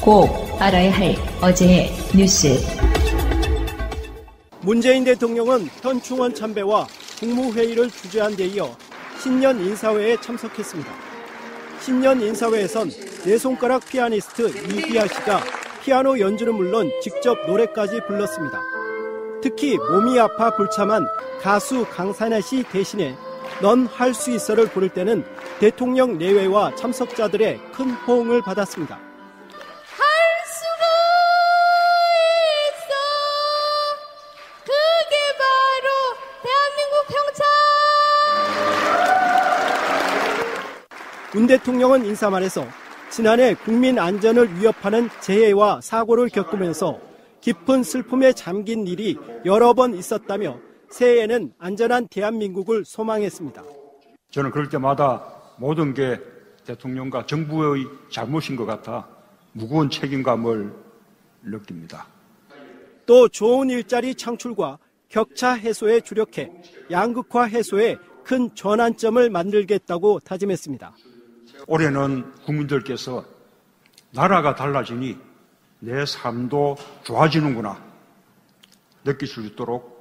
꼭 알아야 할 어제의 뉴스. 문재인 대통령은 현충원 참배와 국무회의를 주재한 데 이어 신년 인사회에 참석했습니다. 신년 인사회에선 네 손가락 피아니스트 이희아 씨가 피아노 연주는 물론 직접 노래까지 불렀습니다. 특히 몸이 아파 불참한 가수 강산아 씨 대신에 넌 할 수 있어를 부를 때는 대통령 내외와 참석자들의 큰 호응을 받았습니다. 할 수가 있어. 그게 바로 대한민국 평창. 문 대통령은 인사말에서 지난해 국민 안전을 위협하는 재해와 사고를 겪으면서 깊은 슬픔에 잠긴 일이 여러 번 있었다며 새해에는 안전한 대한민국을 소망했습니다. 저는 그럴 때마다 모든 게 대통령과 정부의 잘못인 것 같아 무거운 책임감을 느낍니다. 또 좋은 일자리 창출과 격차 해소에 주력해 양극화 해소에 큰 전환점을 만들겠다고 다짐했습니다. 올해는 국민들께서 나라가 달라지니 내 삶도 좋아지는구나 느끼실 수 있도록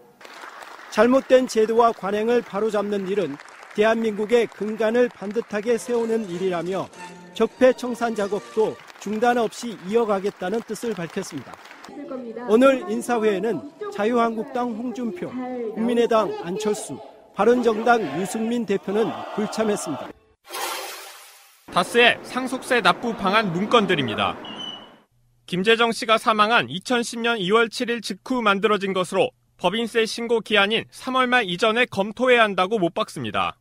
잘못된 제도와 관행을 바로잡는 일은 대한민국의 근간을 반듯하게 세우는 일이라며 적폐청산 작업도 중단 없이 이어가겠다는 뜻을 밝혔습니다. 오늘 인사회에는 자유한국당 홍준표, 국민의당 안철수, 바른정당 유승민 대표는 불참했습니다. 다스의 상속세 납부 방안 문건들입니다. 김재정 씨가 사망한 2010년 2월 7일 직후 만들어진 것으로 법인세 신고 기한인 3월 말 이전에 검토해야 한다고 못 박습니다.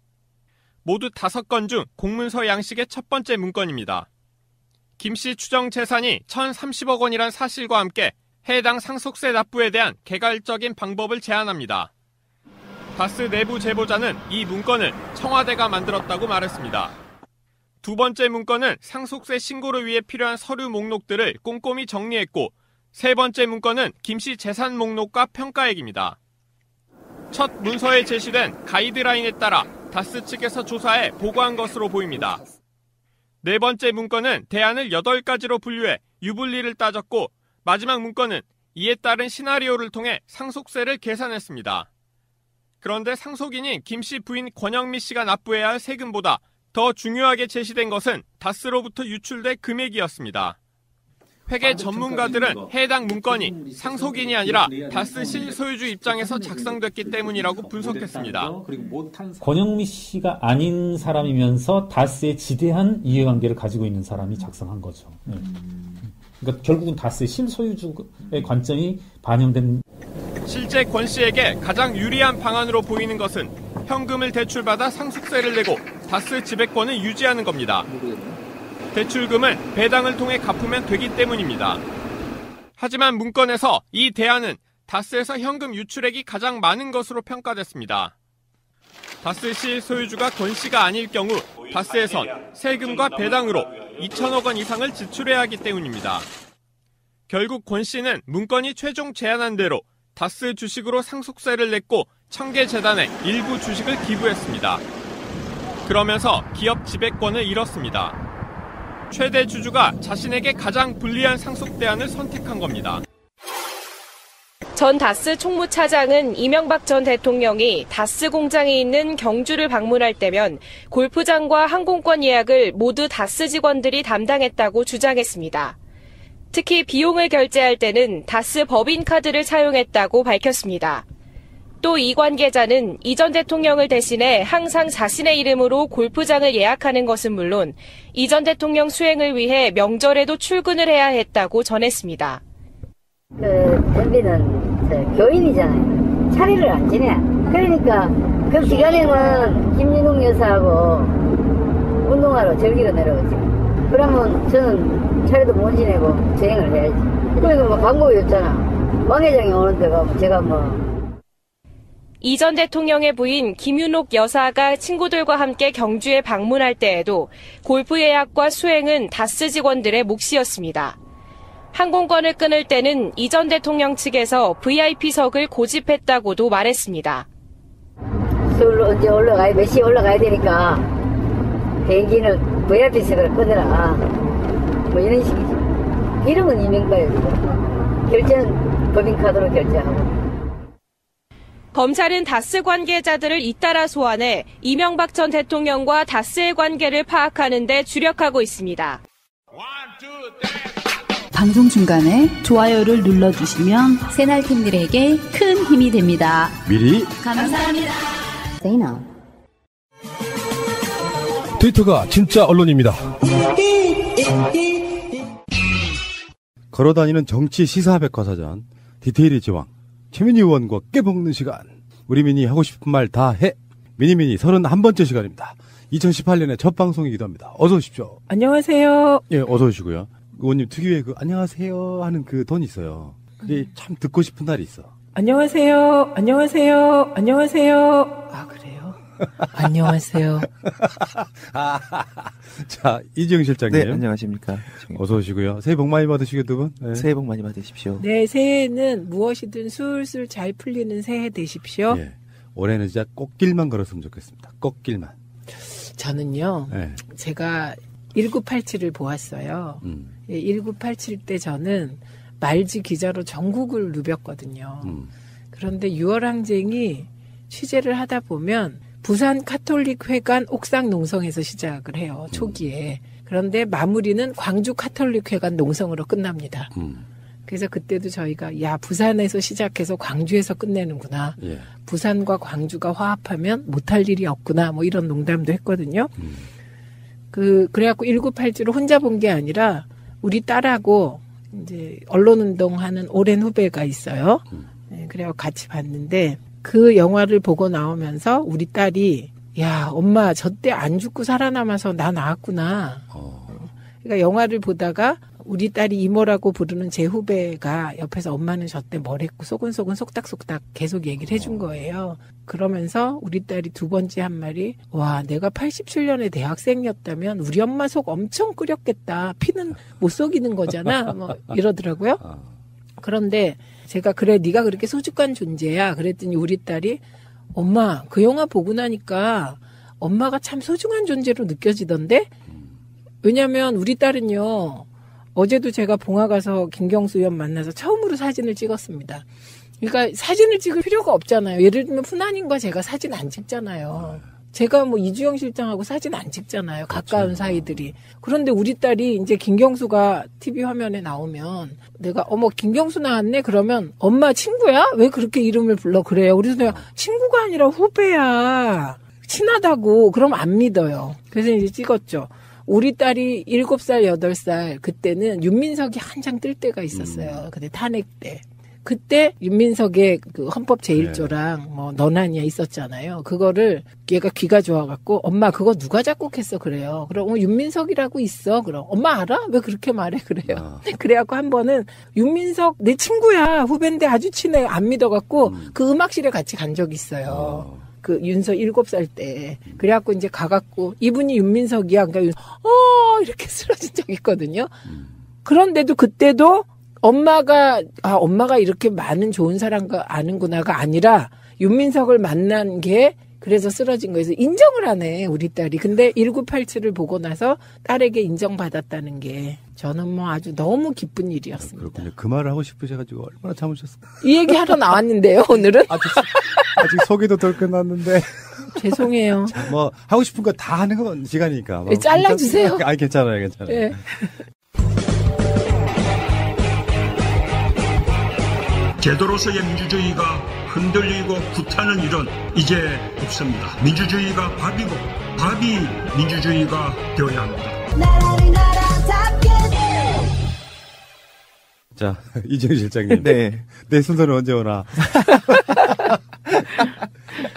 모두 5건 중 공문서 양식의 첫 번째 문건입니다. 김 씨 추정 재산이 1,030억 원이란 사실과 함께 해당 상속세 납부에 대한 개괄적인 방법을 제안합니다. 다스 내부 제보자는 이 문건을 청와대가 만들었다고 말했습니다. 두 번째 문건은 상속세 신고를 위해 필요한 서류 목록들을 꼼꼼히 정리했고 세 번째 문건은 김 씨 재산 목록과 평가액입니다. 첫 문서에 제시된 가이드라인에 따라 다스 측에서 조사해 보고한 것으로 보입니다. 네 번째 문건은 대안을 8가지로 분류해 유불리를 따졌고 마지막 문건은 이에 따른 시나리오를 통해 상속세를 계산했습니다. 그런데 상속인인 김 씨 부인 권영미 씨가 납부해야 할 세금보다 더 중요하게 제시된 것은 다스로부터 유출될 금액이었습니다. 회계 전문가들은 해당 문건이 상속인이 아니라 다스 실소유주 입장에서 작성됐기 때문이라고 분석했습니다. 권영미 씨가 아닌 사람이면서 다스의 지대한 이해관계를 가지고 있는 사람이 작성한 거죠. 그러니까 결국은 다스의 실소유주의 관점이 반영된. 실제 권 씨에게 가장 유리한 방안으로 보이는 것은 현금을 대출받아 상속세를 내고 다스 지배권을 유지하는 겁니다. 대출금은 배당을 통해 갚으면 되기 때문입니다. 하지만 문건에서 이 대안은 다스에서 현금 유출액이 가장 많은 것으로 평가됐습니다. 다스 시 소유주가 권 씨가 아닐 경우 다스에선 세금과 배당으로 2천억 원 이상을 지출해야 하기 때문입니다. 결국 권 씨는 문건이 최종 제안한 대로 다스 주식으로 상속세를 냈고 청계재단에 일부 주식을 기부했습니다. 그러면서 기업 지배권을 잃었습니다. 최대 주주가 자신에게 가장 불리한 상속 대안을 선택한 겁니다. 전 다스 총무차장은 이명박 전 대통령이 다스 공장이 있는 경주를 방문할 때면 골프장과 항공권 예약을 모두 다스 직원들이 담당했다고 주장했습니다. 특히 비용을 결제할 때는 다스 법인카드를 사용했다고 밝혔습니다. 또 이 관계자는 이 전 대통령을 대신해 항상 자신의 이름으로 골프장을 예약하는 것은 물론 이 전 대통령 수행을 위해 명절에도 출근을 해야 했다고 전했습니다. MB는 교인이잖아요. 차례를 안 지내. 그러니까 그 기간에는 김윤웅 여사하고 운동하러 절기로 내려오지. 그러면 저는 차례도 못 지내고 저행을 해야지. 그러니까 뭐 광고였잖아. 왕 회장이 오는 데가 제가 뭐. 이 전 대통령의 부인 김윤옥 여사가 친구들과 함께 경주에 방문할 때에도 골프 예약과 수행은 다스 직원들의 몫이었습니다. 항공권을 끊을 때는 이 전 대통령 측에서 VIP석을 고집했다고도 말했습니다. 서울로 언제 올라가야, 몇 시에 올라가야 되니까 비행기는 VIP석을 끊으라. 뭐 이런 식이죠. 이름은 이명박이고 결제는 법인카드로 결제하고. 검찰은 다스 관계자들을 잇따라 소환해 이명박 전 대통령과 다스의 관계를 파악하는 데 주력하고 있습니다. 방송 중간에 좋아요를 눌러주시면 새날팀들에게 큰 힘이 됩니다. 미리 감사합니다. 트위터가 진짜 언론입니다. 걸어다니는 정치 시사백과사전 디테일의 제왕 최민희 의원과 깨먹는 시간. 우리 미니 하고 싶은 말 다 해. 미니미니 31번째 시간입니다. 2018년의 첫 방송이기도 합니다. 어서 오십시오. 안녕하세요. 예, 어서 오시고요. 의원님 특유의 그 안녕하세요 하는 그 톤이 있어요. 그게 참 듣고 싶은 날이 있어. 안녕하세요. 안녕하세요. 안녕하세요. 아, 그래요? 안녕하세요. 자, 이지영 실장님. 네, 안녕하십니까. 어서 오시고요. 새해 복 많이 받으시고 두 분. 네. 새해 복 많이 받으십시오. 네, 새해는 무엇이든 술술 잘 풀리는 새해 되십시오. 예. 올해는 진짜 꽃길만 걸었으면 좋겠습니다. 꽃길만. 저는요, 네. 제가 1987을 보았어요. 1987 때 저는 말지 기자로 전국을 누볐거든요. 그런데 6월 항쟁이 취재를 하다 보면 부산 카톨릭 회관 옥상 농성에서 시작을 해요. 초기에. 그런데 마무리는 광주 카톨릭 회관 농성으로 끝납니다. 그래서 그때도 저희가 야 부산에서 시작해서 광주에서 끝내는구나. 예. 부산과 광주가 화합하면 못할 일이 없구나. 뭐 이런 농담도 했거든요. 그래갖고 1987을 혼자 본 게 아니라 우리 딸하고 이제 언론운동하는 오랜 후배가 있어요. 네, 그래갖고 같이 봤는데 그 영화를 보고 나오면서 우리 딸이 야 엄마 저 때 안 죽고 살아남아서 나 나왔구나. 그러니까 영화를 보다가 우리 딸이 이모라고 부르는 제 후배가 옆에서 엄마는 저 때 뭘 했고 소근소근 속닥속닥 계속 얘기를 해준 거예요. 그러면서 우리 딸이 두 번째 한 말이 와 내가 87년에 대학생이었다면 우리 엄마 속 엄청 끓였겠다. 피는 못 속이는 거잖아. 뭐 이러더라고요. 그런데 제가 그래 네가 그렇게 소중한 존재야. 그랬더니 우리 딸이 엄마 그 영화 보고 나니까 엄마가 참 소중한 존재로 느껴지던데? 왜냐면 우리 딸은요. 어제도 제가 봉화 가서 김경수 의원 만나서 처음으로 사진을 찍었습니다. 그러니까 사진을 찍을 필요가 없잖아요. 예를 들면 훈안인과 제가 사진 안 찍잖아요. 제가 뭐 이주영 실장하고 사진 안 찍잖아요. 가까운 사이들이. 그런데 우리 딸이 이제 김경수가 TV 화면에 나오면 내가 어머 김경수 나왔네 그러면 엄마 친구야? 왜 그렇게 이름을 불러 그래요? 그래서 내가 친구가 아니라 후배야. 친하다고. 그럼 안 믿어요. 그래서 이제 찍었죠. 우리 딸이 7살, 8살 그때는 윤민석이 한창 뜰 때가 있었어요. 그때 탄핵 때. 그때 윤민석의 그 헌법 제1조랑 뭐 너나니아 있었잖아요. 그거를 얘가 귀가 좋아갖고 엄마 그거 누가 작곡했어 그래요. 그럼 윤민석이라고 있어. 그럼 엄마 알아? 왜 그렇게 말해 그래요. 그래갖고 한 번은 윤민석 내 친구야 후배인데 아주 친해 안 믿어갖고 그 음악실에 같이 간 적이 있어요. 그 윤서 7살 때. 그래갖고 이제 가갖고 이분이 윤민석이야. 그러니까 이렇게 쓰러진 적이 있거든요. 그런데도 그때도 엄마가 이렇게 많은 좋은 사람과 아는구나가 아니라 윤민석을 만난 게 그래서 쓰러진 거에서 인정을 하네 우리 딸이. 근데 1987을 보고 나서 딸에게 인정받았다는 게 저는 뭐 아주 너무 기쁜 일이었습니다. 그렇군요. 그 말을 하고 싶으셔가지고 얼마나 참으셨을까. 이 얘기 하러 나왔는데요 오늘은. 아직 소개도 덜 끝났는데. 죄송해요. 자, 뭐 하고 싶은 거 다 하는 건 시간이니까. 뭐 잘라주세요. 아니 괜찮아요. 네. 제도로서의 민주주의가 흔들리고 구타는 일은 이제 없습니다. 민주주의가 밥이고 밥이 민주주의가 되어야 합니다. 자, 이정 실장님. 네. 내 순서는 언제 오나.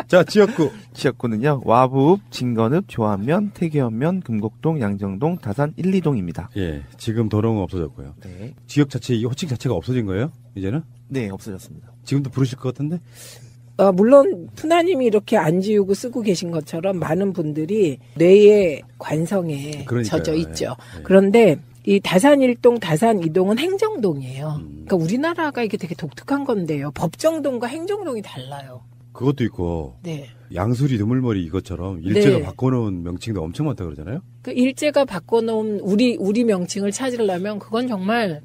자, 지역구. 지역구는요. 와부읍, 진건읍, 조안면, 태계읍면, 금곡동, 양정동, 다산 1, 2동입니다. 예, 지금 도로는 없어졌고요. 네. 지역 자체, 이 호칭 자체가 없어진 거예요? 이제는? 네, 없어졌습니다. 지금도 부르실 것 같은데? 물론 푸나님이 이렇게 안 지우고 쓰고 계신 것처럼 많은 분들이 뇌의 관성에 젖어 있죠. 네. 그런데 이 다산 1동, 다산 2동은 행정동이에요. 그러니까 우리나라가 이게 되게 독특한 건데요. 법정동과 행정동이 달라요. 그것도 있고. 네. 양수리 드물머리 이것처럼 일제가 네. 바꿔놓은 명칭도 엄청 많다 그러잖아요. 그 일제가 바꿔놓은 우리 명칭을 찾으려면 그건 정말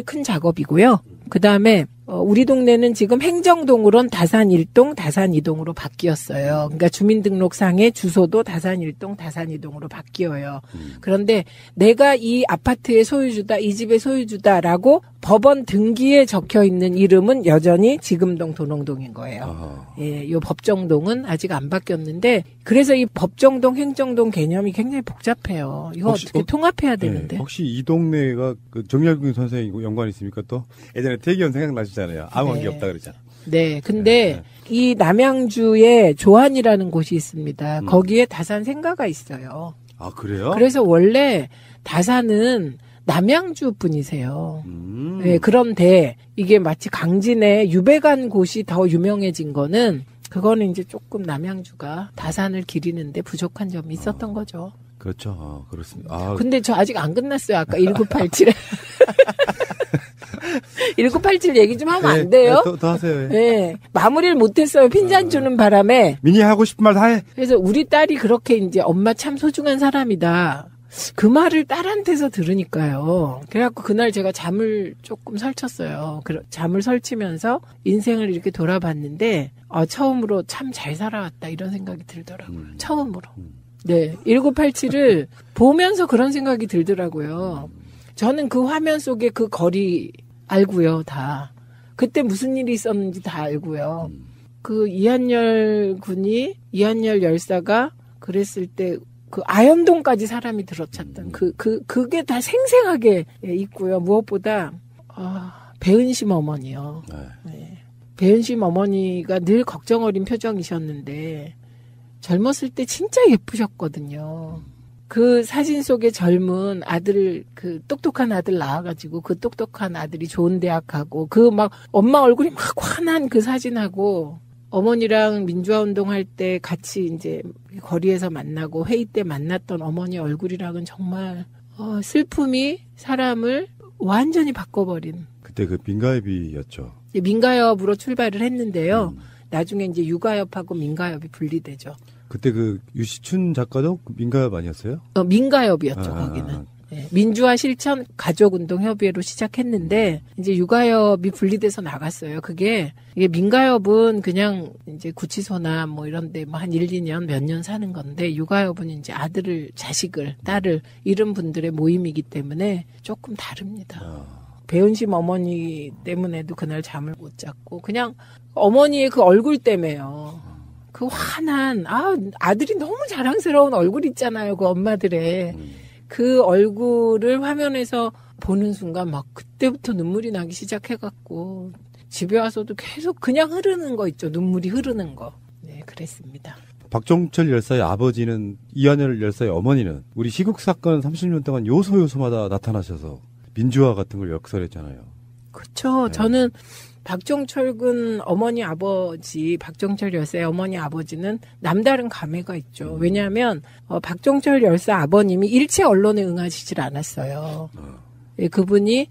큰 작업이고요. 그 다음에 우리 동네는 지금 행정동으론 다산 1동, 다산 2동으로 바뀌었어요. 그러니까 주민등록상의 주소도 다산 1동, 다산 2동으로 바뀌어요. 그런데 내가 이 아파트의 소유주다, 이 집의 소유주다라고 법원 등기에 적혀 있는 이름은 여전히 지금동 도농동인 거예요. 예, 요 법정동은 아직 안 바뀌었는데 그래서 이 법정동, 행정동 개념이 굉장히 복잡해요. 이거 어떻게 통합해야 되는데. 혹시 이 동네가 그 정약용 선생님 연관이 있습니까 또? 예전에 태기현 생각나시잖아요. 아무 관계 없다 그러잖아. 네, 근데 이 남양주에 조한이라는 곳이 있습니다. 거기에 다산 생가가 있어요. 아, 그래요? 그래서 원래 다산은 남양주 분이세요. 네, 그런데 이게 마치 강진에 유배간 곳이 더 유명해진 거는 그거는 이제 조금 남양주가 다산을 기리는데 부족한 점이 있었던 거죠. 그렇죠. 그렇습니다. 근데 저 아직 안 끝났어요. 아까 1987. 1987 얘기 좀 하면 안 돼요? 네, 더 하세요. 네. 마무리를 못했어요. 핀잔 주는 바람에. 미니 하고 싶은 말 다 해. 그래서 우리 딸이 그렇게 이제 엄마 참 소중한 사람이다. 그 말을 딸한테서 들으니까요. 그래갖고 그날 제가 잠을 조금 설쳤어요. 잠을 설치면서 인생을 이렇게 돌아봤는데, 처음으로 참 잘 살아왔다 이런 생각이 들더라고요. 처음으로. 네. 1987을 보면서 그런 생각이 들더라고요. 저는 그 화면 속에 그 거리 알고요, 다. 그때 무슨 일이 있었는지 다 알고요. 그 이한열 열사가 그랬을 때 그 아현동까지 사람이 들어찼던 그게 다 생생하게 있고요. 무엇보다, 배은심 어머니요. 네. 배은심 어머니가 늘 걱정 어린 표정이셨는데, 젊었을 때 진짜 예쁘셨거든요. 그 사진 속에 젊은 아들, 그 똑똑한 아들 낳아가지고 그 똑똑한 아들이 좋은 대학 가고 그 막 엄마 얼굴이 막 환한 그 사진하고 어머니랑 민주화 운동할 때 같이 이제 거리에서 만나고 회의 때 만났던 어머니 얼굴이랑은 정말 슬픔이 사람을 완전히 바꿔버린. 그때 그 민가협이었죠. 민가협으로 출발을 했는데요. 나중에 이제 유가협하고 민가협이 분리되죠. 그때 그 유시춘 작가도 민가협 아니었어요? 민가협이었죠, 거기는. 네, 민주화 실천 가족운동협의회로 시작했는데, 이제 유가협이 분리돼서 나갔어요. 이게 민가협은 그냥 이제 구치소나 뭐 이런데 뭐 한 1, 2년 몇 년 사는 건데, 유가협은 이제 아들을, 자식을, 딸을 잃은 분들의 모임이기 때문에 조금 다릅니다. 배은심 어머니 때문에도 그날 잠을 못 잤고, 그냥 어머니의 그 얼굴 때문에요. 그 환한, 아들이 너무 자랑스러운 얼굴 있잖아요. 그 엄마들의. 그 얼굴을 화면에서 보는 순간 막 그때부터 눈물이 나기 시작해갖고 집에 와서도 계속 그냥 흐르는 거 있죠. 눈물이 흐르는 거. 네, 그랬습니다. 박종철 열사의 아버지는 이한열 열사의 어머니는 우리 시국 사건 30년 동안 요소마다 나타나셔서 민주화 같은 걸 역설했잖아요. 그렇죠. 네. 저는 박종철군 어머니 아버지, 박종철 열사의 어머니 아버지는 남다른 감회가 있죠. 왜냐하면 박종철 열사 아버님이 일체 언론에 응하시질 않았어요. 예, 그분이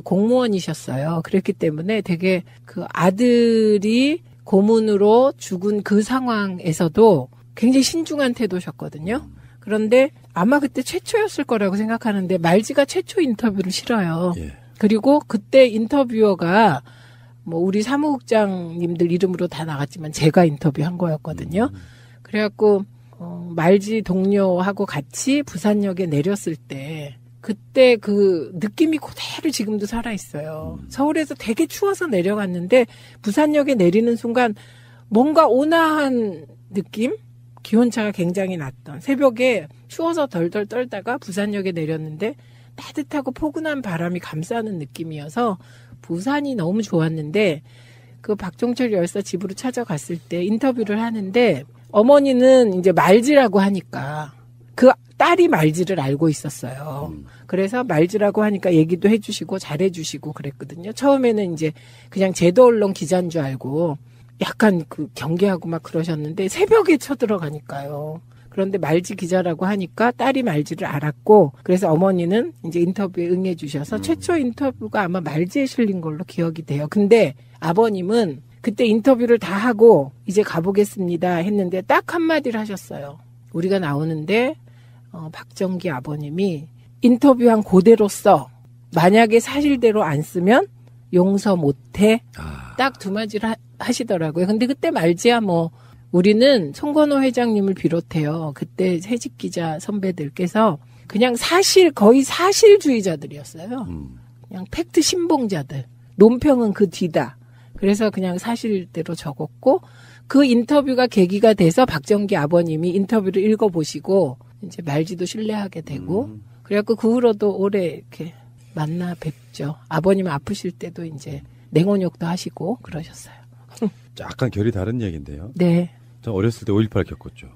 공무원이셨어요. 그랬기 때문에 되게 그 아들이 고문으로 죽은 그 상황에서도 굉장히 신중한 태도셨거든요. 그런데 아마 그때 최초였을 거라고 생각하는데 말지가 최초 인터뷰를 실어요. 예. 그리고 그때 인터뷰어가 뭐 우리 사무국장님들 이름으로 다 나갔지만 제가 인터뷰한 거였거든요. 그래갖고 말지 동료하고 같이 부산역에 내렸을 때 그때 그 느낌이 그대로 지금도 살아있어요. 서울에서 되게 추워서 내려갔는데 부산역에 내리는 순간 뭔가 온화한 느낌? 기온차가 굉장히 났던 새벽에 추워서 덜덜 떨다가 부산역에 내렸는데 따뜻하고 포근한 바람이 감싸는 느낌이어서 부산이 너무 좋았는데 그 박종철 열사 집으로 찾아갔을 때 인터뷰를 하는데 어머니는 이제 말지라고 하니까 그 딸이 말지를 알고 있었어요. 그래서 말지라고 하니까 얘기도 해주시고 잘해주시고 그랬거든요. 처음에는 이제 그냥 제도 언론 기자인 줄 알고 약간 그 경계하고 막 그러셨는데 새벽에 쳐들어가니까요. 그런데 말지 기자라고 하니까 딸이 말지를 알았고 그래서 어머니는 이제 인터뷰에 응해 주셔서 최초 인터뷰가 아마 말지에 실린 걸로 기억이 돼요. 근데 아버님은 그때 인터뷰를 다 하고 이제 가보겠습니다 했는데 딱 한마디를 하셨어요. 우리가 나오는데 박정기 아버님이 인터뷰한 그대로 써. 만약에 사실대로 안 쓰면 용서 못해. 딱 두 마디를 하시더라고요. 근데 그때 말지야 뭐 우리는 송건호 회장님을 비롯해요. 그때 해직 기자 선배들께서 그냥 거의 사실주의자들이었어요. 그냥 팩트 신봉자들. 논평은 그 뒤다. 그래서 그냥 사실대로 적었고 그 인터뷰가 계기가 돼서 박정기 아버님이 인터뷰를 읽어보시고 이제 말지도 신뢰하게 되고 그래갖고 그 후로도 오래 이렇게 만나 뵙죠. 아버님 아프실 때도 이제 냉온욕도 하시고 그러셨어요. 약간 결이 다른 얘기인데요. 네. 저 어렸을 때 5.18 겪었죠.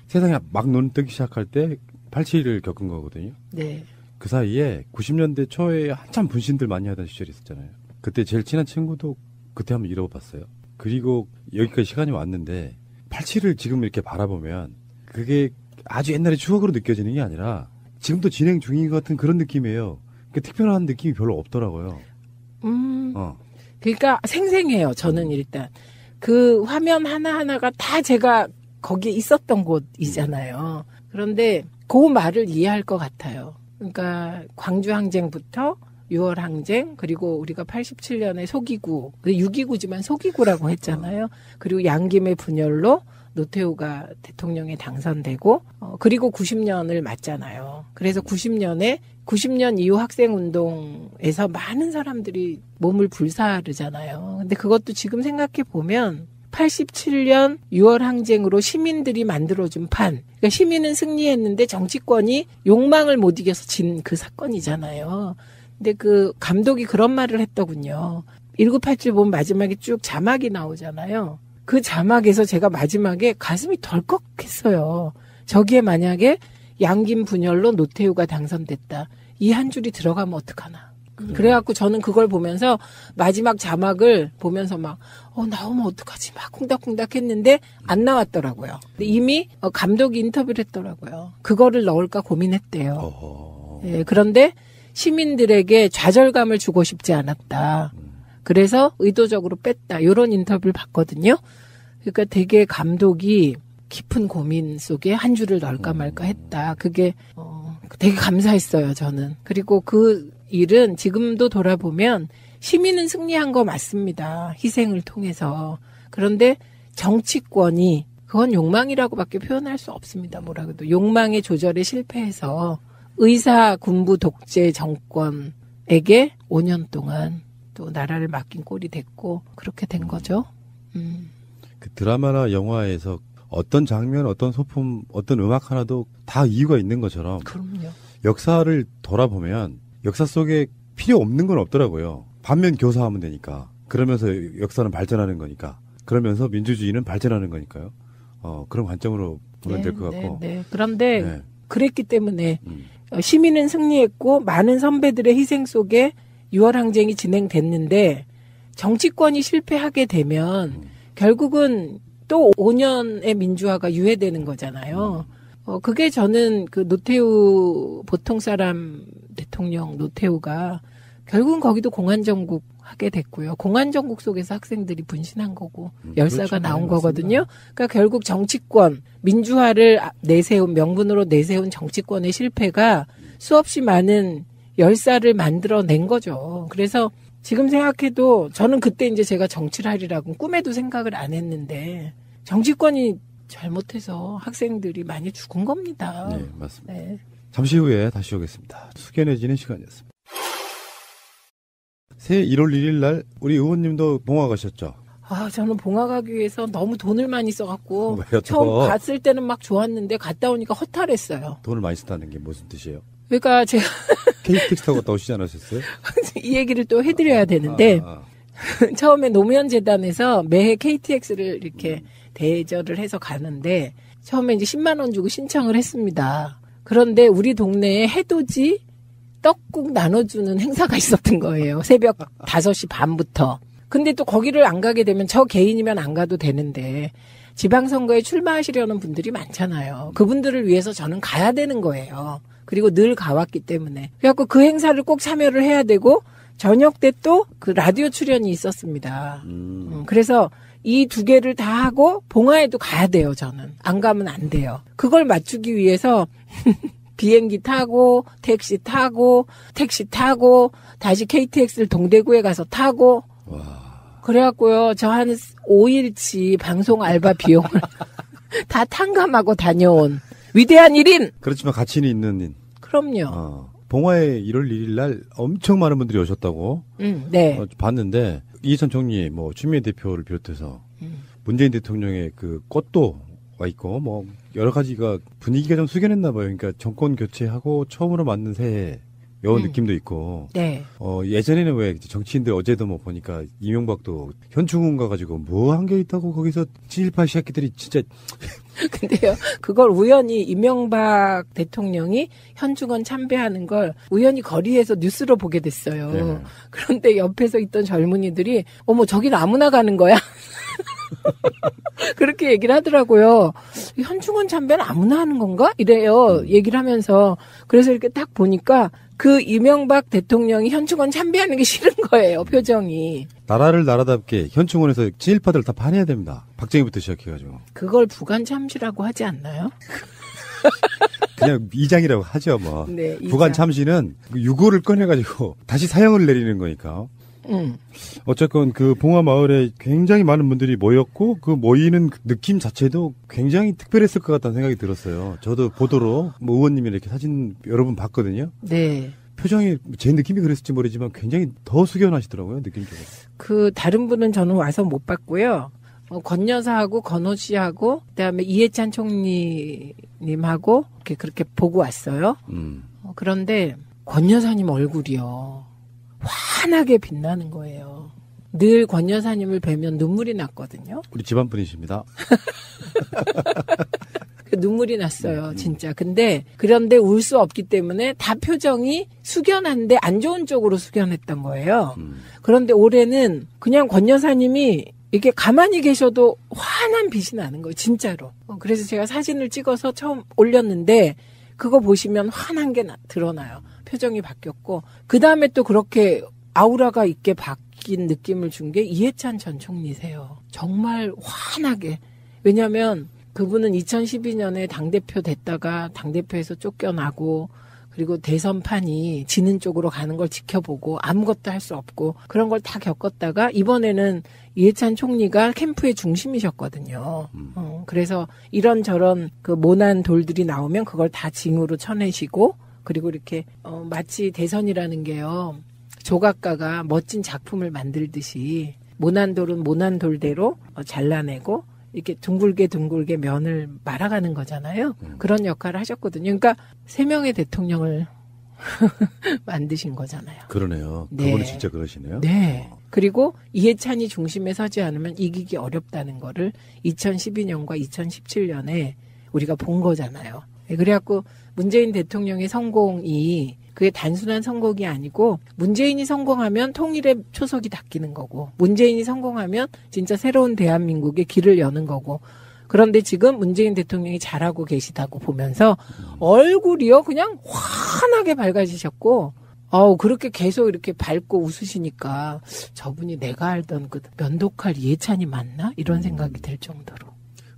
세상에 막 눈 뜨기 시작할 때 87을 겪은 거거든요. 네. 그 사이에 90년대 초에 한참 분신들 많이 하던 시절이 있었잖아요. 그때 제일 친한 친구도 그때 한번 잃어봤어요. 그리고 여기까지 시간이 왔는데 87을 지금 이렇게 바라보면 그게 아주 옛날의 추억으로 느껴지는 게 아니라 지금도 진행 중인 것 같은 그런 느낌이에요. 특별한 느낌이 별로 없더라고요. 그러니까 생생해요. 저는 일단 그 화면 하나하나가 다 제가 거기에 있었던 곳이잖아요. 그런데 그 말을 이해할 것 같아요. 그러니까 광주 항쟁부터 6월 항쟁, 그리고 우리가 87년에 소기구, 6.29지만 소기구라고 했잖아요. 그리고 양김의 분열로 노태우가 대통령에 당선되고, 그리고 90년을 맞잖아요. 그래서 90년 이후 학생운동에서 많은 사람들이 몸을 불사르잖아요. 근데 그것도 지금 생각해 보면 87년 6월 항쟁으로 시민들이 만들어준 판. 그러니까 시민은 승리했는데 정치권이 욕망을 못 이겨서 진 그 사건이잖아요. 근데 그 감독이 그런 말을 했더군요. 1987 보면 마지막에 쭉 자막이 나오잖아요. 그 자막에서 제가 마지막에 가슴이 덜컥했어요. 저기에 만약에 양김 분열로 노태우가 당선됐다. 이 한 줄이 들어가면 어떡하나. 그래갖고 저는 그걸 보면서 마지막 자막을 보면서 막 나오면 어떡하지 막 콩닥콩닥 했는데 안 나왔더라고요. 근데 이미 감독이 인터뷰를 했더라고요. 그거를 넣을까 고민했대요. 예, 그런데 시민들에게 좌절감을 주고 싶지 않았다. 그래서 의도적으로 뺐다. 이런 인터뷰를 봤거든요. 그러니까 되게 감독이 깊은 고민 속에 한 줄을 넣을까 말까 했다. 그게 되게 감사했어요, 저는. 그리고 그 일은 지금도 돌아보면 시민은 승리한 거 맞습니다. 희생을 통해서. 그런데 정치권이 그건 욕망이라고밖에 표현할 수 없습니다. 뭐라 그래도 욕망의 조절에 실패해서 의사 군부 독재 정권에게 5년 동안 또 나라를 맡긴 꼴이 됐고 그렇게 된 거죠. 그 드라마나 영화에서 어떤 장면, 어떤 소품, 어떤 음악 하나도 다 이유가 있는 것처럼 그럼요. 역사를 돌아보면 역사 속에 필요 없는 건 없더라고요. 반면 교사하면 되니까. 그러면서 역사는 발전하는 거니까. 그러면서 민주주의는 발전하는 거니까요. 그런 관점으로 보면 될 것 같고. 네. 그런데 그랬기 때문에 시민은 승리했고 많은 선배들의 희생 속에 6월 항쟁이 진행됐는데 정치권이 실패하게 되면 결국은 또 5년의 민주화가 유예되는 거잖아요. 그게 저는 그 노태우 보통 사람 대통령 노태우가 결국은 거기도 공안정국 하게 됐고요. 공안정국 속에서 학생들이 분신한 거고 열사가 그렇죠. 나온 네, 거거든요. 그러니까 결국 정치권 민주화를 명분으로 내세운 정치권의 실패가 수없이 많은 열사를 만들어낸 거죠. 그래서 지금 생각해도 저는 그때 이제 제가 정치를 하리라고 꿈에도 생각을 안 했는데 정치권이 잘못해서 학생들이 많이 죽은 겁니다. 네, 맞습니다. 네. 잠시 후에 다시 오겠습니다. 숙연해지는 시간이었습니다. 새해 1월 1일 날 우리 의원님도 봉화 가셨죠? 저는 봉화 가기 위해서 너무 돈을 많이 써갖고 왜요, 처음 갔을 때는 막 좋았는데 갔다 오니까 허탈했어요. 돈을 많이 썼다는 게 무슨 뜻이에요? 그러니까 제가 KTX 타고 갔다 오시지 않으셨어요? 이 얘기를 또 해드려야 되는데 처음에 노무현재단에서 매해 KTX를 이렇게 대절을 해서 가는데 처음에 이제 10만 원 주고 신청을 했습니다. 그런데 우리 동네에 해돋이 떡국 나눠주는 행사가 있었던 거예요. 새벽 5시 반부터. 근데 또 거기를 안 가게 되면 저 개인이면 안 가도 되는데 지방선거에 출마하시려는 분들이 많잖아요. 그분들을 위해서 저는 가야 되는 거예요. 그리고 늘 가왔기 때문에. 그래갖고 그 행사를 꼭 참여를 해야 되고 저녁 때 또 그 라디오 출연이 있었습니다. 그래서 이 두 개를 다 하고 봉화에도 가야 돼요, 저는. 안 가면 안 돼요. 그걸 맞추기 위해서 비행기 타고, 택시 타고, 다시 KTX를 동대구에 가서 타고. 그래갖고요, 저 한 5일치 방송 알바 비용을 다 탕감하고 다녀온 위대한 1인! 그렇지만 가치는 있는 인. 그럼요. 봉화에 1월 1일 날 엄청 많은 분들이 오셨다고. 네. 봤는데, 이해찬 총리, 뭐, 추미애 대표를 비롯해서, 문재인 대통령의 그 꽃도 와 있고, 뭐, 여러 가지가 분위기가 좀 숙연했나 봐요. 그러니까 정권 교체하고 처음으로 맞는 새해, 요 느낌도 있고. 네. 예전에는 왜 정치인들 어제도 뭐 보니까 이명박도 현충원 가가지고 뭐 한 게 있다고 거기서 친일파 새끼들이 진짜. 근데요, 그걸 우연히 이명박 대통령이 현충원 참배하는 걸 우연히 거리에서 뉴스로 보게 됐어요. 네. 그런데 옆에서 있던 젊은이들이, 어머, 저긴 아무나 가는 거야? 그렇게 얘기를 하더라고요. 현충원 참배는 아무나 하는 건가? 이래요. 얘기를 하면서. 그래서 이렇게 딱 보니까 그 이명박 대통령이 현충원 참배하는 게 싫은 거예요, 표정이. 나라를 나라답게 현충원에서 친일파들 다 반해야 됩니다. 박정희부터 시작해가지고. 그걸 부관 참시라고 하지 않나요? 그냥 이장이라고 하죠, 뭐. 네, 이장. 부관 참시는 유고를 꺼내가지고 다시 사형을 내리는 거니까. 어쨌건 그 봉화 마을에 굉장히 많은 분들이 모였고 그 모이는 느낌 자체도 굉장히 특별했을 것 같다는 생각이 들었어요. 저도 보도로 뭐 의원님이 이렇게 사진 여러 번 봤거든요. 네. 표정이 제 느낌이 그랬을지 모르지만 굉장히 더 숙연하시더라고요, 느낌적으로. 그 다른 분은 저는 와서 못 봤고요. 권 여사하고 권호 씨하고 그다음에 이해찬 총리님하고 이렇게 그렇게 보고 왔어요. 그런데 권 여사님 얼굴이요. 환하게 빛나는 거예요. 늘 권 여사님을 뵈면 눈물이 났거든요. 우리 집안 분이십니다. 눈물이 났어요, 진짜. 그런데 울 수 없기 때문에 다 표정이 숙연한데 안 좋은 쪽으로 숙연했던 거예요. 그런데 올해는 그냥 권 여사님이 이게 가만히 계셔도 환한 빛이 나는 거예요, 진짜로. 그래서 제가 사진을 찍어서 처음 올렸는데 그거 보시면 환한 게 드러나요. 표정이 바뀌었고 그 다음에 또 그렇게 아우라가 있게 바뀐 느낌을 준 게 이해찬 전 총리세요. 정말 환하게. 왜냐하면 그분은 2012년에 당대표 됐다가 당대표에서 쫓겨나고 그리고 대선판이 지는 쪽으로 가는 걸 지켜보고 아무것도 할 수 없고 그런 걸 다 겪었다가 이번에는 이해찬 총리가 캠프의 중심이셨거든요. 그래서 이런저런 그 모난 돌들이 나오면 그걸 다 징후로 쳐내시고 그리고 이렇게 마치 대선이라는 게요. 조각가가 멋진 작품을 만들듯이 모난돌은 모난돌대로 잘라내고 이렇게 둥글게 면을 말아가는 거잖아요. 그런 역할을 하셨거든요. 그러니까 3명의 대통령을 만드신 거잖아요. 그러네요. 네. 그분은 진짜 그러시네요. 네. 그리고 이해찬이 중심에 서지 않으면 이기기 어렵다는 거를 2012년과 2017년에 우리가 본 거잖아요. 그래갖고 문재인 대통령의 성공이 그게 단순한 성공이 아니고 문재인이 성공하면 통일의 초석이 닦이는 거고 문재인이 성공하면 진짜 새로운 대한민국의 길을 여는 거고 그런데 지금 문재인 대통령이 잘하고 계시다고 보면서 얼굴이요 그냥 환하게 밝아지셨고 그렇게 계속 이렇게 밝고 웃으시니까 저분이 내가 알던 그 면도칼 이해찬이 맞나? 이런 생각이 들 정도로.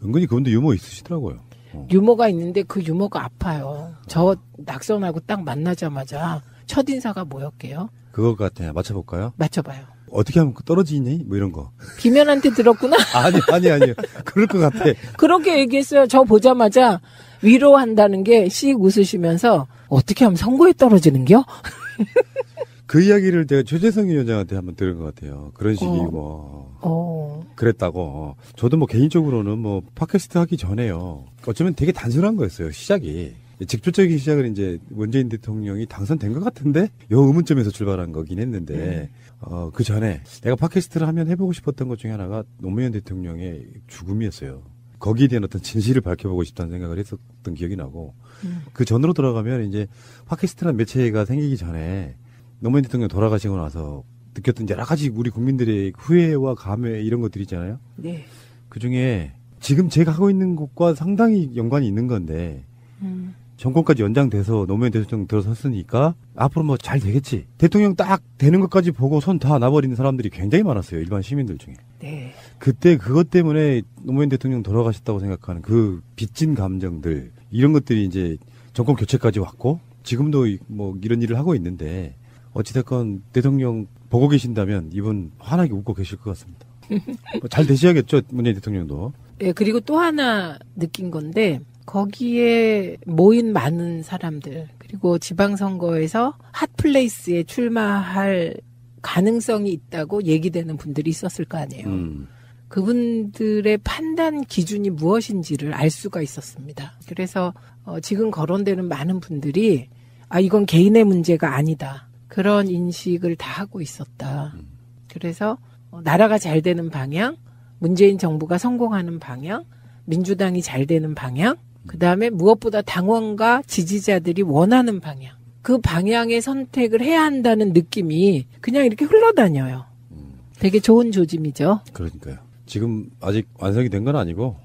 은근히 그분도 유머 있으시더라고요. 유머가 있는데 그 유머가 아파요. 저 낙선하고 딱 만나자마자 첫인사가 뭐였게요? 그거 같아요. 맞춰볼까요? 맞춰봐요. 어떻게 하면 떨어지니? 뭐 이런 거. 김연한테 들었구나? 아니요. 그럴 것 같아. 그렇게 얘기했어요. 저 보자마자 위로한다는 게 씩 웃으시면서 어떻게 하면 선거에 떨어지는겨? 그 이야기를 제가 최재성 위원장한테 한번 들은 것 같아요. 그런 식이 그랬다고. 저도 뭐 개인적으로는 뭐 팟캐스트 하기 전에요. 어쩌면 되게 단순한 거였어요. 시작이. 직접적인 시작은 이제 문재인 대통령이 당선된 것 같은데 요 의문점에서 출발한 거긴 했는데 그 전에 내가 팟캐스트를 하면 해보고 싶었던 것 중에 하나가 노무현 대통령의 죽음이었어요. 거기에 대한 어떤 진실을 밝혀보고 싶다는 생각을 했었던 기억이 나고 그 전으로 돌아가면 이제 팟캐스트라는 매체가 생기기 전에 노무현 대통령 돌아가시고 나서 느꼈던 여러 가지 우리 국민들의 후회와 감회 이런 것들이 있잖아요. 네. 그중에 지금 제가 하고 있는 것과 상당히 연관이 있는 건데 정권까지 연장돼서 노무현 대통령 들어섰으니까 앞으로 뭐 잘 되겠지. 대통령 딱 되는 것까지 보고 손 다 놔버리는 사람들이 굉장히 많았어요. 일반 시민들 중에. 네. 그때 그것 때문에 노무현 대통령 돌아가셨다고 생각하는 그 빚진 감정들 이런 것들이 이제 정권 교체까지 왔고 지금도 뭐 이런 일을 하고 있는데 어찌됐건 대통령 보고 계신다면 이분 환하게 웃고 계실 것 같습니다. 잘 되셔야겠죠, 문재인 대통령도. 네, 그리고 또 하나 느낀 건데 거기에 모인 많은 사람들 그리고 지방선거에서 핫플레이스에 출마할 가능성이 있다고 얘기되는 분들이 있었을 거 아니에요. 그분들의 판단 기준이 무엇인지를 알 수가 있었습니다. 그래서 지금 거론되는 많은 분들이 이건 개인의 문제가 아니다. 그런 인식을 다 하고 있었다. 그래서 나라가 잘 되는 방향, 문재인 정부가 성공하는 방향, 민주당이 잘 되는 방향, 그 다음에 무엇보다 당원과 지지자들이 원하는 방향. 그 방향의 선택을 해야 한다는 느낌이 그냥 이렇게 흘러다녀요. 되게 좋은 조짐이죠. 그러니까요. 지금 아직 완성이 된 건 아니고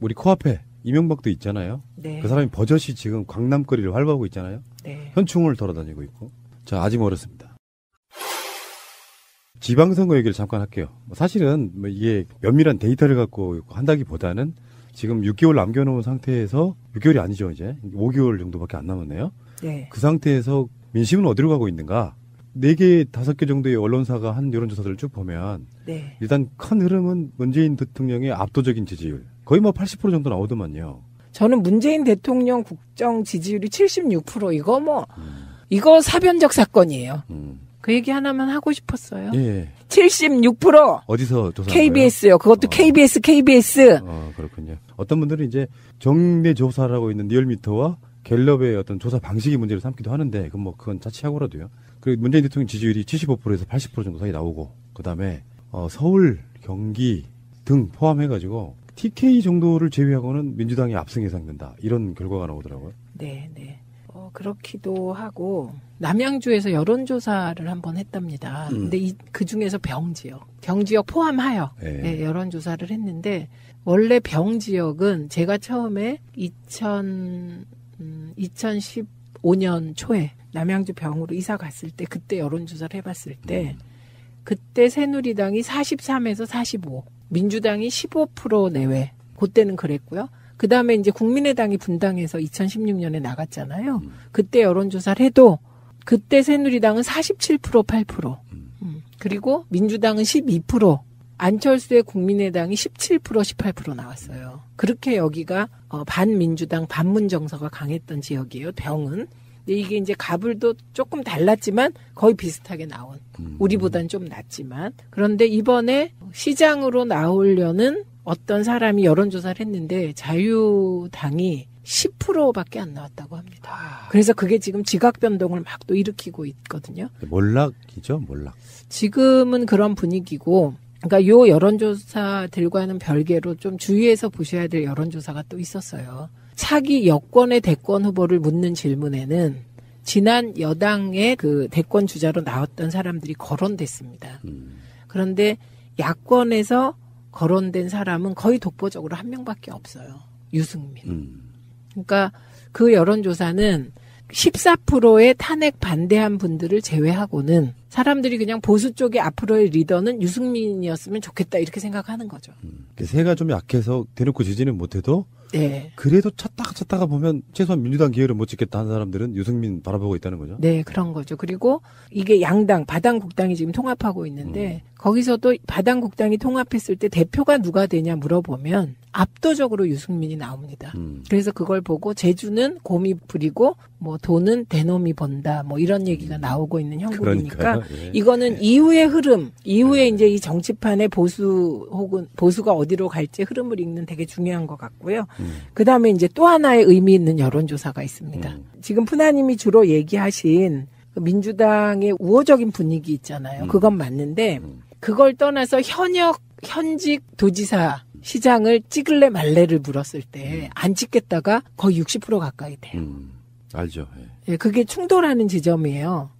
우리 코앞에 이명박도 있잖아요. 네. 그 사람이 버젓이 지금 강남거리를 활보하고 있잖아요. 네. 현충을 돌아다니고 있고. 자, 아직 멀었습니다. 지방선거 얘기를 잠깐 할게요. 사실은 뭐 이게 면밀한 데이터를 갖고 한다기보다는 지금 6개월 남겨놓은 상태에서 6개월이 아니죠 이제 5개월 정도밖에 안 남았네요. 네. 그 상태에서 민심은 어디로 가고 있는가? 4개, 5개 정도의 언론사가 한 여론조사들을 쭉 보면 네. 일단 큰 흐름은 문재인 대통령의 압도적인 지지율 거의 뭐 80% 정도 나오더만요. 저는 문재인 대통령 국정 지지율이 76% 이거 사변적 사건이에요. 그 얘기 하나만 하고 싶었어요. 예. 76%. 어디서 조사한 KBS요. 그것도 KBS. 그렇군요. 어떤 분들은 이제 정례 조사를 하고 있는 리얼미터와 갤럽의 어떤 조사 방식이 문제를 삼기도 하는데 그건 자취하고라도요. 그 문재인 대통령 지지율이 75%에서 80% 정도 사이 나오고 그다음에 서울, 경기 등 포함해가지고 TK 정도를 제외하고는 민주당이 압승 예상된다. 이런 결과가 나오더라고요. 네. 그렇기도 하고 남양주에서 여론조사를 한번 했답니다. 근데 그 중에서 병지역 포함하여 네, 여론조사를 했는데 원래 병지역은 제가 처음에 2015년 초에 남양주 병으로 이사 갔을 때 그때 여론조사를 해봤을 때 그때 새누리당이 43에서 45, 민주당이 15% 내외 그때는 그랬고요. 그 다음에 이제 국민의당이 분당해서 2016년에 나갔잖아요. 그때 여론조사를 해도 그때 새누리당은 47%, 8%. 그리고 민주당은 12%. 안철수의 국민의당이 17%, 18% 나왔어요. 그렇게 여기가 반민주당, 반문정서가 강했던 지역이에요. 병은. 근데 이게 이제 가불도 조금 달랐지만 거의 비슷하게 나온. 우리보단 좀 낫지만. 그런데 이번에 시장으로 나오려는 어떤 사람이 여론조사를 했는데 자유당이 10%밖에 안 나왔다고 합니다. 그래서 그게 지금 지각 변동을 막 또 일으키고 있거든요. 몰락이죠, 몰락. 지금은 그런 분위기고, 그러니까 요 여론조사들과는 별개로 좀 주의해서 보셔야 될 여론조사가 또 있었어요. 차기 여권의 대권 후보를 묻는 질문에는 지난 여당의 그 대권 주자로 나왔던 사람들이 거론됐습니다. 그런데 야권에서 거론된 사람은 거의 독보적으로 한 명밖에 없어요. 유승민. 그러니까 그 여론조사는 14%의 탄핵 반대한 분들을 제외하고는 사람들이 그냥 보수 쪽의 앞으로의 리더는 유승민이었으면 좋겠다 이렇게 생각하는 거죠. 세가 좀 약해서 대놓고 지지는 못해도 네. 그래도 찾다가 보면 최소한 민주당 기회를 못 찍겠다 하는 사람들은 유승민 바라보고 있다는 거죠. 네, 그런 거죠. 그리고 이게 양당, 바당국당이 지금 통합하고 있는데 거기서도 바당국당이 통합했을 때 대표가 누가 되냐 물어보면 압도적으로 유승민이 나옵니다. 그래서 그걸 보고 제주는 곰이 부리고 뭐 돈은 대놈이 번다 뭐 이런 얘기가 나오고 있는 형국이니까 예. 이거는 이후의 흐름, 이후에 이제 이 정치판의 보수 혹은 보수가 어디로 갈지 흐름을 읽는 되게 중요한 것 같고요. 그 다음에 이제 또 하나의 의미 있는 여론조사가 있습니다. 지금 푸나님이 주로 얘기하신 그 민주당의 우호적인 분위기 있잖아요. 그건 맞는데 그걸 떠나서 현직 도지사 시장을 찍을래 말래를 물었을 때 안 찍겠다가 거의 60% 가까이 돼요. 알죠. 예, 그게 충돌하는 지점이에요.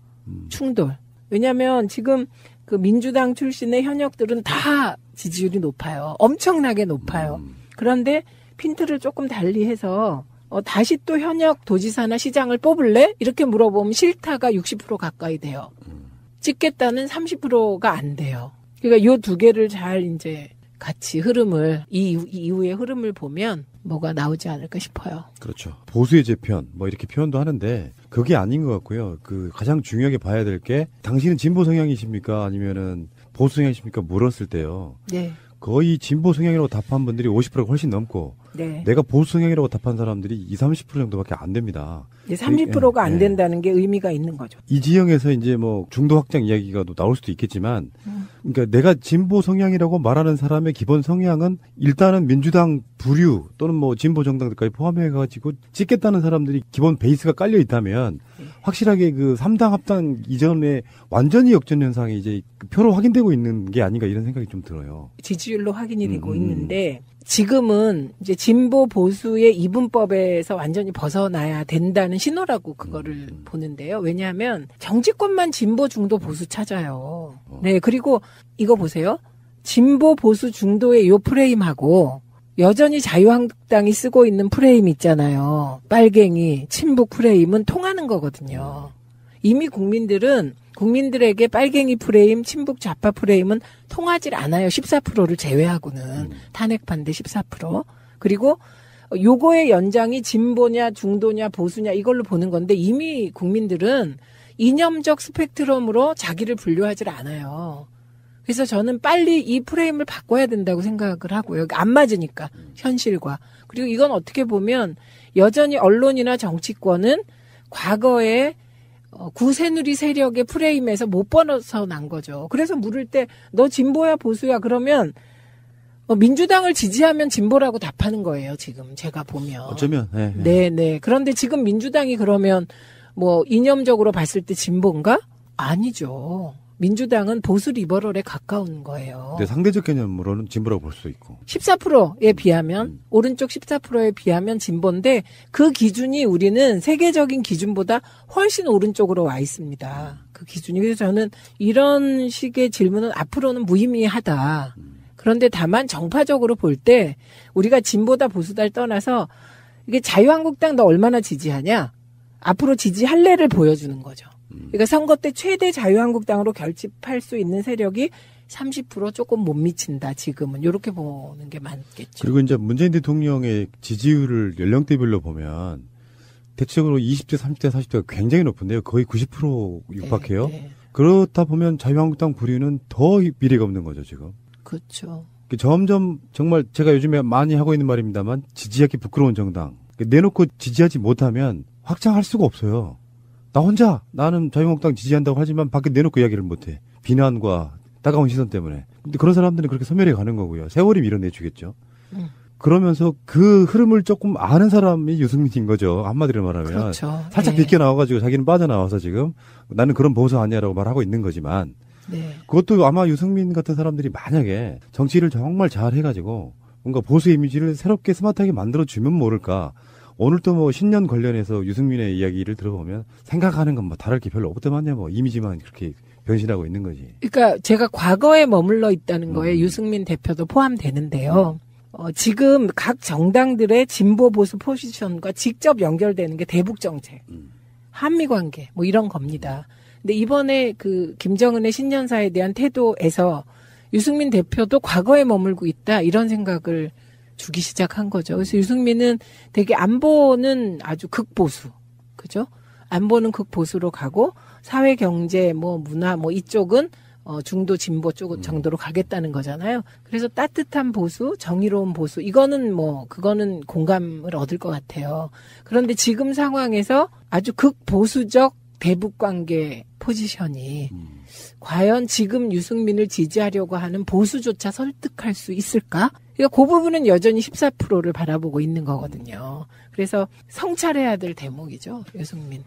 충돌. 왜냐하면 지금 그 민주당 출신의 현역들은 다 지지율이 높아요. 엄청나게 높아요. 그런데 핀트를 조금 달리해서 다시 또 현역 도지사나 시장을 뽑을래? 이렇게 물어보면 싫다가 60% 가까이 돼요. 찍겠다는 30%가 안 돼요. 그러니까 요 두 개를 잘 이제 같이 흐름을, 이후의 흐름을 보면 뭐가 나오지 않을까 싶어요. 그렇죠. 보수의 재편, 뭐 이렇게 표현도 하는데, 그게 아닌 것 같고요. 가장 중요하게 봐야 될 게, 당신은 진보 성향이십니까? 아니면은 보수 성향이십니까? 물었을 때요. 네. 거의 진보 성향이라고 답한 분들이 50%가 훨씬 넘고, 네. 내가 보수 성향이라고 답한 사람들이 20, 30% 정도밖에 안 됩니다. 30%가 안 된다는 게 의미가 있는 거죠. 이 지형에서 이제 뭐 중도 확장 이야기가 또 나올 수도 있겠지만, 그러니까 내가 진보 성향이라고 말하는 사람의 기본 성향은 일단은 민주당 부류 또는 뭐 진보 정당들까지 포함해가지고 찍겠다는 사람들이 기본 베이스가 깔려 있다면, 확실하게 3당 합당 이전에 완전히 역전 현상이 이제 표로 확인되고 있는 게 아닌가 이런 생각이 좀 들어요. 지지율로 확인이 되고 있는데, 지금은 이제 진보 보수의 이분법에서 완전히 벗어나야 된다는 신호라고 그거를 보는데요. 왜냐하면 정치권만 진보 중도 보수 찾아요. 네, 그리고 이거 보세요. 진보 보수 중도의 요 프레임하고 여전히 자유한국당이 쓰고 있는 프레임 있잖아요. 빨갱이, 친북 프레임은 통하는 거거든요. 이미 국민들에게 빨갱이 프레임, 친북 좌파 프레임은 통하질 않아요. 14%를 제외하고는. 탄핵 반대 14%. 그리고 요거의 연장이 진보냐, 중도냐, 보수냐 이걸로 보는 건데 이미 국민들은 이념적 스펙트럼으로 자기를 분류하질 않아요. 그래서 저는 빨리 이 프레임을 바꿔야 된다고 생각을 하고요. 안 맞으니까, 현실과. 그리고 이건 어떻게 보면 여전히 언론이나 정치권은 과거에 구새누리 세력의 프레임에서 못 벗어난 거죠. 그래서 물을 때 너 진보야 보수야 그러면 민주당을 지지하면 진보라고 답하는 거예요. 지금 제가 보면. 어쩌면. 네. 그런데 지금 민주당이 그러면 뭐 이념적으로 봤을 때 진보인가? 아니죠. 민주당은 보수 리버럴에 가까운 거예요. 근데 상대적 개념으로는 진보라고 볼 수 있고. 14%에 비하면 오른쪽 14%에 비하면 진보인데 그 기준이 우리는 세계적인 기준보다 훨씬 오른쪽으로 와 있습니다. 그 기준이. 그래서 저는 이런 식의 질문은 앞으로는 무의미하다. 그런데 다만 정파적으로 볼 때 우리가 진보다 보수다를 떠나서 이게 자유한국당 너 얼마나 지지하냐? 앞으로 지지할래를 보여주는 거죠. 그러니까 선거 때 최대 자유한국당으로 결집할 수 있는 세력이 30% 조금 못 미친다, 지금은. 이렇게 보는 게 맞겠죠. 그리고 이제 문재인 대통령의 지지율을 연령대별로 보면 대체적으로 20대, 30대, 40대가 굉장히 높은데요. 거의 90% 육박해요. 네. 그렇다 보면 자유한국당 부류는 더 미래가 없는 거죠, 지금. 그렇죠. 점점 정말 제가 요즘에 많이 하고 있는 말입니다만 지지하기 부끄러운 정당. 내놓고 지지하지 못하면 확장할 수가 없어요. 나 혼자 나는 자유한국당 지지한다고 하지만 밖에 내놓고 이야기를 못해. 비난과 따가운 시선 때문에. 근데 그런 사람들은 그렇게 소멸해 가는 거고요. 세월이 밀어내주겠죠. 그러면서 그 흐름을 조금 아는 사람이 유승민인 거죠. 한마디로 말하면. 그렇죠. 살짝 비껴 나와가지고 자기는 빠져나와서 지금 나는 그런 보수 아니야라고 말하고 있는 거지만 네. 그것도 아마 유승민 같은 사람들이 만약에 정치를 정말 잘 해가지고 뭔가 보수 이미지를 새롭게 스마트하게 만들어주면 모를까. 오늘 또 뭐 신년 관련해서 유승민의 이야기를 들어보면 생각하는 건 뭐 다를 게 별로 없더만요. 뭐 이미지만 그렇게 변신하고 있는 거지. 그러니까 제가 과거에 머물러 있다는 거에 유승민 대표도 포함되는데요. 지금 각 정당들의 진보 보수 포지션과 직접 연결되는 게 대북 정책, 한미 관계 뭐 이런 겁니다. 근데 이번에 그 김정은의 신년사에 대한 태도에서 유승민 대표도 과거에 머물고 있다 이런 생각을 주기 시작한 거죠. 그래서 유승민은 되게 안보는 아주 극보수, 그죠? 안보는 극보수로 가고 사회, 경제, 뭐 문화, 뭐 이쪽은 중도 진보 쪽 정도로 가겠다는 거잖아요. 그래서 따뜻한 보수, 정의로운 보수, 이거는 뭐 그거는 공감을 얻을 것 같아요. 그런데 지금 상황에서 아주 극보수적 대북 관계 포지션이 과연 지금 유승민을 지지하려고 하는 보수조차 설득할 수 있을까? 그러니까 그 부분은 여전히 14%를 바라보고 있는 거거든요. 그래서 성찰해야 될 대목이죠, 유승민.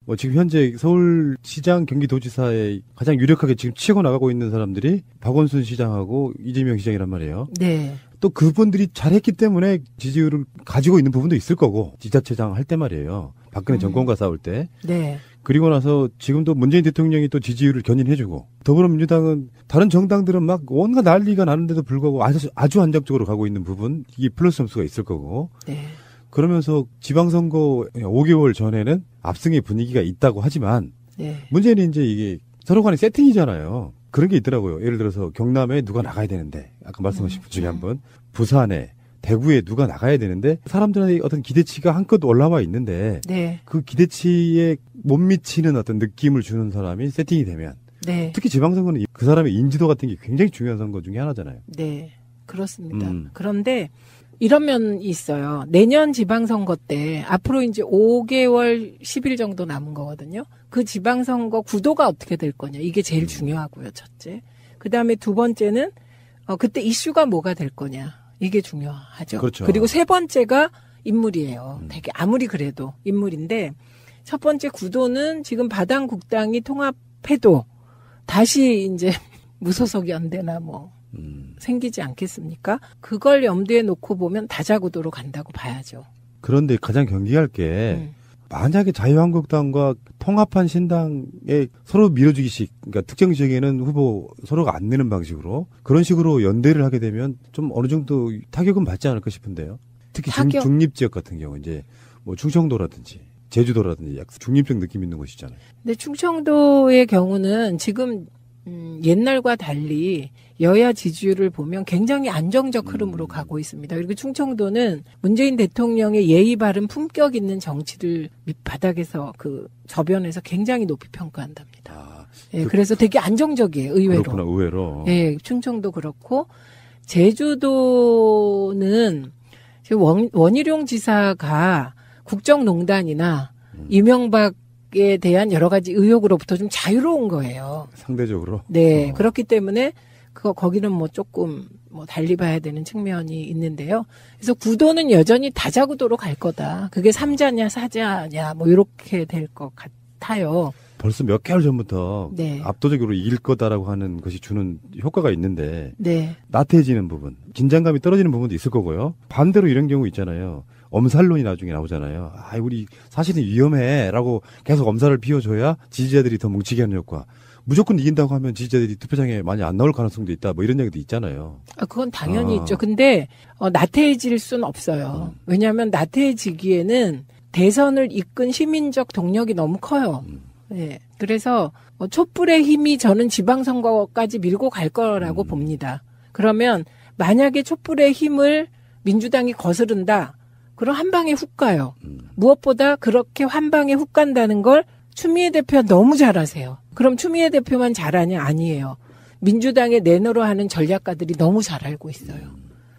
뭐 지금 현재 서울시장, 경기도지사에 가장 유력하게 지금 치고 나가고 있는 사람들이 박원순 시장하고 이재명 시장이란 말이에요. 네. 또 그분들이 잘했기 때문에 지지율을 가지고 있는 부분도 있을 거고, 지자체장 할 때 말이에요. 박근혜 정권과 싸울 때. 네. 그리고 나서 지금도 문재인 대통령이 또 지지율을 견인해주고 더불어민주당은 다른 정당들은 막 온갖 난리가 나는데도 불구하고 아주 안정적으로 가고 있는 부분 이게 플러스 점수가 있을 거고 네. 그러면서 지방선거 5개월 전에는 압승의 분위기가 있다고 하지만 네. 문제는 이제 이게 서로 간의 세팅이잖아요. 그런 게 있더라고요. 예를 들어서 경남에 누가 나가야 되는데 아까 말씀하신 분 중에 한 분 부산에 대구에 누가 나가야 되는데 사람들의 어떤 기대치가 한껏 올라와 있는데 네. 그 기대치에 못 미치는 어떤 느낌을 주는 사람이 세팅이 되면 네. 특히 지방선거는 그 사람의 인지도 같은 게 굉장히 중요한 선거 중에 하나잖아요. 네, 그렇습니다. 그런데 이런 면이 있어요. 내년 지방선거 때 앞으로 이제 5개월 10일 정도 남은 거거든요. 그 지방선거 구도가 어떻게 될 거냐. 이게 제일 중요하고요. 첫째. 그다음에 두 번째는 그때 이슈가 뭐가 될 거냐. 이게 중요하죠. 그렇죠. 그리고 세 번째가 인물이에요. 되게 아무리 그래도 인물인데 첫 번째 구도는 지금 바당국당이 통합해도 다시 이제 무소속 연대나 뭐 생기지 않겠습니까? 그걸 염두에 놓고 보면 다자구도로 간다고 봐야죠. 그런데 가장 경계할 게 만약에 자유한국당과 통합한 신당에 서로 밀어주기식, 그러니까 특정 지역에는 후보 서로가 안 내는 방식으로 그런 식으로 연대를 하게 되면 좀 어느 정도 타격은 받지 않을까 싶은데요. 특히 중립 지역 같은 경우 이제 뭐 충청도라든지 제주도라든지 약간 중립적 느낌 있는 곳이잖아요. 근데 충청도의 경우는 지금 옛날과 달리 여야 지지율을 보면 굉장히 안정적 흐름으로 가고 있습니다. 그리고 충청도는 문재인 대통령의 예의 바른 품격 있는 정치를 밑바닥에서 그 저변에서 굉장히 높이 평가한답니다. 예, 그래서 되게 안정적이에요. 의외로. 그렇구나, 의외로. 예, 충청도 그렇고 제주도는 지금 원희룡 지사가 국정농단이나 이명박에 대한 여러 가지 의혹으로부터 좀 자유로운 거예요. 상대적으로. 네, 그렇기 때문에 거기는 뭐 조금 뭐 달리 봐야 되는 측면이 있는데요. 그래서 구도는 여전히 다자구도로 갈 거다. 그게 3자냐 4자냐 뭐 이렇게 될 것 같아요. 벌써 몇 개월 전부터 네. 압도적으로 이길 거다라고 하는 것이 주는 효과가 있는데 네. 나태해지는 부분, 긴장감이 떨어지는 부분도 있을 거고요. 반대로 이런 경우 있잖아요. 엄살론이 나중에 나오잖아요. 아, 우리 사실은 위험해라고 계속 엄살을 피워줘야 지지자들이 더 뭉치게 하는 효과. 무조건 이긴다고 하면 지지자들이 투표장에 많이 안 나올 가능성도 있다. 뭐 이런 얘기도 있잖아요. 그건 당연히 있죠. 근데 나태해질 수는 없어요. 왜냐하면 나태해지기에는 대선을 이끈 시민적 동력이 너무 커요. 네. 그래서 촛불의 힘이 저는 지방선거까지 밀고 갈 거라고 봅니다. 그러면 만약에 촛불의 힘을 민주당이 거스른다. 그럼 한 방에 훅 가요. 무엇보다 그렇게 한 방에 훅 간다는 걸 추미애 대표가 너무 잘하세요. 그럼 추미애 대표만 잘하냐? 아니에요. 민주당의 내노로 하는 전략가들이 너무 잘 알고 있어요.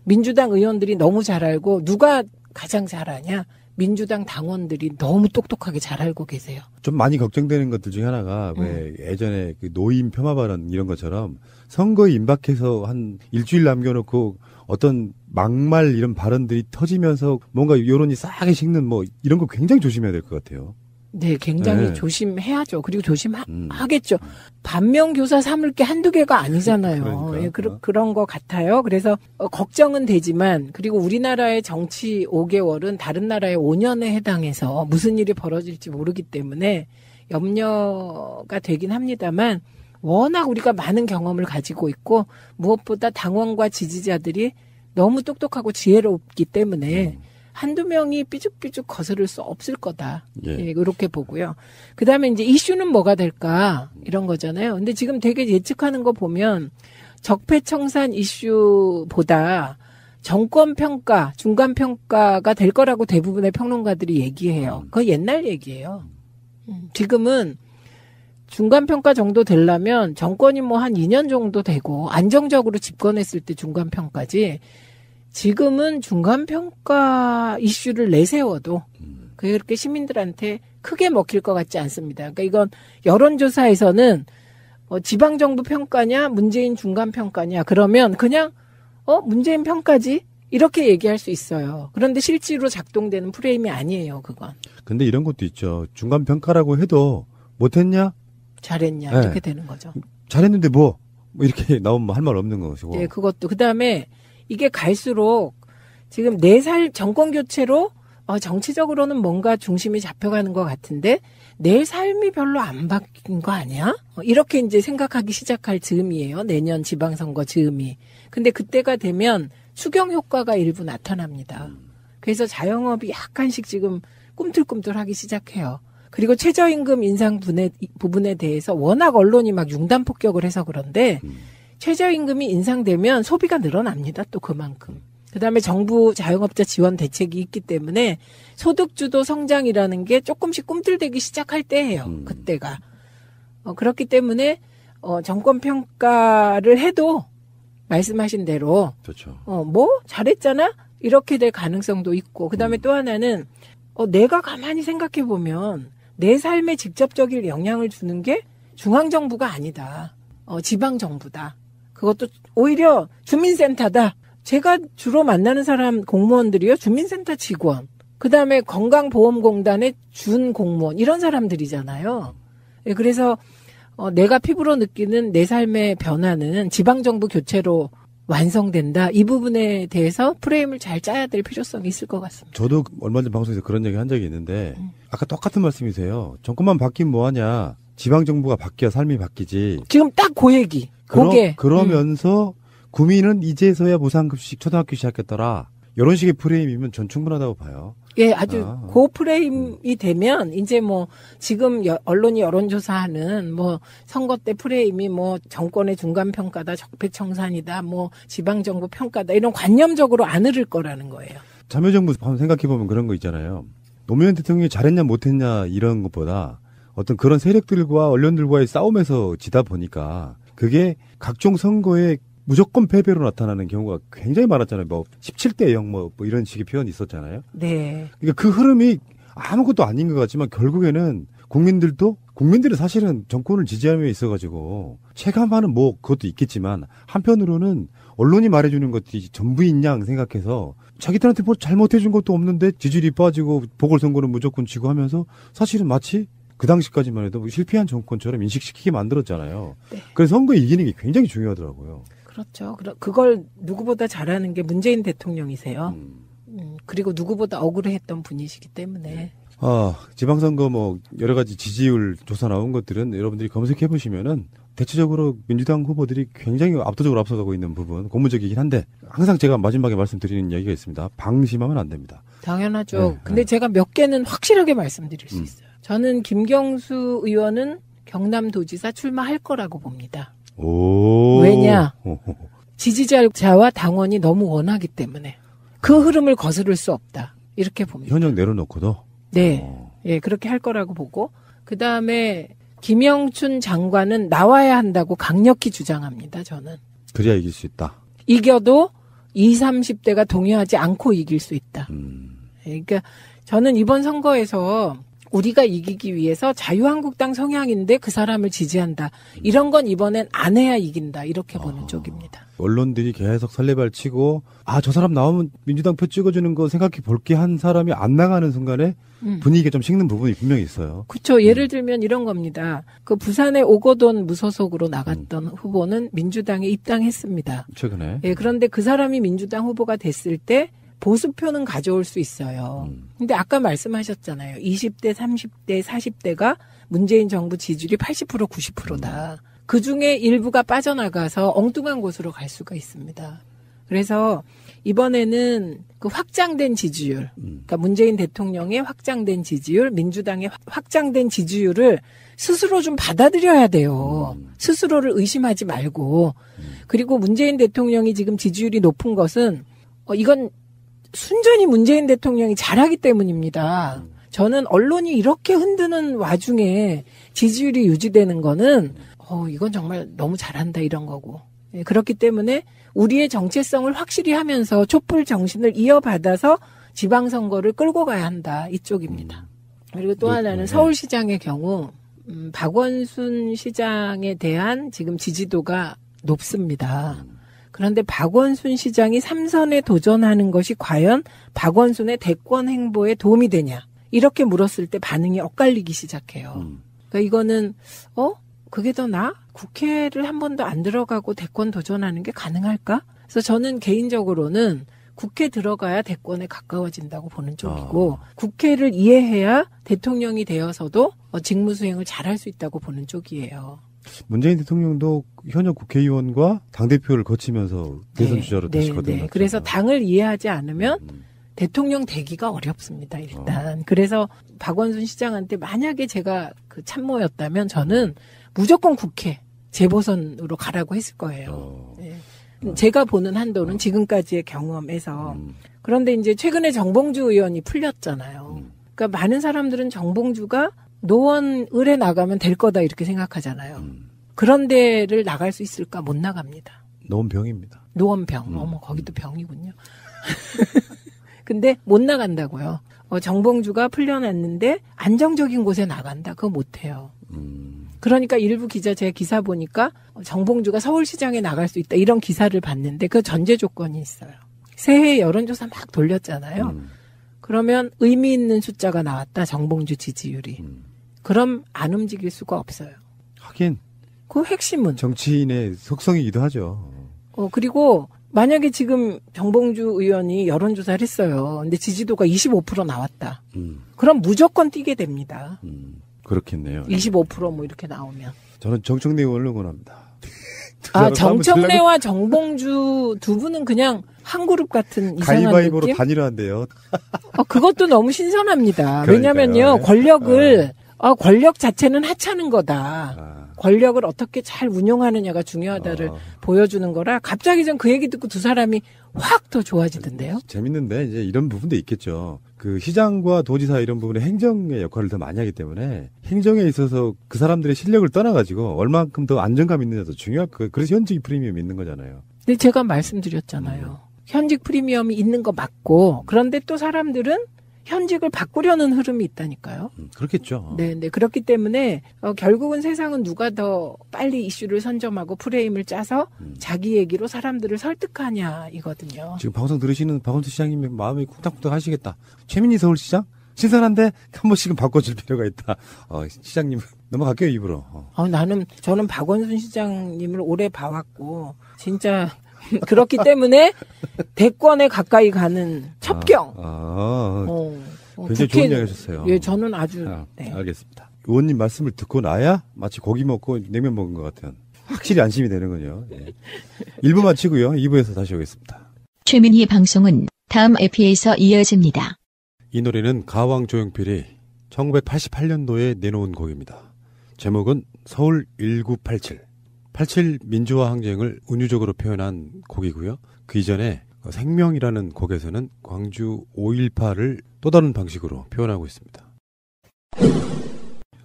민주당 의원들이 너무 잘 알고 누가 가장 잘하냐? 민주당 당원들이 너무 똑똑하게 잘 알고 계세요. 좀 많이 걱정되는 것들 중에 하나가 왜 예전에 그 노인 폄하 발언 이런 것처럼 선거에 임박해서 한 일주일 남겨놓고 어떤 막말 이런 발언들이 터지면서 뭔가 여론이 싸게 식는 뭐 이런 거 굉장히 조심해야 될 것 같아요. 네, 굉장히 조심해야죠. 그리고 조심하겠죠. 반면교사 삼을 게 한두 개가 아니잖아요. 예, 그런 것 같아요. 그래서 걱정은 되지만 그리고 우리나라의 정치 5개월은 다른 나라의 5년에 해당해서 무슨 일이 벌어질지 모르기 때문에 염려가 되긴 합니다만 워낙 우리가 많은 경험을 가지고 있고 무엇보다 당원과 지지자들이 너무 똑똑하고 지혜롭기 때문에 한두 명이 삐죽삐죽 거스를 수 없을 거다. 예, 이렇게 보고요. 그 다음에 이제 이슈는 뭐가 될까? 이런 거잖아요. 근데 지금 되게 예측하는 거 보면 적폐청산 이슈보다 정권평가, 중간평가가 될 거라고 대부분의 평론가들이 얘기해요. 그거 옛날 얘기예요. 지금은 중간평가 정도 되려면 정권이 뭐 한 2년 정도 되고 안정적으로 집권했을 때 중간평가지 지금은 중간평가 이슈를 내세워도 그렇게 시민들한테 크게 먹힐 것 같지 않습니다. 그러니까 이건 여론조사에서는 지방정부 평가냐 문재인 중간평가냐 그러면 그냥 문재인 평가지 이렇게 얘기할 수 있어요. 그런데 실제로 작동되는 프레임이 아니에요. 그건. 근데 이런 것도 있죠. 중간평가라고 해도 못했냐? 잘했냐 네. 이렇게 되는 거죠. 잘했는데 뭐 이렇게 나오면 할 말 없는 것이고. 네, 그것도. 그다음에 이게 갈수록 지금 4살 정권 교체로 정치적으로는 뭔가 중심이 잡혀가는 것 같은데 내 삶이 별로 안 바뀐 거 아니야? 이렇게 이제 생각하기 시작할 즈음이에요. 내년 지방선거 즈음이. 근데 그때가 되면 추경 효과가 일부 나타납니다. 그래서 자영업이 약간씩 지금 꿈틀꿈틀하기 시작해요. 그리고 최저임금 인상 부분에 대해서 워낙 언론이 막 융단 폭격을 해서 그런데 최저임금이 인상되면 소비가 늘어납니다. 또 그만큼. 그다음에 정부 자영업자 지원 대책이 있기 때문에 소득주도 성장이라는 게 조금씩 꿈틀대기 시작할 때예요. 그때가. 그렇기 때문에 정권 평가를 해도 말씀하신 대로 그렇죠. 뭐 잘했잖아? 이렇게 될 가능성도 있고 그다음에 또 하나는 내가 가만히 생각해 보면 내 삶에 직접적인 영향을 주는 게 중앙정부가 아니다. 지방정부다. 그것도 오히려 주민센터다. 제가 주로 만나는 사람 공무원들이요. 주민센터 직원. 그다음에 건강보험공단의 준 공무원. 이런 사람들이잖아요. 그래서 내가 피부로 느끼는 내 삶의 변화는 지방정부 교체로 완성된다. 이 부분에 대해서 프레임을 잘 짜야 될 필요성이 있을 것 같습니다. 저도 얼마 전 방송에서 그런 얘기 한 적이 있는데 아까 똑같은 말씀이세요. 정권만 바뀌면 뭐하냐. 지방정부가 바뀌어 삶이 바뀌지. 지금 딱 그 얘기. 그러면서 구민은 이제서야 무상급식 초등학교 시작했더라. 이런 식의 프레임이면 전 충분하다고 봐요. 예, 아주 그 프레임이 되면 이제 뭐 지금 언론이 여론조사하는 뭐 선거 때 프레임이 뭐 정권의 중간평가다, 적폐청산이다, 뭐 지방정부 평가다 이런 관념적으로 안 흐를 거라는 거예요. 참여정부 한번 생각해보면 그런 거 있잖아요. 노무현 대통령이 잘했냐 못했냐 이런 것보다 어떤 그런 세력들과 언론들과의 싸움에서 지다 보니까 그게 각종 선거에 무조건 패배로 나타나는 경우가 굉장히 많았잖아요. 뭐 17대 0 뭐 이런 식의 표현이 있었잖아요. 네. 그러니까 그 흐름이 아무것도 아닌 것 같지만 결국에는 국민들이 사실은 정권을 지지함에 있어가지고 체감하는 뭐 그것도 있겠지만 한편으로는 언론이 말해주는 것들이 전부인 양 생각해서 자기들한테 뭐 잘못해준 것도 없는데 지지율이 빠지고 보궐선거는 무조건 지고 하면서 사실은 마치 그 당시까지만 해도 실패한 정권처럼 인식시키게 만들었잖아요. 네. 그래서 선거에 이기는 게 굉장히 중요하더라고요. 그렇죠. 그걸 누구보다 잘하는 게 문재인 대통령이세요. 그리고 누구보다 억울해했던 분이시기 때문에. 지방선거 뭐 여러 가지 지지율 조사 나온 것들은 여러분들이 검색해 보시면은 대체적으로 민주당 후보들이 굉장히 압도적으로 앞서가고 있는 부분 고무적이긴 한데 항상 제가 마지막에 말씀드리는 이야기가 있습니다. 방심하면 안 됩니다. 당연하죠. 네, 근데 제가 몇 개는 확실하게 말씀드릴 수 있어요. 저는 김경수 의원은 경남도지사 출마할 거라고 봅니다. 왜냐? 지지자와 당원이 너무 원하기 때문에 그 흐름을 거스를 수 없다. 이렇게 봅니다. 현역 내려놓고도? 네. 예, 그렇게 할 거라고 보고 그 다음에 김영춘 장관은 나와야 한다고 강력히 주장합니다. 저는. 그래야 이길 수 있다. 이겨도 20, 30대가 동의하지 않고 이길 수 있다. 그러니까 저는 이번 선거에서 우리가 이기기 위해서 자유한국당 성향인데 그 사람을 지지한다. 이런 건 이번엔 안 해야 이긴다. 이렇게 보는 쪽입니다. 언론들이 계속 설레발 치고 저 사람 나오면 민주당 표 찍어주는 거 생각해 볼게 한 사람이 안 나가는 순간에 분위기가 좀 식는 부분이 분명히 있어요. 그렇죠. 예를 들면 이런 겁니다. 그 부산에 오거돈 무소속으로 나갔던 후보는 민주당에 입당했습니다. 최근에. 예, 그런데 그 사람이 민주당 후보가 됐을 때 보수표는 가져올 수 있어요. 근데 아까 말씀하셨잖아요. 20대, 30대, 40대가 문재인 정부 지지율이 80%, 90%다. 그중에 일부가 빠져나가서 엉뚱한 곳으로 갈 수가 있습니다. 그래서 이번에는 그 확장된 지지율, 그러니까 문재인 대통령의 확장된 지지율, 민주당의 확장된 지지율을 스스로 좀 받아들여야 돼요. 스스로를 의심하지 말고. 그리고 문재인 대통령이 지금 지지율이 높은 것은 이건 순전히 문재인 대통령이 잘하기 때문입니다. 저는 언론이 이렇게 흔드는 와중에 지지율이 유지되는 거는 이건 정말 너무 잘한다 이런 거고. 예, 그렇기 때문에 우리의 정체성을 확실히 하면서 촛불 정신을 이어받아서 지방선거를 끌고 가야 한다 이쪽입니다. 그리고 또 하나는 서울시장의 경우 박원순 시장에 대한 지금 지지도가 높습니다. 그런데 박원순 시장이 3선에 도전하는 것이 과연 박원순의 대권 행보에 도움이 되냐 이렇게 물었을 때 반응이 엇갈리기 시작해요. 그러니까 이거는 그게 더 나아? 국회를 한 번도 안 들어가고 대권 도전하는 게 가능할까? 그래서 저는 개인적으로는 국회 들어가야 대권에 가까워진다고 보는 쪽이고 국회를 이해해야 대통령이 되어서도 직무수행을 잘할 수 있다고 보는 쪽이에요. 문재인 대통령도 현역 국회의원과 당대표를 거치면서 대선 주자로 다시 거듭났죠. 그래서 당을 이해하지 않으면 대통령 되기가 어렵습니다, 일단. 그래서 박원순 시장한테 만약에 제가 그 참모였다면 저는 무조건 국회 재보선으로 가라고 했을 거예요. 네. 제가 보는 한도는 지금까지의 경험에서. 그런데 이제 최근에 정봉주 의원이 풀렸잖아요. 그러니까 많은 사람들은 정봉주가 노원을에 나가면 될 거다 이렇게 생각하잖아요. 그런 데를 나갈 수 있을까? 못 나갑니다. 노원병입니다. 노원병. 어머, 거기도 병이군요. 근데 못 나간다고요. 정봉주가 풀려났는데 안정적인 곳에 나간다. 그거 못해요. 그러니까 일부 기자 제가 기사 보니까 정봉주가 서울시장에 나갈 수 있다. 이런 기사를 봤는데 그 전제 조건이 있어요. 새해 여론조사 막 돌렸잖아요. 그러면 의미 있는 숫자가 나왔다. 정봉주 지지율이. 그럼 안 움직일 수가 없어요. 하긴. 그 핵심은. 정치인의 속성이기도 하죠. 그리고 만약에 지금 정봉주 의원이 여론조사를 했어요. 근데 지지도가 25% 나왔다. 그럼 무조건 뛰게 됩니다. 그렇겠네요. 25% 뭐 이렇게 나오면. 저는 정청래 의원을 응원합니다. 정청래와 정봉주 두 분은 그냥 한 그룹 같은 이상한 가위바위보로 느낌? 단일화한대요. 그것도 너무 신선합니다. 왜냐면요, 권력 자체는 하찮은 거다. 권력을 어떻게 잘 운용하느냐가 중요하다를 보여주는 거라 갑자기 전 그 얘기 듣고 두 사람이 확 더 좋아지던데요. 재밌는데 이제 이런 부분도 있겠죠. 그 시장과 도지사 이런 부분에 행정의 역할을 더 많이 하기 때문에 행정에 있어서 그 사람들의 실력을 떠나가지고 얼마만큼 더 안정감 있느냐도 중요할 거예요. 그래서 현직 프리미엄이 있는 거잖아요. 근데 제가 말씀드렸잖아요. 현직 프리미엄이 있는 거 맞고 그런데 또 사람들은 현직을 바꾸려는 흐름이 있다니까요. 그렇겠죠. 네. 그렇기 때문에 결국은 세상은 누가 더 빨리 이슈를 선점하고 프레임을 짜서 자기 얘기로 사람들을 설득하냐 이거든요. 지금 방송 들으시는 박원순 시장님의 마음이 쿵닥쿵닥 하시겠다. 최민희 서울시장? 신선한데 한 번씩은 바꿔줄 필요가 있다. 시장님 넘어갈게요 입으로. 저는 박원순 시장님을 오래 봐왔고 진짜 그렇기 때문에 대권에 가까이 가는 첩경. 굉장히 좋은 이야기 하셨어요. 예, 저는 아주. 네. 알겠습니다. 의원님 말씀을 듣고 나야 마치 고기 먹고 냉면 먹은 것 같은 확실히 안심이 되는군요. 예. 1부 마치고요. 2부에서 다시 오겠습니다. 최민희 방송은 다음 에피에서 이어집니다. 이 노래는 가왕 조용필이 1988년도에 내놓은 곡입니다. 제목은 서울 1987. 87 민주화 항쟁을 운유적으로 표현한 곡이고요. 그 이전에 생명이라는 곡에서는 광주 5.18을 또 다른 방식으로 표현하고 있습니다.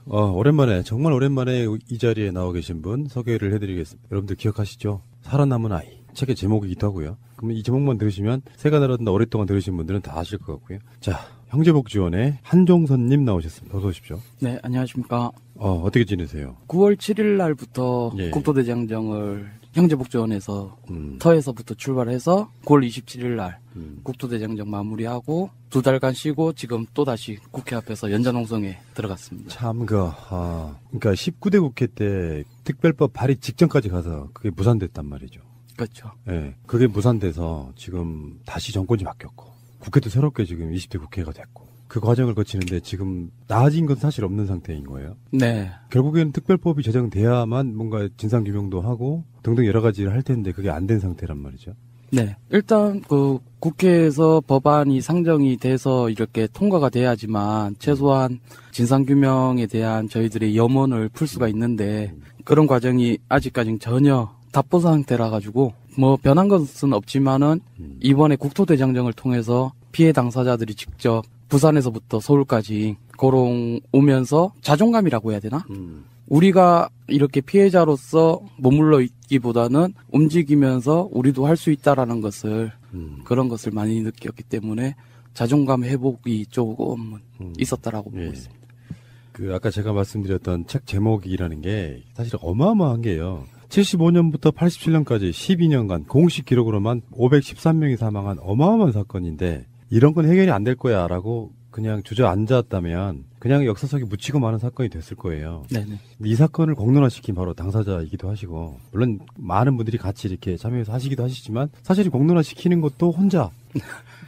오랜만에 정말 오랜만에 이 자리에 나와 계신 분 소개를 해드리겠습니다. 여러분들 기억하시죠? 살아남은 아이. 책의 제목이기도 하고요. 그러면 이 제목만 들으시면 새가 날아든다 오랫동안 들으신 분들은 다 아실 것 같고요. 자, 형제복지원의 한종선님 나오셨습니다. 어서 오십시오. 네, 안녕하십니까. 어떻게 지내세요? 9월 7일 날부터 예. 국토대장정을 형제복지원에서 터에서부터 출발해서 9월 27일 날 국토대장정 마무리하고 2달간 쉬고 지금 또다시 국회 앞에서 연좌농성에 들어갔습니다. 참, 그러니까 19대 국회 때 특별법 발의 직전까지 가서 그게 무산됐단 말이죠. 그렇죠. 네, 그게 무산돼서 지금 다시 정권이 바뀌었고 국회도 새롭게 지금 20대 국회가 됐고 그 과정을 거치는데 지금 나아진 건 사실 없는 상태인 거예요. 네. 결국에는 특별법이 제정돼야만 뭔가 진상규명도 하고 등등 여러 가지를 할 텐데 그게 안 된 상태란 말이죠. 네. 일단 그 국회에서 법안이 상정이 돼서 이렇게 통과가 돼야지만 최소한 진상규명에 대한 저희들의 염원을 풀 수가 있는데 그런 과정이 아직까지는 전혀 답보 상태라 가지고 뭐 변한 것은 없지만은 이번에 국토대장정을 통해서 피해 당사자들이 직접 부산에서부터 서울까지 걸어오면서 자존감이라고 해야 되나? 우리가 이렇게 피해자로서 머물러 있기보다는 움직이면서 우리도 할 수 있다라는 것을 그런 것을 많이 느꼈기 때문에 자존감 회복이 조금 있었다라고 보고 있습니다. 그 아까 제가 말씀드렸던 책 제목이라는 게 사실 어마어마한 게요. 75년부터 87년까지 12년간 공식 기록으로만 513명이 사망한 어마어마한 사건인데 이런 건 해결이 안 될 거야 라고 그냥 주저앉았다면 그냥 역사 속에 묻히고 마는 사건이 됐을 거예요. 네네. 이 사건을 공론화시킨 바로 당사자이기도 하시고, 물론 많은 분들이 같이 이렇게 참여해서 하시기도 하시지만, 사실 공론화시키는 것도 혼자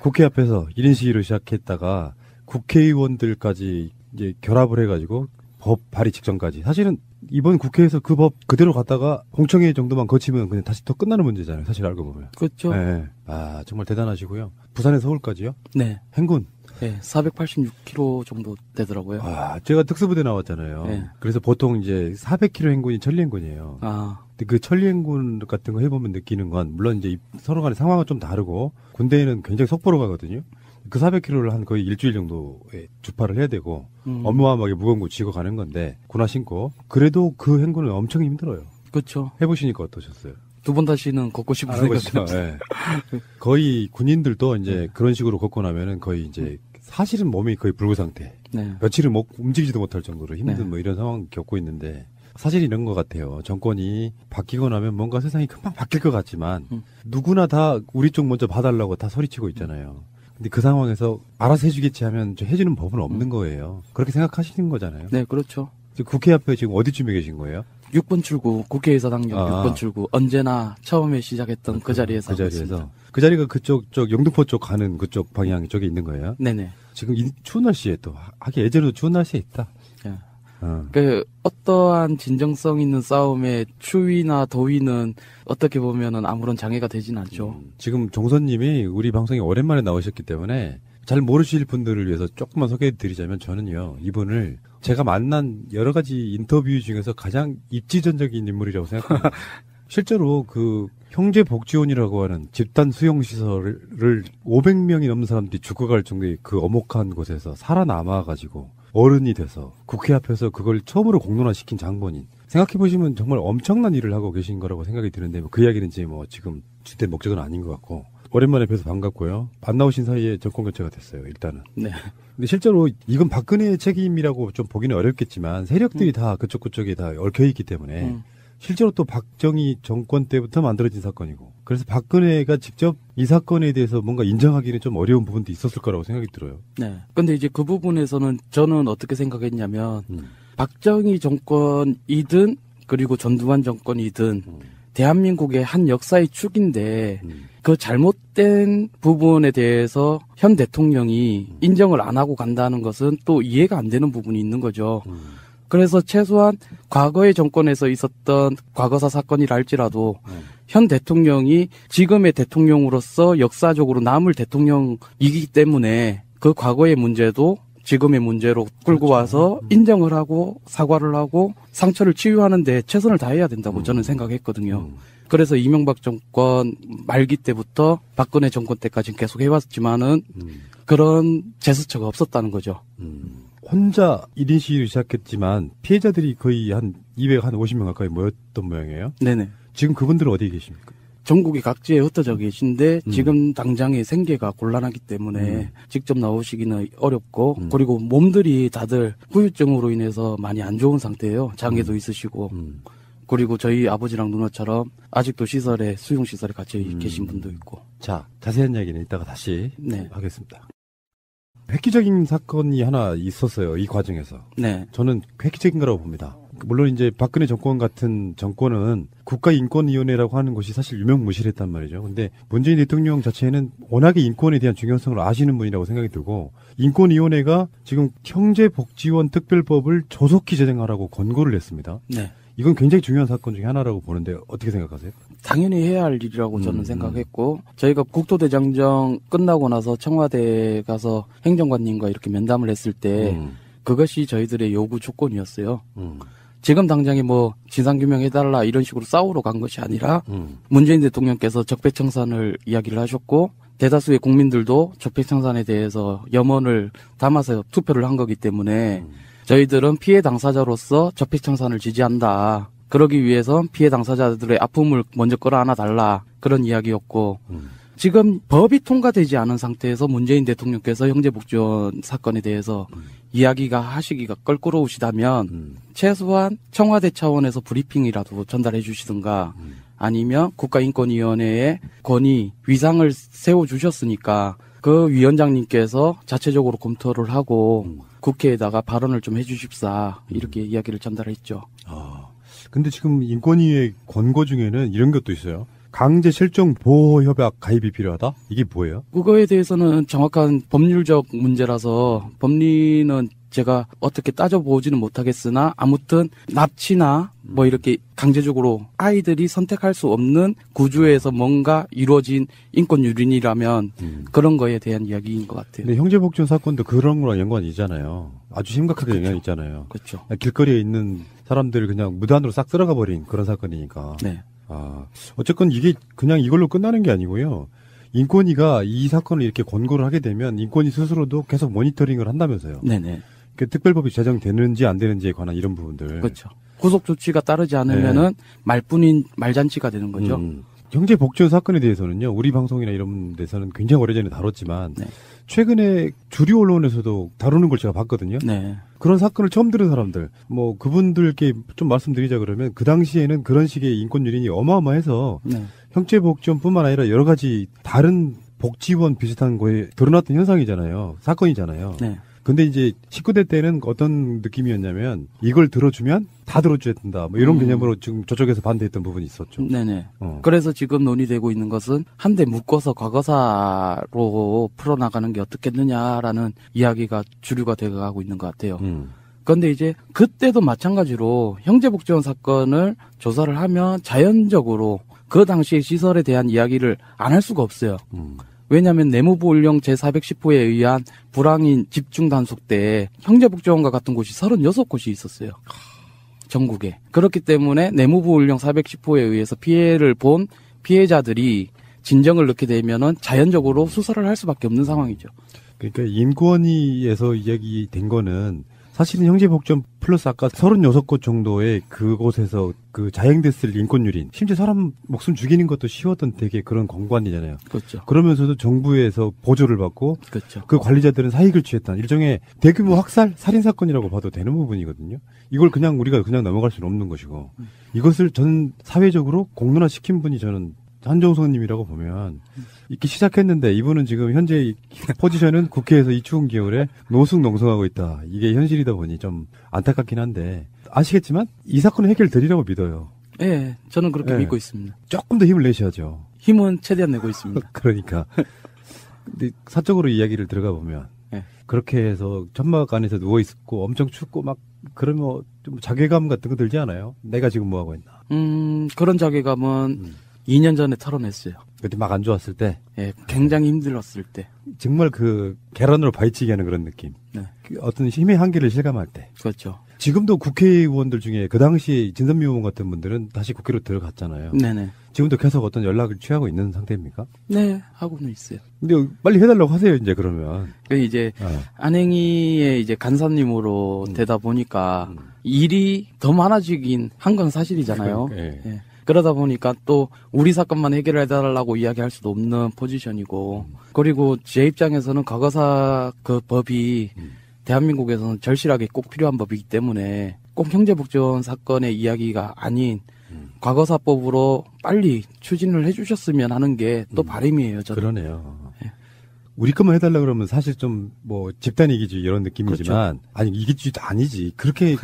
국회 앞에서 1인 시위를 시작했다가 국회의원들까지 이제 결합을 해가지고 법 발의 직전까지. 사실은 이번 국회에서 그 법 그대로 갔다가 공청회 정도만 거치면 그냥 다시 또 끝나는 문제잖아요. 사실 알고 보면. 그렇죠. 네. 아, 정말 대단하시고요. 부산에서 서울까지요? 네. 행군. 네, 486km 정도 되더라고요. 아, 제가 특수부대 나왔잖아요. 네. 그래서 보통 이제 400km 행군이 천리행군이에요. 아. 근데 그 천리행군 같은 거 해보면 느끼는 건, 물론 이제 서로 간의 상황은 좀 다르고, 군대에는 굉장히 속보로 가거든요. 그 400km를 한 거의 일주일 정도에 주파를 해야 되고, 어마어마하게 무거운 거 쥐고 가는 건데, 군화 신고. 그래도 그 행군은 엄청 힘들어요. 그렇죠. 해보시니까 어떠셨어요? 두 번 다시는 걷고 싶은 생각이 없어요. 네. 거의 군인들도 이제 그런 식으로 걷고 나면은 거의 이제 사실은 몸이 거의 불구 상태. 네. 며칠을 움직이지도 못할 정도로 힘든 네. 뭐 이런 상황 겪고 있는데, 사실 이런 것 같아요. 정권이 바뀌고 나면 뭔가 세상이 금방 바뀔 것 같지만 누구나 다 우리 쪽 먼저 봐달라고 다 소리치고 있잖아요. 근데 그 상황에서 알아서 해주겠지 하면 해주는 법은 없는 거예요. 그렇게 생각하시는 거잖아요. 네, 그렇죠. 국회 앞에 지금 어디쯤에 계신 거예요? 6번 출구, 국회의사 당역 6번 출구. 언제나 처음에 시작했던 그 자리에서. 그 자리에서. 그 자리가 그쪽, 영등포 쪽 가는 그쪽 방향 쪽에 있는 거예요? 네네. 지금 추운 날씨에 또, 하긴 예전에도 추운 날씨에 있다. 네. 그, 어떠한 진정성 있는 싸움에 추위나 더위는 어떻게 보면은 아무런 장애가 되진 않죠. 지금 종선님이 우리 방송에 오랜만에 나오셨기 때문에 잘 모르실 분들을 위해서 조금만 소개해 드리자면, 저는요, 이분을 제가 만난 여러 가지 인터뷰 중에서 가장 입지전적인 인물이라고 생각합니다. 실제로 그 형제복지원이라고 하는 집단 수용시설을 500명이 넘는 사람들이 죽어갈 정도의 그 엄혹한 곳에서 살아남아가지고 어른이 돼서 국회 앞에서 그걸 처음으로 공론화시킨 장본인. 생각해보시면 정말 엄청난 일을 하고 계신 거라고 생각이 드는데, 그 이야기는 이제 지금 주된 목적은 아닌 것 같고, 오랜만에 뵈서 반갑고요. 안 나오신 사이에 정권 교체가 됐어요, 일단은. 네. 근데 실제로 이건 박근혜의 책임이라고 좀 보기는 어렵겠지만, 세력들이 다 그쪽에 다 얽혀있기 때문에, 실제로 또 박정희 정권 때부터 만들어진 사건이고, 그래서 박근혜가 직접 이 사건에 대해서 뭔가 인정하기는 좀 어려운 부분도 있었을 거라고 생각이 들어요. 네. 근데 이제 그 부분에서는 저는 어떻게 생각했냐면, 박정희 정권이든, 그리고 전두환 정권이든, 대한민국의 한 역사의 축인데, 그 잘못된 부분에 대해서 현 대통령이 인정을 안 하고 간다는 것은 또 이해가 안 되는 부분이 있는 거죠. 그래서 최소한 과거의 정권에서 있었던 과거사 사건이라 할지라도 현 대통령이 지금의 대통령으로서 역사적으로 남을 대통령이기 때문에 그 과거의 문제도 지금의 문제로 끌고 와서 인정을 하고 사과를 하고 상처를 치유하는 데 최선을 다해야 된다고 저는 생각했거든요. 그래서 이명박 정권 말기 때부터 박근혜 정권 때까지 계속 해왔지만은 그런 제스처가 없었다는 거죠. 혼자 1인 시위를 시작했지만 피해자들이 거의 한 250명 가까이 모였던 모양이에요? 네네. 지금 그분들은 어디에 계십니까? 전국의 각지에 흩어져 계신데 지금 당장의 생계가 곤란하기 때문에 직접 나오시기는 어렵고 그리고 몸들이 다들 후유증으로 인해서 많이 안 좋은 상태예요. 장애도 있으시고 그리고 저희 아버지랑 누나처럼 아직도 시설에 수용시설에 같이 계신 분도 있고. 자, 자세한 이야기는 이따가 다시 네. 하겠습니다. 획기적인 사건이 하나 있었어요. 이 과정에서. 네. 저는 획기적인 거라고 봅니다. 물론 이제 박근혜 정권 같은 정권은 국가인권위원회라고 하는 것이 사실 유명무실했단 말이죠. 근데 문재인 대통령 자체는 워낙에 인권에 대한 중요성을 아시는 분이라고 생각이 들고, 인권위원회가 지금 형제복지원 특별법을 조속히 제정하라고 권고를 했습니다. 네. 이건 굉장히 중요한 사건 중에 하나라고 보는데 어떻게 생각하세요? 당연히 해야 할 일이라고 저는 생각했고, 저희가 국토대장정 끝나고 나서 청와대에 가서 행정관님과 이렇게 면담을 했을 때 그것이 저희들의 요구 조건이었어요. 지금 당장에 진상규명해달라 이런 식으로 싸우러 간 것이 아니라 문재인 대통령께서 적폐청산을 이야기를 하셨고, 대다수의 국민들도 적폐청산에 대해서 염원을 담아서 투표를 한 거기 때문에 저희들은 피해 당사자로서 적폐청산을 지지한다. 그러기 위해서 피해 당사자들의 아픔을 먼저 끌어안아 달라. 그런 이야기였고, 지금 법이 통과되지 않은 상태에서 문재인 대통령께서 형제복지원 사건에 대해서 이야기가 하시기가 껄끄러우시다면 최소한 청와대 차원에서 브리핑이라도 전달해 주시든가, 아니면 국가인권위원회에 건의 위상을 세워주셨으니까 그 위원장님께서 자체적으로 검토를 하고 국회에다가 발언을 좀 해주십사 이렇게 이야기를 전달했죠. 근데 지금 인권위의 권고 중에는 이런 것도 있어요. 강제 실종 보호 협약 가입이 필요하다? 이게 뭐예요? 그거에 대해서는 정확한 법률적 문제라서 법리는 제가 어떻게 따져보지는 못하겠으나 아무튼 납치나 뭐 이렇게 강제적으로 아이들이 선택할 수 없는 구조에서 뭔가 이루어진 인권 유린이라면 그런 거에 대한 이야기인 것 같아요. 근데 형제복지원 사건도 그런 거랑 연관이 있잖아요. 아주 심각하게 영향이 있잖아요. 그렇죠. 길거리에 있는 사람들 그냥 무단으로 싹 들어가 버린 그런 사건이니까. 네. 어쨌건 이게 그냥 이걸로 끝나는 게 아니고요. 인권위가 이 사건을 이렇게 권고를 하게 되면 인권위 스스로도 계속 모니터링을 한다면서요. 네네. 그 특별법이 제정되는지 안 되는지에 관한 이런 부분들. 그렇죠. 구속 조치가 따르지 않으면은 말뿐인 말잔치가 되는 거죠. 형제복지원 사건에 대해서는요. 우리 방송이나 이런 데서는 굉장히 오래전에 다뤘지만 최근에 주류 언론에서도 다루는 걸 제가 봤거든요. 네. 그런 사건을 처음 들은 사람들, 뭐 그분들께 좀 말씀드리자 그러면 그 당시에는 그런 식의 인권 유린이 어마어마해서 형제복지원뿐만 아니라 여러 가지 다른 복지원 비슷한 거에 드러났던 현상이잖아요. 사건이잖아요. 네. 근데 이제 19대 때는 어떤 느낌이었냐면 이걸 들어주면 다 들어줘야 된다. 뭐 이런 개념으로 지금 저쪽에서 반대했던 부분이 있었죠. 네네. 그래서 지금 논의되고 있는 것은 한 대 묶어서 과거사로 풀어나가는 게 어떻겠느냐라는 이야기가 주류가 돼가고 있는 것 같아요. 그런데 이제 그때도 마찬가지로 형제복지원 사건을 조사를 하면 자연적으로 그 당시의 시설에 대한 이야기를 안 할 수가 없어요. 왜냐하면 내무부 운령 제410호에 의한 불황인 집중 단속 때 형제복지원과 같은 곳이 36곳이 있었어요. 전국에. 그렇기 때문에 내무부 운령 410호에 의해서 피해를 본 피해자들이 진정을 넣게 되면은 자연적으로 수사를 할 수밖에 없는 상황이죠. 그러니까 인권위에서 이야기된 거는 사실은 형제복지원 플러스 아까 36곳 정도의 그곳에서 그 자행됐을 인권유린, 심지어 사람 목숨 죽이는 것도 쉬웠던 되게 그런 공간이잖아요. 그렇죠. 그러면서도 정부에서 보조를 받고 그렇죠. 그 관리자들은 사익을 취했다. 일종의 대규모 학살, 살인사건이라고 봐도 되는 부분이거든요. 이걸 그냥 우리가 그냥 넘어갈 수는 없는 것이고 이것을 전 사회적으로 공론화시킨 분이 저는 한종선님이라고 보면 이렇게 시작했는데 이분은 지금 현재 포지션은 국회에서 이 추운 겨울에 노숙농성하고 있다. 이게 현실이다 보니 좀 안타깝긴 한데 아시겠지만 이 사건은 해결되리라고 믿어요. 네, 저는 그렇게 믿고 있습니다. 조금 더 힘을 내셔야죠. 힘은 최대한 내고 있습니다. 그러니까. 근데 사적으로 이야기를 들어가 보면 그렇게 해서 천막 안에서 누워 있고 엄청 춥고 막 그러면 좀 자괴감 같은 거 들지 않아요? 내가 지금 뭐 하고 있나? 그런 자괴감은 2년 전에 털어냈어요. 그때 막 안 좋았을 때? 예, 굉장히 힘들었을 때. 정말 그 계란으로 바위치기 하는 그런 느낌. 네. 그 어떤 힘의 한계를 실감할 때. 그렇죠. 지금도 국회의원들 중에 그 당시 진선미 의원 같은 분들은 다시 국회로 들어갔잖아요. 네네. 지금도 계속 어떤 연락을 취하고 있는 상태입니까? 네, 하고는 있어요. 근데 빨리 해달라고 하세요, 이제 그러면. 그 이제 안행이의 이제 간사님으로 되다 보니까 일이 더 많아지긴 한 건 사실이잖아요. 예. 그러다 보니까 또 우리 사건만 해결해달라고 이야기할 수도 없는 포지션이고 그리고 제 입장에서는 과거사 그 법이 대한민국에서는 절실하게 꼭 필요한 법이기 때문에 꼭 형제복지원 사건의 이야기가 아닌 과거사법으로 빨리 추진을 해주셨으면 하는 게 또 바람이에요. 저는. 그러네요. 우리 것만 해달라 그러면 사실 좀 뭐 집단 이기주의 이런 느낌이지만 그렇죠. 아니 이기주의도 아니지. 그렇게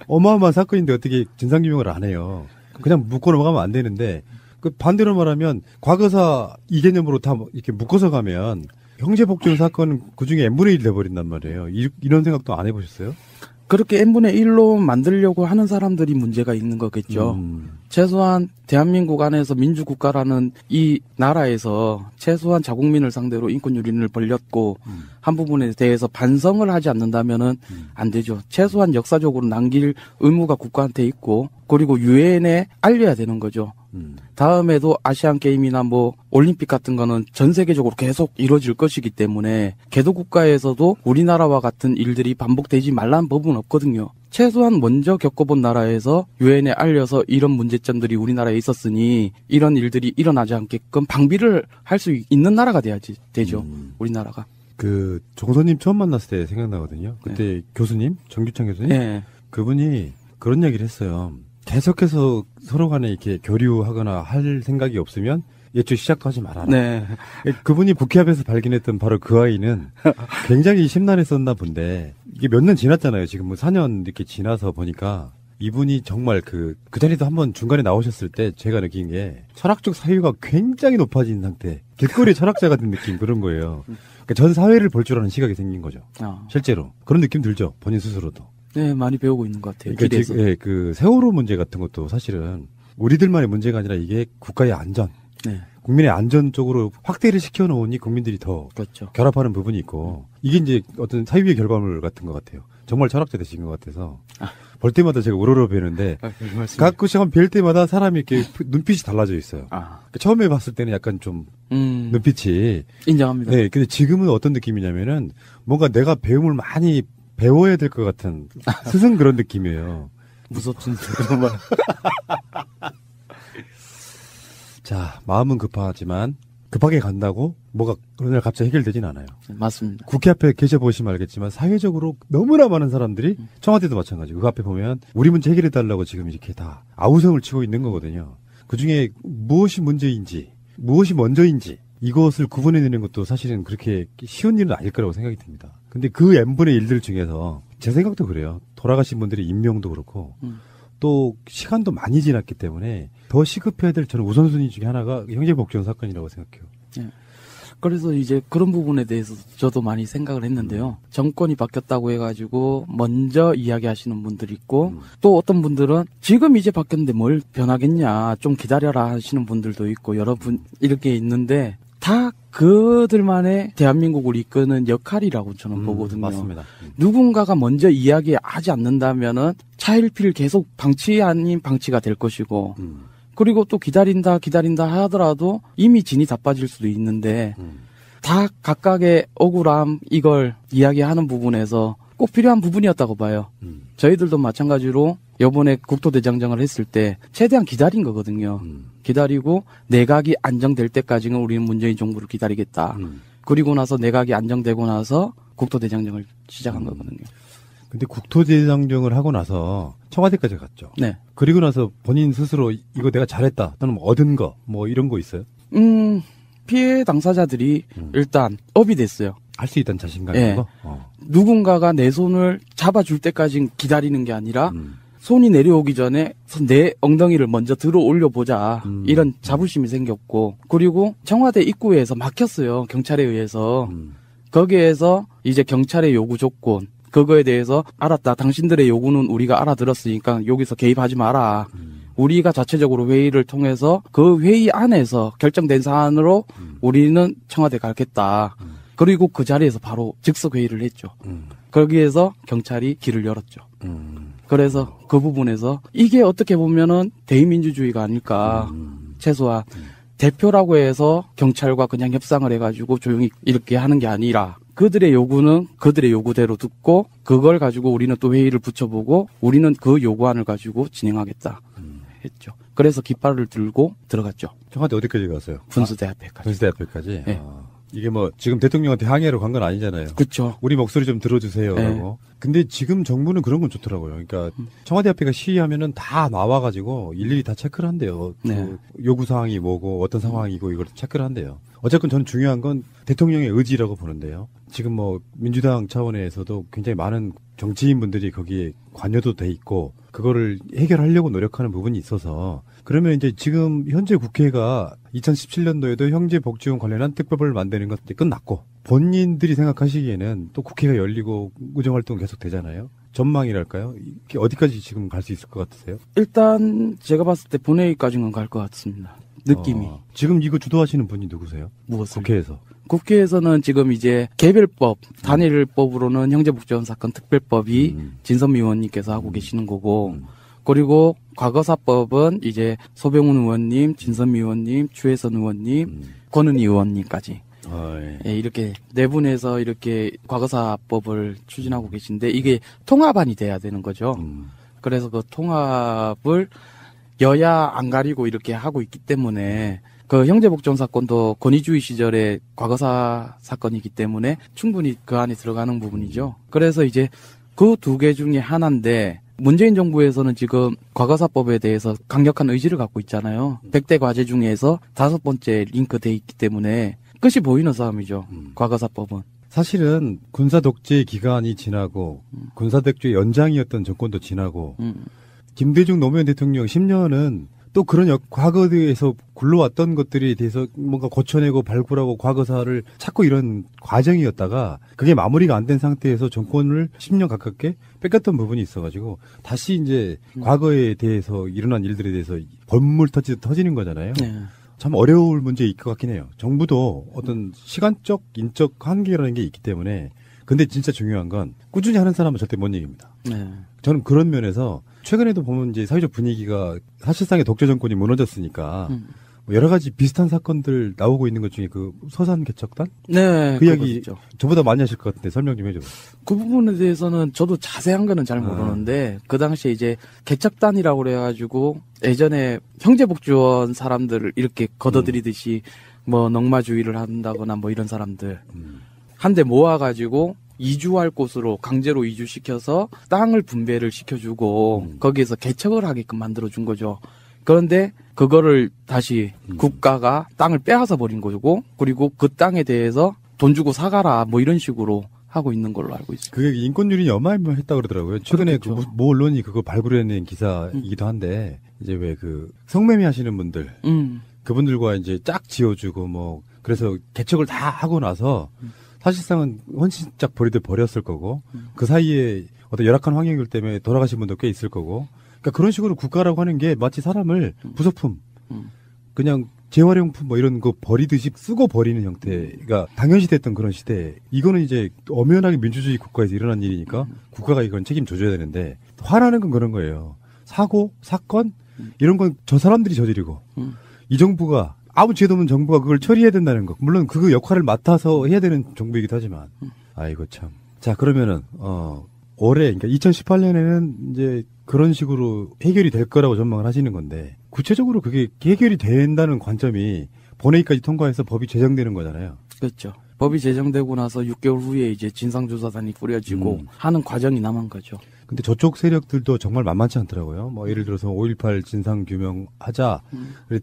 어마어마한 사건인데 어떻게 진상규명을 안 해요. 그냥 묶고 넘어가면 안 되는데 그 반대로 말하면 과거사 이 개념으로 다 이렇게 묶어서 가면 형제복지원 사건은 그중에 n분의 1 돼버린단 말이에요. 이런 생각도 안 해보셨어요? 그렇게 n분의 1로 만들려고 하는 사람들이 문제가 있는 거겠죠. 최소한 대한민국 안에서 민주국가라는 이 나라에서 최소한 자국민을 상대로 인권유린을 벌였고 한 부분에 대해서 반성을 하지 않는다면은 안 되죠. 최소한 역사적으로 남길 의무가 국가한테 있고 그리고 유엔에 알려야 되는 거죠. 다음에도 아시안 게임이나 뭐 올림픽 같은 거는 전 세계적으로 계속 이루어질 것이기 때문에 개도 국가에서도 우리나라와 같은 일들이 반복되지 말라는 법은 없거든요. 최소한 먼저 겪어본 나라에서 유엔에 알려서 이런 문제점들이 우리나라에 있었으니 이런 일들이 일어나지 않게끔 방비를 할 수 있는 나라가 되죠. 우리나라가. 그 종선님 처음 만났을 때 생각나거든요. 그때 교수님, 정규창 교수님, 그분이 그런 얘기를 했어요. 계속해서 서로 간에 이렇게 교류하거나 할 생각이 없으면 예초 시작도 하지 말아라. 네. 그분이 국회 앞에서 발견했던 바로 그 아이는 굉장히 심란했었나 본데 이게 몇 년 지났잖아요. 지금 뭐 4년 이렇게 지나서 보니까 이분이 정말 그 자리도 한번 중간에 나오셨을 때 제가 느낀 게 철학적 사유가 굉장히 높아진 상태. 길거리 철학자 같은 느낌 그런 거예요. 그러니까 전 사회를 볼 줄 아는 시각이 생긴 거죠. 실제로. 그런 느낌 들죠. 본인 스스로도. 네, 많이 배우고 있는 것 같아요. 그러니까 지금, 예, 그 세월호 문제 같은 것도 사실은 우리들만의 문제가 아니라 이게 국가의 안전. 네. 국민의 안전 쪽으로 확대를 시켜놓으니 국민들이 더 그렇죠. 결합하는 부분이 있고 이게 이제 어떤 사유의 결과물 같은 것 같아요. 정말 철학자 되신 것 같아서 볼 때마다 제가 우러러 뵈는데 가끔씩 한번 뵐 때마다 사람이 이렇게 눈빛이 달라져 있어요. 그러니까 처음에 봤을 때는 약간 좀 눈빛이 인정합니다. 네, 근데 지금은 어떤 느낌이냐면은 뭔가 내가 배움을 많이 배워야 될 것 같은 스승 그런 느낌이에요. 무섭습니다. 정말. 자, 마음은 급하지만 급하게 간다고 뭐가 어느 날 갑자기 해결되진 않아요. 맞습니다. 국회 앞에 계셔보시면 알겠지만 사회적으로 너무나 많은 사람들이 청와대도 마찬가지고 그 앞에 보면 우리 문제 해결해달라고 지금 이렇게 다 아우성을 치고 있는 거거든요. 그중에 무엇이 문제인지 무엇이 먼저인지 이것을 구분해내는 것도 사실은 그렇게 쉬운 일은 아닐 거라고 생각이 듭니다. 근데 그 n분의 1들 중에서 제 생각도 그래요. 돌아가신 분들의 인명도 그렇고 또 시간도 많이 지났기 때문에 더 시급해야 될 저는 우선순위 중에 하나가 형제복지원 사건이라고 생각해요. 네. 그래서 이제 그런 부분에 대해서 저도 많이 생각을 했는데요. 정권이 바뀌었다고 해가지고 먼저 이야기하시는 분들이 있고 또 어떤 분들은 지금 이제 바뀌었는데 뭘 변하겠냐 좀 기다려라 하시는 분들도 있고 여러 분 이렇게 있는데 다 그들만의 대한민국을 이끄는 역할이라고 저는 보거든요. 맞습니다. 누군가가 먼저 이야기하지 않는다면은 차일피일 계속 방치 아닌 방치가 될 것이고 그리고 또 기다린다 하더라도 이미 진이 다 빠질 수도 있는데 다 각각의 억울함 이걸 이야기하는 부분에서 꼭 필요한 부분이었다고 봐요. 저희들도 마찬가지로 요번에 국토대장정을 했을 때 최대한 기다린 거거든요. 기다리고 내각이 안정될 때까지는 우리는 문재인 정부를 기다리겠다. 그리고 나서 내각이 안정되고 나서 국토대장정을 시작한 거거든요. 근데 국토대장정을 하고 나서 청와대까지 갔죠. 네. 그리고 나서 본인 스스로 이거 내가 잘했다 또는 뭐 얻은 거 뭐 이런 거 있어요? 피해 당사자들이 일단 업이 됐어요. 할 수 있다는 자신감 네. 이런 거? 누군가가 내 손을 잡아줄 때까지 기다리는 게 아니라 손이 내려오기 전에 내 엉덩이를 먼저 들어 올려보자. 이런 자부심이 생겼고 그리고 청와대 입구에서 막혔어요. 경찰에 의해서. 거기에서 이제 경찰의 요구 조건 그거에 대해서 알았다. 당신들의 요구는 우리가 알아들었으니까 여기서 개입하지 마라. 우리가 자체적으로 회의를 통해서 그 회의 안에서 결정된 사안으로 우리는 청와대 가겠다. 그리고 그 자리에서 바로 즉석 회의를 했죠. 거기에서 경찰이 길을 열었죠. 그래서 그 부분에서 이게 어떻게 보면은 대의민주주의가 아닐까. 최소한 대표라고 해서 경찰과 그냥 협상을 해가지고 조용히 이렇게 하는 게 아니라 그들의 요구는 그들의 요구대로 듣고 그걸 가지고 우리는 또 회의를 붙여보고 우리는 그 요구안을 가지고 진행하겠다 했죠. 그래서 깃발을 들고 들어갔죠. 청와대 어디까지 갔어요? 분수대 앞에까지. 분수대 앞에까지? 네. 이게 뭐 지금 대통령한테 항의하러 간 건 아니잖아요. 그렇죠. 우리 목소리 좀 들어주세요. 네. 라고. 근데 지금 정부는 그런 건 좋더라고요. 그러니까 청와대 앞에가 시위하면은 다 나와가지고 일일이 다 체크를 한대요. 네. 그 요구사항이 뭐고 어떤 상황이고 이걸 체크를 한대요. 어쨌건 저는 중요한 건 대통령의 의지라고 보는데요. 지금 뭐 민주당 차원에서도 굉장히 많은 정치인분들이 거기에 관여도 돼 있고 그거를 해결하려고 노력하는 부분이 있어서 그러면 이제 지금 현재 국회가 2017년도에도 형제복지원 관련한 특별법을 만드는 건 이제 끝났고 본인들이 생각하시기에는 또 국회가 열리고 의정활동 계속 되잖아요. 전망이랄까요? 이게 어디까지 지금 갈 수 있을 것 같으세요? 일단 제가 봤을 때 본회의까지는 갈 것 같습니다. 느낌이. 지금 이거 주도하시는 분이 누구세요? 무엇을? 국회에서. 국회에서는 지금 이제 개별법, 단일법으로는 형제복지원 사건 특별법이 진선미 의원님께서 하고 계시는 거고 그리고 과거사법은 이제 소병훈 의원님, 진선미 의원님, 추혜선 의원님, 권은희 의원님까지 예, 이렇게 네 분에서 이렇게 과거사법을 추진하고 계신데 이게 통합안이 돼야 되는 거죠. 그래서 그 통합을 여야 안 가리고 이렇게 하고 있기 때문에 그 형제복지원 사건도 권위주의 시절의 과거사 사건이기 때문에 충분히 그 안에 들어가는 부분이죠. 그래서 이제 그 두 개 중에 하나인데 문재인 정부에서는 지금 과거사법에 대해서 강력한 의지를 갖고 있잖아요. 100대 과제 중에서 5번째 링크돼 있기 때문에 끝이 보이는 싸움이죠. 과거사법은. 사실은 군사 독재 기간이 지나고 군사 독재 연장이었던 정권도 지나고 김대중 노무현 대통령 10년은 또 그런 과거에서 굴러왔던 것들에 대해서 뭔가 고쳐내고 발굴하고 과거사를 찾고 이런 과정이었다가 그게 마무리가 안 된 상태에서 정권을 10년 가깝게 뺏겼던 부분이 있어가지고 다시 이제 과거에 대해서 일어난 일들에 대해서 벌물 터지는 거잖아요. 네. 참 어려울 문제일 것 같긴 해요. 정부도 어떤 시간적, 인적 한계라는 게 있기 때문에. 근데 진짜 중요한 건 꾸준히 하는 사람은 절대 못 이깁니다. 네. 저는 그런 면에서 최근에도 보면 이제 사회적 분위기가 사실상의 독재 정권이 무너졌으니까 뭐 여러 가지 비슷한 사건들 나오고 있는 것 중에 그 서산 개척단? 네. 그 이야기 저보다 많이 하실 것 같은데 설명 좀 해줘요. 그 부분에 대해서는 저도 자세한 거는 잘 모르는데 그 당시에 이제 개척단이라고 그래가지고 예전에 형제복지원 사람들을 이렇게 걷어들이듯이 뭐 넝마주의를 한다거나 뭐 이런 사람들 한데 모아가지고 이주할 곳으로 강제로 이주시켜서 땅을 분배를 시켜주고 거기에서 개척을 하게끔 만들어준 거죠. 그런데 그거를 다시 국가가 땅을 빼앗아 버린 거고 그리고 그 땅에 대해서 돈 주고 사가라 뭐 이런 식으로 하고 있는 걸로 알고 있습니다. 그게 인권유린이 어마어마했다 그러더라고요. 최근에 그렇겠죠. 모 언론이 그거 발굴해낸 기사이기도 한데 이제 왜 그 성매매 하시는 분들 그분들과 이제 짝 지어주고 뭐 그래서 개척을 다 하고 나서 사실상은 헌신짝 벌이들 버렸을 거고 그 사이에 어떤 열악한 환경들 때문에 돌아가신 분도 꽤 있을 거고 그러니까 그런 식으로 국가라고 하는 게 마치 사람을 부속품 그냥 재활용품 뭐 이런 거 버리듯이 쓰고 버리는 형태가 당연시됐던 그런 시대. 이거는 이제 엄연하게 민주주의 국가에서 일어난 일이니까 국가가 이건 책임져줘야 되는데 화나는 건 그런 거예요. 사고, 사건 이런 건 저 사람들이 저지르고 이 정부가 아무 죄도 없는 정부가 그걸 처리해야 된다는 거. 물론 그 역할을 맡아서 해야 되는 정부이기도 하지만 아이고 참. 자 그러면은 올해 그러니까 2018년에는 이제 그런 식으로 해결이 될 거라고 전망을 하시는 건데 구체적으로 그게 해결이 된다는 관점이 본회의까지 통과해서 법이 제정되는 거잖아요. 그렇죠. 법이 제정되고 나서 6개월 후에 이제 진상조사단이 꾸려지고 하는 과정이 남은 거죠. 근데 저쪽 세력들도 정말 만만치 않더라고요. 뭐 예를 들어서 5.18 진상규명하자,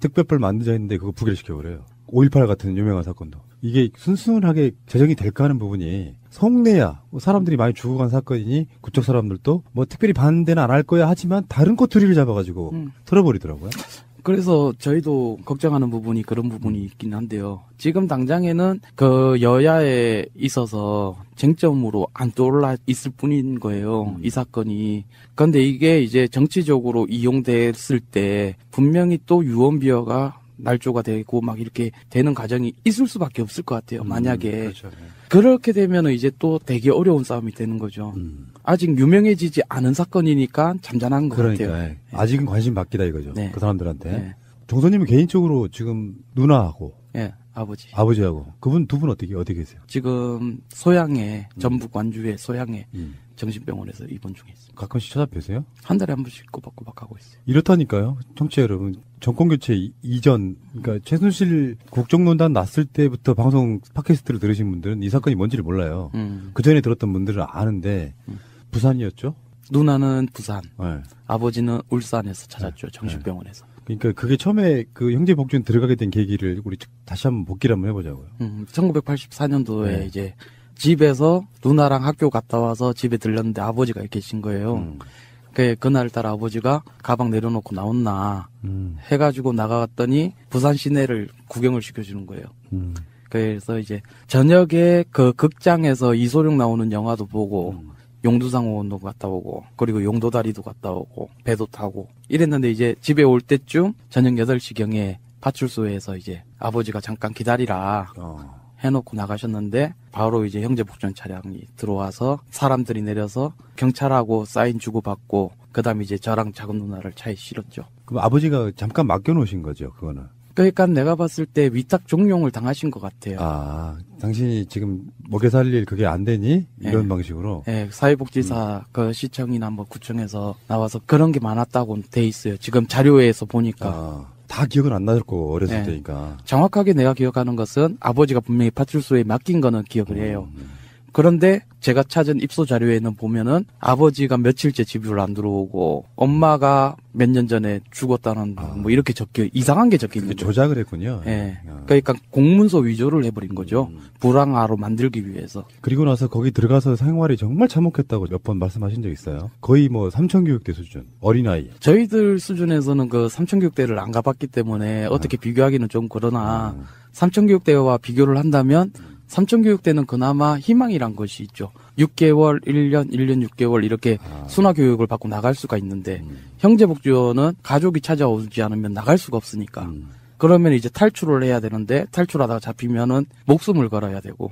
특별법 만들자 했는데 그거 부결시켜버려요. 5.18 같은 유명한 사건도. 이게 순순하게 제정이 될까 하는 부분이 속내야 뭐 사람들이 많이 죽어간 사건이니 그쪽 사람들도 뭐 특별히 반대는 안 할 거야 하지만 다른 꼬투리를 잡아가지고 털어버리더라고요. 그래서 저희도 걱정하는 부분이 그런 부분이 있긴 한데요. 지금 당장에는 그 여야에 있어서 쟁점으로 안 떠올라 있을 뿐인 거예요. 이 사건이. 그런데 이게 이제 정치적으로 이용됐을 때 분명히 또 유언비어가 날조가 되고 막 이렇게 되는 과정이 있을 수밖에 없을 것 같아요. 만약에. 그렇죠. 그렇게 되면 이제 또 되게 어려운 싸움이 되는 거죠. 아직 유명해지지 않은 사건이니까 잠잠한 것 그러니까, 같아요. 아직은 관심 받기다 이거죠. 네. 그 사람들한테. 네. 정선님은 개인적으로 지금 누나하고 예, 아버지. 아버지하고 그분 두 분 어디 계세요? 지금 소양에 전북 완주의 소양에 정신병원에서 입원 중에 있습니다. 가끔씩 찾아뵈세요? 한 달에 한 번씩 꼬박꼬박 하고 있어요. 이렇다니까요. 청취자 여러분. 정권교체 이전, 그러니까 최순실 국정농단 났을 때부터 방송 팟캐스트를 들으신 분들은 이 사건이 뭔지를 몰라요. 그 전에 들었던 분들은 아는데 부산이었죠? 누나는 부산, 네. 아버지는 울산에서 찾았죠. 정신병원에서. 그러니까 그게 처음에 그 형제복지원 들어가게 된 계기를 우리 다시 한번 복기를 한번 해보자고요. 1984년도에 네. 이제 집에서 누나랑 학교 갔다 와서 집에 들렸는데 아버지가 계신 거예요. 그날따라 아버지가 가방 내려놓고 나왔나 해가지고 나가갔더니 부산 시내를 구경을 시켜주는 거예요. 그래서 이제 저녁에 그 극장에서 이소룡 나오는 영화도 보고 용두상원도 갔다 오고 그리고 용도다리도 갔다 오고 배도 타고 이랬는데 이제 집에 올 때쯤 저녁 8시경에 파출소에서 이제 아버지가 잠깐 기다리라 해놓고 나가셨는데 바로 이제 형제복지원 차량이 들어와서 사람들이 내려서 경찰하고 사인 주고받고 그다음에 이제 저랑 작은 누나를 차에 실었죠. 그럼 아버지가 잠깐 맡겨놓으신 거죠, 그거는? 그러니까 내가 봤을 때 위탁 종용을 당하신 것 같아요. 아, 당신이 지금 먹여 살릴 그게 안 되니? 이런 방식으로? 네, 사회복지사 그 시청이나 뭐 구청에서 나와서 그런 게 많았다고 돼 있어요. 지금 자료에서 보니까. 다 기억은 안 나실 거고, 어렸을 때니까. 정확하게 내가 기억하는 것은 아버지가 분명히 파출소에 맡긴 거는 기억을 해요. 그런데 제가 찾은 입소 자료에는 보면은 아버지가 며칠째 집을 안 들어오고 엄마가 몇 년 전에 죽었다는 뭐 이렇게 이상한 게 적혀 있는 거예요. 조작을 했군요. 예. 그러니까 공문서 위조를 해버린 거죠. 불황아로 만들기 위해서. 그리고 나서 거기 들어가서 생활이 정말 참혹했다고 몇 번 말씀하신 적 있어요. 거의 뭐 삼천교육대 수준, 어린아이. 저희들 수준에서는 그 삼천교육대를 안 가봤기 때문에 어떻게 비교하기는 좀 그러나 삼천교육대와 비교를 한다면 삼천교육대는 그나마 희망이란 것이 있죠. 6개월, 1년 6개월 이렇게 순화교육을 받고 나갈 수가 있는데 형제복지원은 가족이 찾아오지 않으면 나갈 수가 없으니까 그러면 이제 탈출을 해야 되는데 탈출하다가 잡히면은 목숨을 걸어야 되고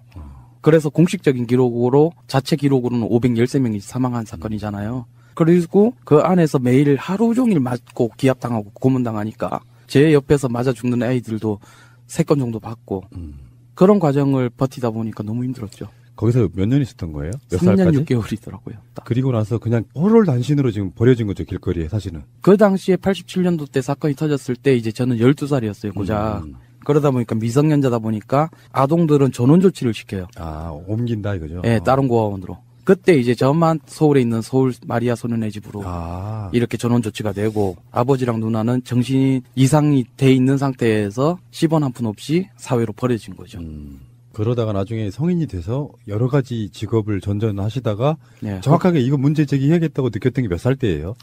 그래서 공식적인 기록으로 자체 기록으로는 513명이 사망한 사건이잖아요. 그리고 그 안에서 매일 하루 종일 맞고 기압당하고 고문당하니까 제 옆에서 맞아 죽는 아이들도 3건 정도 봤고 그런 과정을 버티다 보니까 너무 힘들었죠. 거기서 몇 년 있었던 거예요? 몇 3년 살까지? 6개월이더라고요. 그리고 나서 그냥 홀홀단신으로 지금 버려진 거죠, 길거리에 사실은. 그 당시에 87년도 때 사건이 터졌을 때 이제 저는 12살이었어요, 고작. 그러다 보니까 미성년자다 보니까 아동들은 전원 조치를 시켜요. 아, 옮긴다 이거죠? 네, 다른 고아원으로. 그때 이제 저만 서울에 있는 서울 마리아 소년의 집으로 이렇게 전원 조치가 되고 아버지랑 누나는 정신 이상이 돼 있는 상태에서 10원 한 푼 없이 사회로 버려진 거죠. 그러다가 나중에 성인이 돼서 여러 가지 직업을 전전하시다가 네, 정확하게 이거 문제 제기해야겠다고 느꼈던 게 몇 살 때예요?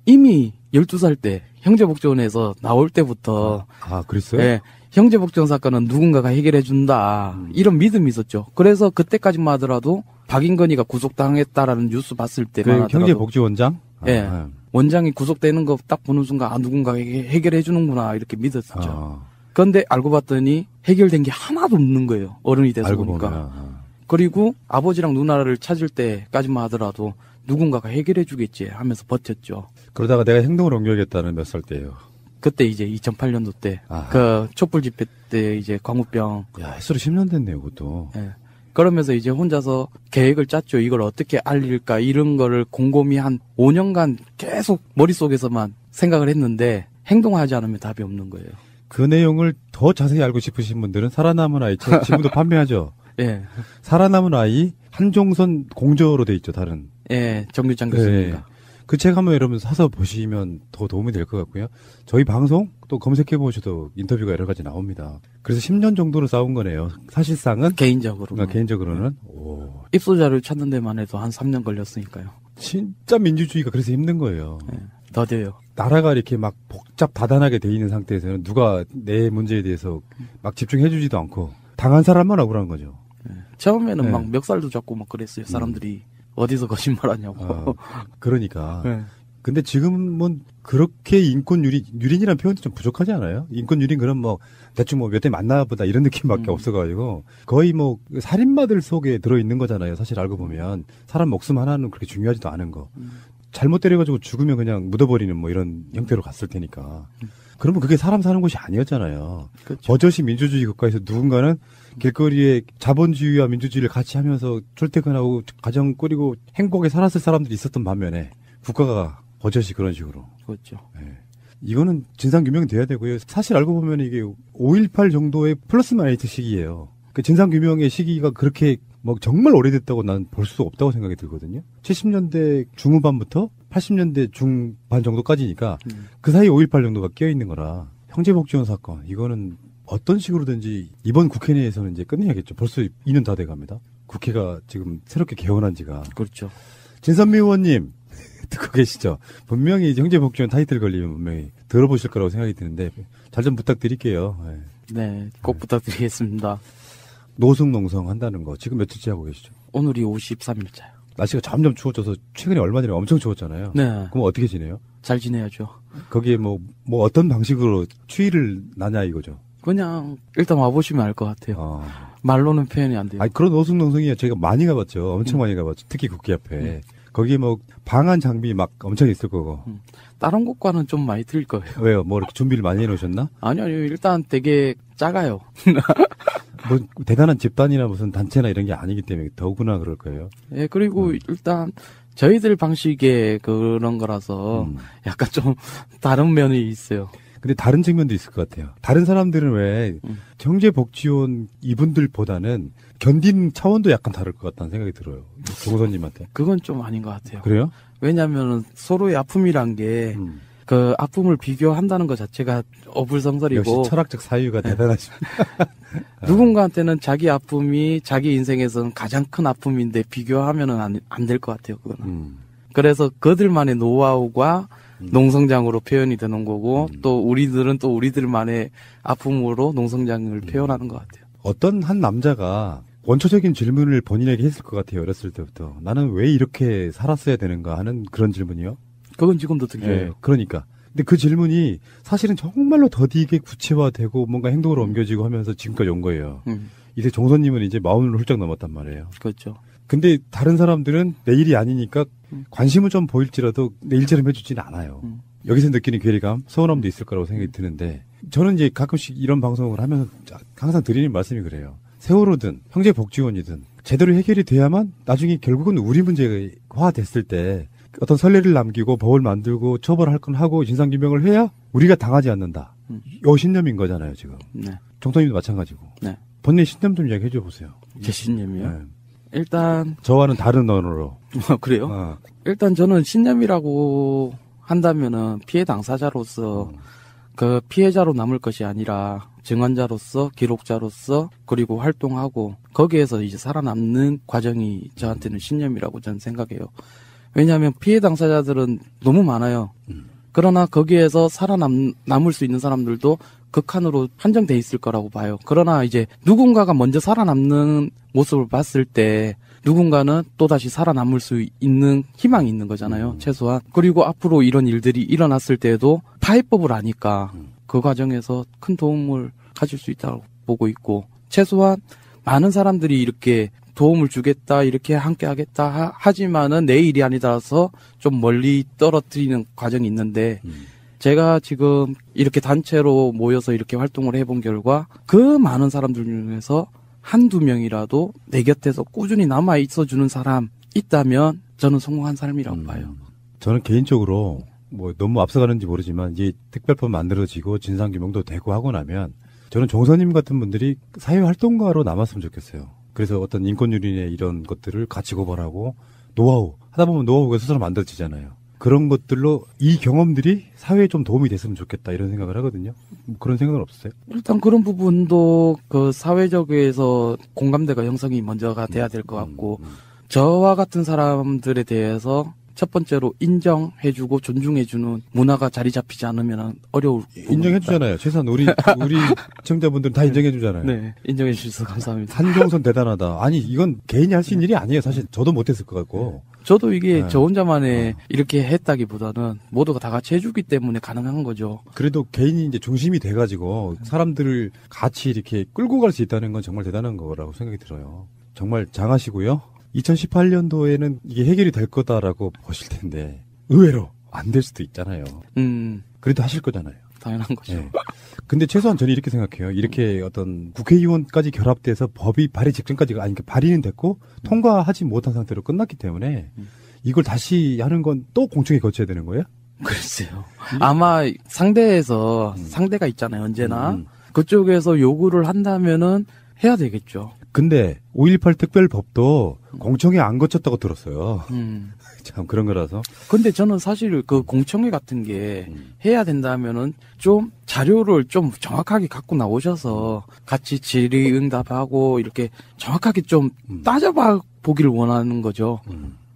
이미 12살 때 형제복지원에서 나올 때부터 그랬어요? 네, 형제복지원 사건은 누군가가 해결해 준다 이런 믿음이 있었죠. 그래서 그때까지만 하더라도 박인건이가 구속당했다라는 뉴스 봤을 때만 하더라도 형제복지원장? 예, 원장이 구속되는 거 딱 보는 순간 누군가 해결해 주는구나 이렇게 믿었었죠. 그런데 알고 봤더니 해결된 게 하나도 없는 거예요. 어른이 돼서 알고 보니까. 보면. 그리고 아버지랑 누나를 찾을 때까지만 하더라도 누군가가 해결해 주겠지 하면서 버텼죠. 그러다가 내가 행동을 옮겨야겠다는 몇 살 때예요? 그때 이제 2008년도 때 그 촛불 집회 때 이제 광우병. 야, 햇수로 10년 됐네요, 그것도. 예. 그러면서 이제 혼자서 계획을 짰죠. 이걸 어떻게 알릴까 이런 거를 곰곰이 한 5년간 계속 머릿속에서만 생각을 했는데 행동하지 않으면 답이 없는 거예요. 그 내용을 더 자세히 알고 싶으신 분들은 살아남은 아이 책 지금도 판매하죠. 예. 살아남은 아이 한종선 공저로 돼 있죠, 다른. 예, 정규장 교수님과. 네. 그 책 한번 여러분 사서 보시면 더 도움이 될 것 같고요. 저희 방송 또 검색해 보셔도 인터뷰가 여러 가지 나옵니다. 그래서 10년 정도로 싸운 거네요. 사실상은 개인적으로는 입소 자료를 찾는 데만 해도 한 3년 걸렸으니까요. 진짜 민주주의가 그래서 힘든 거예요. 네, 더뎌요. 나라가 이렇게 막 복잡 다단하게 돼 있는 상태에서는 누가 내 문제에 대해서 막 집중해 주지도 않고 당한 사람만 억울한 거죠. 네. 처음에는 네. 막 멱살도 잡고 막 그랬어요. 사람들이 어디서 거짓말하냐고. 그러니까. 네. 근데 지금은 그렇게 유린이라는 표현도 좀 부족하지 않아요? 인권 유린 그런 뭐 대충 뭐 몇 대 만나보다 이런 느낌밖에 없어가지고 거의 뭐 살인마들 속에 들어있는 거잖아요. 사실 알고 보면 사람 목숨 하나는 그렇게 중요하지도 않은 거. 잘못 때려가지고 죽으면 그냥 묻어버리는 뭐 이런 형태로 갔을 테니까. 그러면 그게 사람 사는 곳이 아니었잖아요. 그렇죠. 버젓이 민주주의 국가에서 누군가는 길거리에 자본주의와 민주주의를 같이 하면서 출퇴근하고 가정 꾸리고 행복하게 살았을 사람들이 있었던 반면에 국가가 버젓이 그런 식으로. 그렇죠. 네. 이거는 진상규명이 돼야 되고요. 사실 알고 보면 이게 5.18 정도의 플러스 마이너스 시기예요. 그 진상규명의 시기가 그렇게 뭐 정말 오래됐다고 난 볼 수 없다고 생각이 들거든요. 70년대 중후반부터 80년대 중반 정도까지니까 그 사이 5.18 정도가 끼어있는 거라 형제복지원 사건 이거는 어떤 식으로든지 이번 국회 내에서는 이제 끝내야겠죠. 벌써 2년 다 돼갑니다. 국회가 지금 새롭게 개원한 지가. 그렇죠. 진선미 의원님 듣고 계시죠? 분명히 이제 형제복지원 타이틀 걸리면 분명히 들어보실 거라고 생각이 드는데 잘 좀 부탁드릴게요. 네, 꼭 부탁드리겠습니다. 노숙농성 한다는 거 지금 며칠째 하고 계시죠? 오늘이 53일차요. 날씨가 점점 추워져서 최근에 얼마 전에 엄청 추웠잖아요. 네. 그럼 어떻게 지내요? 잘 지내야죠. 거기에 뭐 어떤 방식으로 추위를 나냐 이거죠? 그냥 일단 와보시면 알 것 같아요. 말로는 표현이 안 돼요. 아니 그런 노숙농성이야 제가 많이 가봤죠. 엄청 많이 가봤죠. 특히 국회 앞에. 거기에 뭐 방한 장비 막 엄청 있을 거고. 다른 곳과는 좀 많이 틀릴 거예요. 왜요? 뭐 이렇게 준비를 많이 해놓으셨나? 아니요. 일단 되게 작아요. 뭐 대단한 집단이나 무슨 단체나 이런 게 아니기 때문에 더구나 그럴 거예요. 네, 그리고 일단 저희들 방식의 그런 거라서 약간 좀 다른 면이 있어요. 근데 다른 측면도 있을 것 같아요. 다른 사람들은 왜 경제복지원 이분들보다는 견딘 차원도 약간 다를 것 같다는 생각이 들어요. 조선님한테. 그건 좀 아닌 것 같아요. 그래요? 왜냐하면 서로의 아픔이란 게 그 아픔을 비교한다는 것 자체가 어불성설이고 역시 철학적 사유가 대단하십니다. 누군가한테는 자기 아픔이 자기 인생에서는 가장 큰 아픔인데 비교하면은 안 될 것 같아요. 그거는. 그래서 그들만의 노하우가 농성장으로 표현이 되는 거고 또 우리들은 또 우리들만의 아픔으로 농성장을 표현하는 것 같아요. 어떤 한 남자가 원초적인 질문을 본인에게 했을 것 같아요. 어렸을 때부터. 나는 왜 이렇게 살았어야 되는가 하는 그런 질문이요. 그건 지금도 들려요. 네, 그러니까. 근데 그 질문이 사실은 정말로 더디게 구체화되고 뭔가 행동으로 옮겨지고 하면서 지금까지 온 거예요. 이제 종선님은 이제 40을 훌쩍 넘었단 말이에요. 그렇죠. 근데 다른 사람들은 내 일이 아니니까 관심을 좀 보일지라도 내 일처럼 해주지는 않아요. 여기서 느끼는 괴리감, 서운함도 있을 거라고 생각이 드는데 저는 이제 가끔씩 이런 방송을 하면서 항상 드리는 말씀이 그래요. 세월호든 형제복지원이든 제대로 해결이 돼야만 나중에 결국은 우리 문제화 됐을 때 어떤 선례를 남기고 법을 만들고 처벌할 건 하고 진상규명을 해야 우리가 당하지 않는다. 요 신념인 거잖아요, 지금. 네. 정통님도 마찬가지고. 네. 본인의 신념 좀 이야기해 줘 보세요. 제 신념이요? 네. 일단 저와는 다른 언어로. 그래요? 일단 저는 신념이라고 한다면은 피해 당사자로서 그 피해자로 남을 것이 아니라 증언자로서 기록자로서 그리고 활동하고 거기에서 이제 살아남는 과정이 저한테는 신념이라고 저는 생각해요. 왜냐하면 피해 당사자들은 너무 많아요. 그러나 거기에서 살아남을 수 있는 사람들도 극한으로 한정돼 있을 거라고 봐요. 그러나 이제 누군가가 먼저 살아남는 모습을 봤을 때 누군가는 또다시 살아남을 수 있는 희망이 있는 거잖아요. 최소한. 그리고 앞으로 이런 일들이 일어났을 때에도 파해법을 아니까 그 과정에서 큰 도움을 가질 수 있다고 보고 있고 최소한 많은 사람들이 이렇게 도움을 주겠다, 이렇게 함께 하겠다 하지만은 내 일이 아니라서 좀 멀리 떨어뜨리는 과정이 있는데 제가 지금 이렇게 단체로 모여서 이렇게 활동을 해본 결과 그 많은 사람들 중에서 한두 명이라도 내 곁에서 꾸준히 남아 있어주는 사람 있다면 저는 성공한 삶이라고 봐요. 저는 개인적으로 뭐 너무 앞서가는지 모르지만 이제 특별법 만들어지고 진상규명도 되고 하고 나면 저는 종선님 같은 분들이 사회활동가로 남았으면 좋겠어요. 그래서 어떤 인권유린의 이런 것들을 같이 고발하고 노하우 하다 보면 노하우가 스스로 만들어지잖아요. 그런 것들로 이 경험들이 사회에 좀 도움이 됐으면 좋겠다 이런 생각을 하거든요. 그런 생각은 없으세요? 일단 그런 부분도 그 사회적에서 공감대가 형성이 먼저가 돼야 될 것 같고 저와 같은 사람들에 대해서 첫 번째로 인정해주고 존중해주는 문화가 자리 잡히지 않으면 어려울 인정해주잖아요. 최소한 우리 시청자분들은 다 인정해주잖아요. 네, 인정해주셔서 감사합니다. 한종선 대단하다. 아니 이건 개인이 할 수 있는 일이 아니에요. 사실 저도 못했을 것 같고. 저도 이게 저 혼자만의 이렇게 했다기보다는 모두가 다 같이 해주기 때문에 가능한 거죠. 그래도 개인이 이제 중심이 돼가지고 사람들을 같이 이렇게 끌고 갈 수 있다는 건 정말 대단한 거라고 생각이 들어요. 정말 장하시고요. 2018년도에는 이게 해결이 될 거다라고 보실 텐데 의외로 안 될 수도 있잖아요. 그래도 하실 거잖아요. 당연한 거죠. 네. 근데 최소한 저는 이렇게 생각해요. 이렇게 어떤 국회의원까지 결합돼서 법이 발의 직전까지 그러니까 발의는 됐고 통과하지 못한 상태로 끝났기 때문에 이걸 다시 하는 건 또 공청회 거쳐야 되는 거예요? 글쎄요. 아마 상대에서 상대가 있잖아요. 언제나 그쪽에서 요구를 한다면은 해야 되겠죠. 근데 5.18 특별법도 공청회 안 거쳤다고 들었어요. 참 그런 거라서. 근데 저는 사실 그 공청회 같은 게 해야 된다면은 좀 자료를 좀 정확하게 갖고 나오셔서 같이 질의응답하고 이렇게 정확하게 좀 따져봐 보기를 원하는 거죠.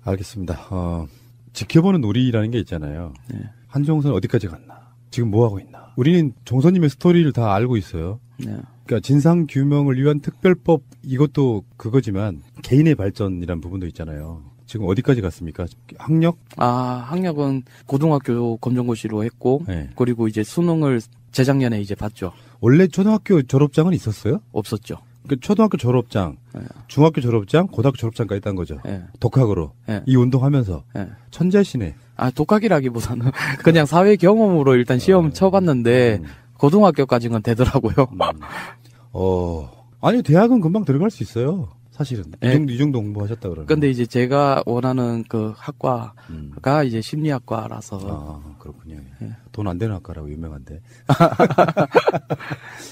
알겠습니다. 지켜보는 우리라는 게 있잖아요. 네. 한종선 어디까지 갔나? 지금 뭐 하고 있나? 우리는 종선님의 스토리를 다 알고 있어요. 네. 그러니까 진상 규명을 위한 특별법 이것도 그거지만 개인의 발전이란 부분도 있잖아요. 지금 어디까지 갔습니까? 학력? 학력은 고등학교 검정고시로 했고 네. 그리고 이제 수능을 재작년에 이제 봤죠. 원래 초등학교 졸업장은 있었어요? 없었죠. 그 초등학교 졸업장, 네. 중학교 졸업장, 고등학교 졸업장까지 딴 거죠. 네. 독학으로. 네. 이 운동하면서. 네. 천재시네. 독학이라기보다는 그냥 사회 경험으로 일단 시험 쳐봤는데 고등학교까지는 되더라고요. 아니 대학은 금방 들어갈 수 있어요. 사실은. 네. 이 정도 공부하셨다 그러면. 근데 이제 제가 원하는 그 학과가 이제 심리학과라서. 아, 그렇군요. 네. 돈 안 되는 학과라고 유명한데.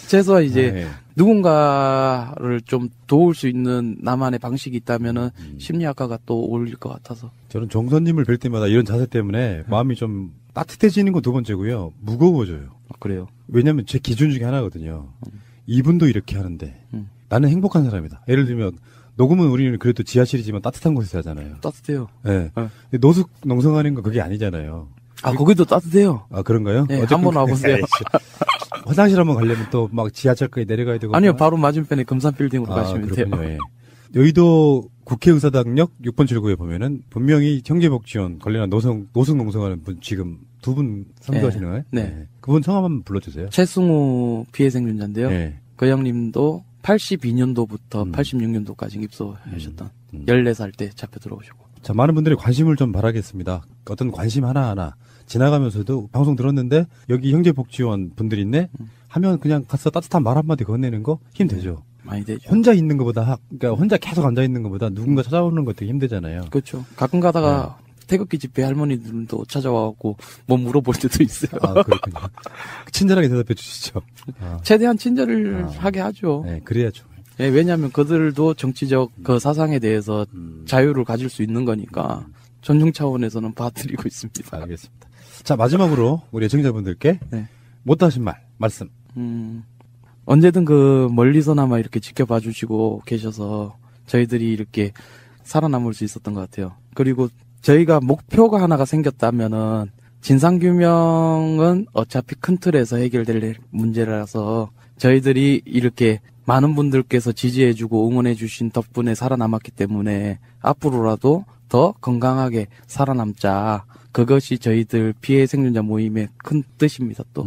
최소한 이제 누군가를 좀 도울 수 있는 나만의 방식이 있다면은 심리학과가 또 어울릴 것 같아서. 저는 정선님을 뵐 때마다 이런 자세 때문에 마음이 좀 따뜻해지는 건 두 번째고요. 무거워져요. 그래요? 왜냐면 제 기준 중에 하나거든요. 이분도 이렇게 하는데 나는 행복한 사람이다. 예를 들면 녹음은 우리는 그래도 지하실이지만 따뜻한 곳에서 하잖아요. 따뜻해요. 네. 근데 노숙 농성하는 거 그게 아니잖아요. 아, 거기도 따뜻해요. 아, 그런가요? 네, 한번 와보세요. 화장실 한번 가려면 또 막 지하철까지 내려가야 되고. 아니요, 바로 맞은편에 금산빌딩으로 가시면 그렇군요. 돼요. 예. 여의도 국회의사당역 6번 출구에 보면은 분명히 형제복지원 관련한 노숙 농성하는 분 지금 두 분 선교하시는 거예요? 네. 그분 성함 한번 불러주세요. 최승우 피해 생존자인데요. 네. 그 형님도 82년도부터 86년도까지 입소하셨던 14살 때 잡혀 들어오시고. 자, 많은 분들이 관심을 좀 바라겠습니다. 어떤 관심 하나하나 지나가면서도 방송 들었는데 여기 형제복지원 분들 있네 하면 그냥 가서 따뜻한 말 한마디 건네는 거 힘들죠. 많이 되죠. 혼자 있는 것보다 그러니까 혼자 계속 앉아 있는 것보다 누군가 찾아오는 것 되게 힘들잖아요. 그렇죠. 가끔 가다가 태극기 집회 할머니들도 찾아와갖고 뭐 물어볼 때도 있어요. 아, 그렇군요. 친절하게 대답해 주시죠. 최대한 친절을 하게 하죠. 네, 그래야죠. 네, 왜냐하면 그들도 정치적 그 사상에 대해서 자유를 가질 수 있는 거니까 존중 차원에서는 봐드리고 있습니다. 알겠습니다. 자, 마지막으로 우리 애청자분들께 못 하신 말씀. 언제든 그 멀리서나마 이렇게 지켜봐 주시고 계셔서 저희들이 이렇게 살아남을 수 있었던 것 같아요. 그리고 저희가 목표가 하나가 생겼다면은 진상규명은 어차피 큰 틀에서 해결될 문제라서 저희들이 이렇게 많은 분들께서 지지해주고 응원해주신 덕분에 살아남았기 때문에 앞으로라도 더 건강하게 살아남자. 그것이 저희들 피해 생존자 모임의 큰 뜻입니다. 또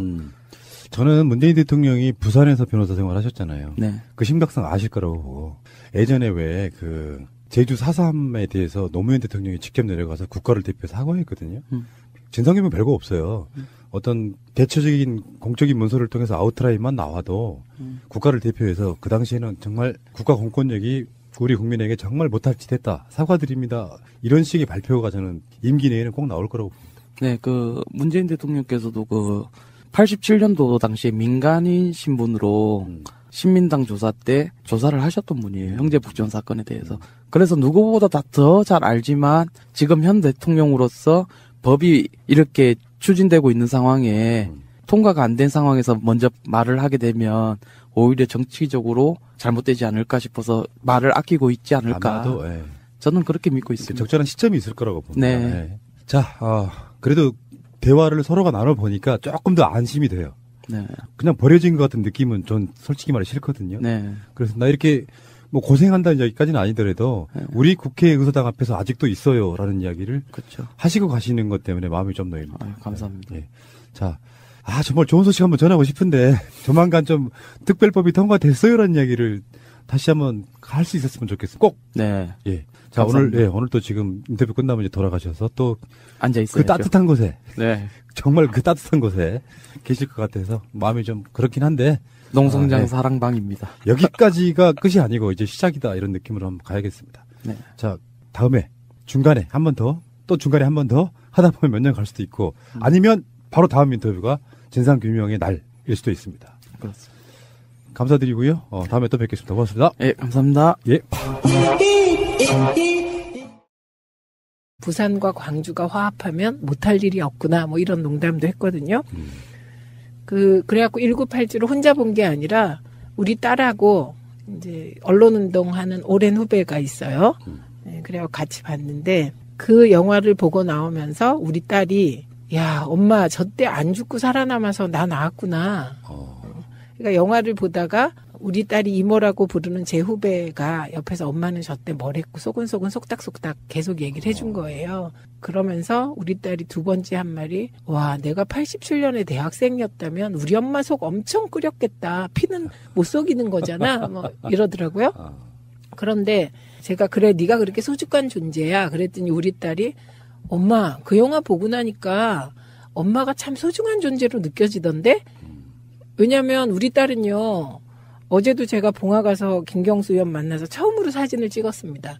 저는 문재인 대통령이 부산에서 변호사 생활을 하셨잖아요. 네. 그 심각성 아실 거라고 보고 예전에 왜 그 제주 4.3에 대해서 노무현 대통령이 직접 내려가서 국가를 대표해서 사과했거든요. 진상규명 별거 없어요. 어떤 대체적인 공적인 문서를 통해서 아웃라인만 나와도 국가를 대표해서 그 당시에는 정말 국가 공권력이 우리 국민에게 정말 못할 짓 했다. 사과드립니다. 이런 식의 발표가 저는 임기 내에는 꼭 나올 거라고 봅니다. 네, 그 문재인 대통령께서도 그 87년도 당시에 민간인 신분으로 신민당 조사 때 조사를 하셨던 분이에요. 형제복지원 사건에 대해서. 그래서 누구보다 더 잘 알지만 지금 현 대통령으로서 법이 이렇게 추진되고 있는 상황에 통과가 안 된 상황에서 먼저 말을 하게 되면 오히려 정치적으로 잘못되지 않을까 싶어서 말을 아끼고 있지 않을까. 아마도, 저는 그렇게 믿고 있습니다. 적절한 시점이 있을 거라고 봅니다. 네. 자, 그래도 대화를 서로가 나눠보니까 조금 더 안심이 돼요. 네. 그냥 버려진 것 같은 느낌은 전 솔직히 말해 싫거든요. 네. 그래서 나 이렇게 뭐 고생한다는 이야기까지는 아니더라도 우리 국회의사당 앞에서 아직도 있어요라는 이야기를 그렇죠. 하시고 가시는 것 때문에 마음이 좀 놓입니다. 감사합니다. 네. 자, 정말 좋은 소식 한번 전하고 싶은데 조만간 좀 특별법이 통과됐어요라는 이야기를 다시 한번 할 수 있었으면 좋겠어요. 꼭. 네. 예. 자, 감사합니다. 오늘 또 지금 인터뷰 끝나면 이제 돌아가셔서 또 앉아 있어요. 그 따뜻한 곳에. 네. 정말 그 따뜻한 곳에 계실 것 같아서 마음이 좀 그렇긴 한데. 농성장 사랑방입니다. 여기까지가 끝이 아니고 이제 시작이다 이런 느낌으로 한번 가야겠습니다. 네. 자, 다음에 중간에 한 번 더, 또 중간에 한 번 더 하다 보면 몇 년 갈 수도 있고 아니면 바로 다음 인터뷰가 진상규명의 날일 수도 있습니다. 그렇습니다. 감사드리고요. 다음에 또 뵙겠습니다. 고맙습니다. 예, 감사합니다. 예. 부산과 광주가 화합하면 못할 일이 없구나 뭐 이런 농담도 했거든요. 그래갖고 1987을 혼자 본 게 아니라 우리 딸하고 이제 언론운동하는 오랜 후배가 있어요. 네, 그래갖고 같이 봤는데 그 영화를 보고 나오면서 우리 딸이 야 엄마 저 때 안 죽고 살아남아서 나 나왔구나. 그러니까 영화를 보다가 우리 딸이 이모라고 부르는 제 후배가 옆에서 엄마는 저 때 뭘 했고 소근소근 속닥속닥 계속 얘기를 해준 거예요. 그러면서 우리 딸이 두 번째 한 말이 와 내가 87년에 대학생이었다면 우리 엄마 속 엄청 끓였겠다. 피는 못 속이는 거잖아. 뭐 이러더라고요. 그런데 제가 그래 네가 그렇게 소중한 존재야. 그랬더니 우리 딸이 엄마 그 영화 보고 나니까 엄마가 참 소중한 존재로 느껴지던데 왜냐면 우리 딸은요 어제도 제가 봉화 가서 김경수 의원 만나서 처음으로 사진을 찍었습니다.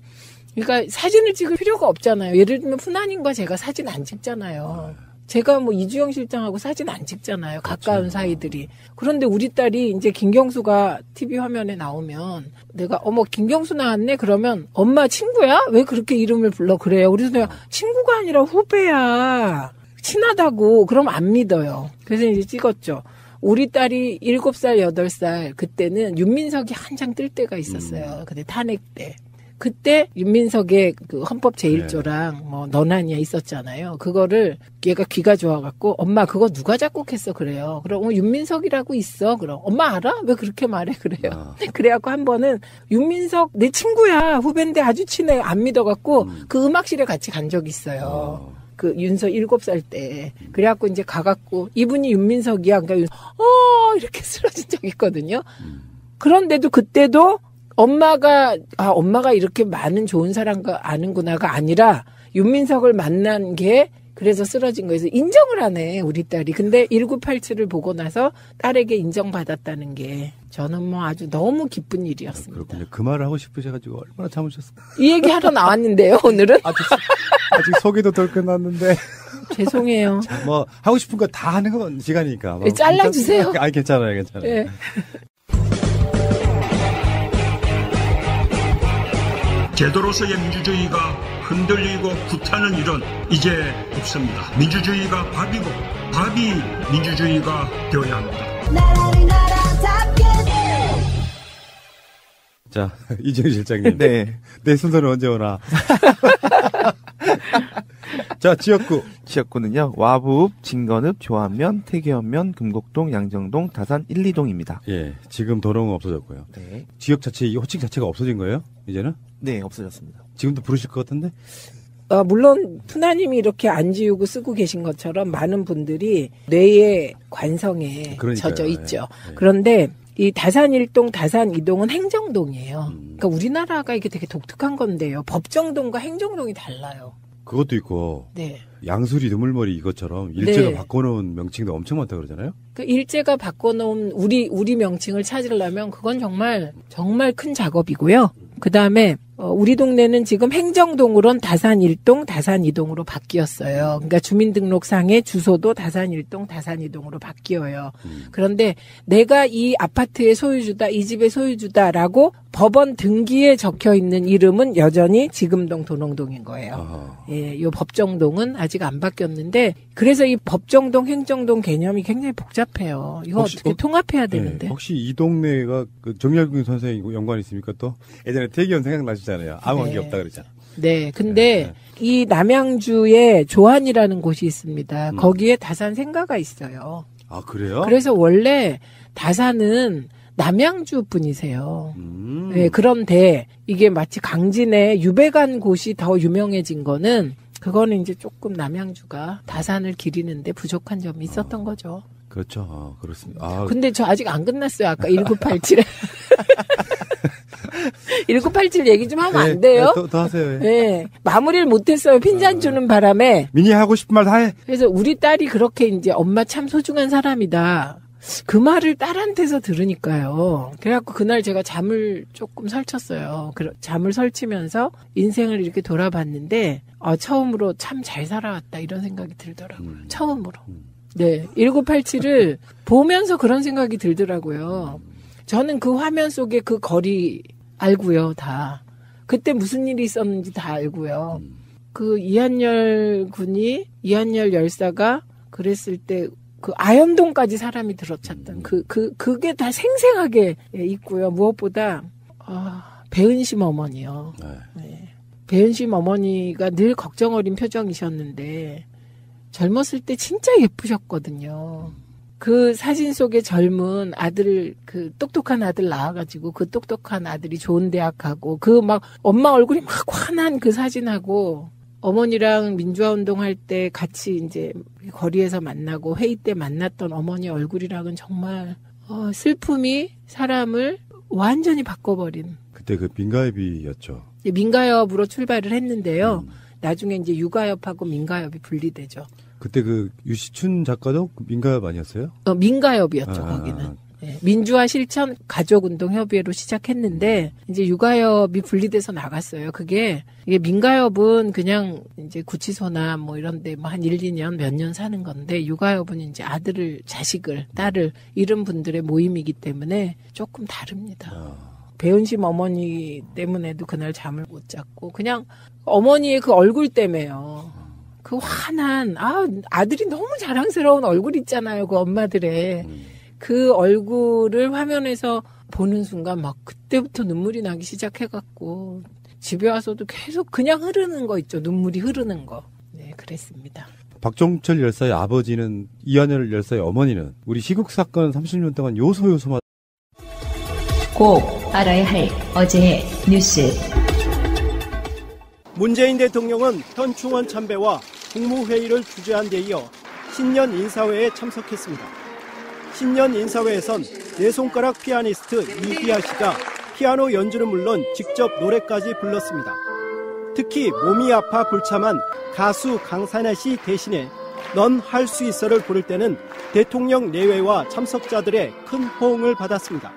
그러니까 사진을 찍을 필요가 없잖아요. 예를 들면 푸나님과 제가 사진 안 찍잖아요. 제가 뭐 이주영 실장하고 사진 안 찍잖아요. 가까운 사이들이. 그런데 우리 딸이 이제 김경수가 TV 화면에 나오면 내가 어머 김경수 나왔네 그러면 엄마 친구야? 왜 그렇게 이름을 불러 그래요? 그래서 내가 친구가 아니라 후배야. 친하다고. 그럼 안 믿어요. 그래서 이제 찍었죠. 우리 딸이 7살, 8살 그때는 윤민석이 한창 뜰 때가 있었어요. 근데 탄핵 때. 그때 윤민석의 그 헌법 제1조랑 뭐 너나니야 있었잖아요. 그거를 얘가 귀가 좋아갖고 엄마 그거 누가 작곡했어 그래요. 그럼 윤민석이라고 있어. 그럼 엄마 알아? 왜 그렇게 말해 그래요. 그래갖고 한 번은 윤민석 내 친구야 후배인데 아주 친해 안 믿어갖고 그 음악실에 같이 간 적이 있어요. 그 윤석 7살 때. 그래갖고 이제 가갖고 이분이 윤민석이야. 그러니까 이렇게 쓰러진 적이 있거든요. 그런데도 그때도 엄마가 이렇게 많은 좋은 사람과 아는구나가 아니라 윤민석을 만난 게 그래서 쓰러진 거에서 인정을 하네 우리 딸이. 근데 1987을 보고 나서 딸에게 인정받았다는 게 저는 뭐 아주 너무 기쁜 일이었습니다. 그렇군요. 그 말을 하고 싶으셔가지고 얼마나 참으셨을까. 이 얘기 하러 나왔는데요 오늘은. 아직 소개도 덜 끝났는데. 죄송해요. 자, 뭐 하고 싶은 거 다 하는 건 시간이니까. 뭐 잘라주세요. 아니 괜찮아요. 네. 제도로서의 민주주의가 흔들리고 구타는 일은 이제 없습니다. 민주주의가 밥이고 밥이 민주주의가 되어야 합니다. 자, 이재용 실장님. 네. 내 순서는 언제 오나. 자, 지역구. 지역구는요. 와부읍, 진건읍, 조안면, 태계원면, 금곡동, 양정동, 다산 1, 2동입니다. 예, 지금 도로는 없어졌고요. 네. 지역 자체, 이 호칭 자체가 없어진 거예요? 이제는? 네, 없어졌습니다. 지금도 부르실 것 같은데? 물론 푸나님이 이렇게 안 지우고 쓰고 계신 것처럼 많은 분들이 뇌의 관성에 젖어 있죠. 네. 그런데 이 다산 1동, 다산 2동은 행정동이에요. 그러니까 우리나라가 이게 되게 독특한 건데요. 법정동과 행정동이 달라요. 그것도 있고. 네. 양수리 드물머리 이것처럼 일제가 네. 바꿔놓은 명칭도 엄청 많다 그러잖아요. 그 일제가 바꿔놓은 우리 명칭을 찾으려면 그건 정말 큰 작업이고요. 그 다음에 우리 동네는 지금 행정동으론 다산 1동, 다산 2동으로 바뀌었어요. 그러니까 주민등록상의 주소도 다산 1동, 다산 2동으로 바뀌어요. 그런데 내가 이 아파트의 소유주다, 이 집의 소유주다라고 법원 등기에 적혀 있는 이름은 여전히 지금동 도농동인 거예요. 예, 요 법정동은 아직 안 바뀌었는데 그래서 이 법정동, 행정동 개념이 굉장히 복잡해요. 이거 어떻게 통합해야 되는데. 네, 혹시 이 동네가 그 정렬근 선생님 연관이 있습니까 또? 예전에 태기원 생각나시잖아요. 아무 관계 없다 그랬잖아요. 네, 근데 이 남양주에 조안이라는 곳이 있습니다. 거기에 다산 생가가 있어요. 아, 그래요? 그래서 원래 다산은 남양주 분이세요. 네, 그런데 이게 마치 강진에 유배간 곳이 더 유명해진 거는 그거는 이제 조금 남양주가 다산을 기리는데 부족한 점이 있었던 거죠. 그렇죠. 그렇습니다. 근데 저 아직 안 끝났어요. 아까 1987에. 1987 얘기 좀 하면 안 돼요? 더 하세요. 네. 마무리를 못했어요. 핀잔 주는 바람에. 미니 하고 싶은 말 다 해. 그래서 우리 딸이 그렇게 이제 엄마 참 소중한 사람이다. 그 말을 딸한테서 들으니까요. 그래갖고 그날 제가 잠을 조금 설쳤어요. 잠을 설치면서 인생을 이렇게 돌아봤는데, 처음으로 참 잘 살아왔다 이런 생각이 들더라고요. 처음으로. 네. 1987을 보면서 그런 생각이 들더라고요. 저는 그 화면 속에 그 거리 알고요, 다. 그때 무슨 일이 있었는지 다 알고요. 그 이한열 이한열 열사가 그랬을 때 그 아현동까지 사람이 들어찼던 그게 다 생생하게 있고요. 무엇보다, 배은심 어머니요. 네. 배은심 어머니가 늘 걱정 어린 표정이셨는데, 젊었을 때 진짜 예쁘셨거든요. 그 사진 속에 젊은 아들, 그 똑똑한 아들 낳아가지고 그 똑똑한 아들이 좋은 대학 가고 그 막 엄마 얼굴이 막 환한 그 사진하고 어머니랑 민주화 운동할 때 같이 이제 거리에서 만나고 회의 때 만났던 어머니 얼굴이랑은 정말 슬픔이 사람을 완전히 바꿔버린. 그때 그 민가협이었죠. 민가협으로 출발을 했는데요. 나중에 이제 유가협하고 민가협이 분리되죠. 그때 그 유시춘 작가도 민가협 아니었어요? 민가협이었죠, 거기는. 민주화 실천 가족운동협의회로 시작했는데 이제 육아협이 분리돼서 나갔어요. 이게 민가협은 그냥 이제 구치소나 뭐 이런 데 한 1, 2년 몇 년 사는 건데 육아협은 이제 아들을, 자식을, 딸을 잃은 분들의 모임이기 때문에 조금 다릅니다. 배은심 어머니 때문에도 그날 잠을 못 잤고 그냥 어머니의 그 얼굴 때문에요. 그 환한 아들이 너무 자랑스러운 얼굴 있잖아요. 그 엄마들의 그 얼굴을 화면에서 보는 순간 막 그때부터 눈물이 나기 시작해갖고 집에 와서도 계속 그냥 흐르는 거 있죠. 눈물이 흐르는 거. 네, 그랬습니다. 박종철 열사의 아버지는 이한열 열사의 어머니는 우리 시국 사건 30년 동안 요소요소마다 꼭 알아야 할 어제의 뉴스. 문재인 대통령은 현충원 참배와 국무회의를 주재한 데 이어 신년 인사회에 참석했습니다. 신년 인사회에선 네 손가락 피아니스트 이희아 씨가 피아노 연주는 물론 직접 노래까지 불렀습니다. 특히 몸이 아파 불참한 가수 강산아 씨 대신에 넌 할 수 있어를 부를 때는 대통령 내외와 참석자들의 큰 호응을 받았습니다.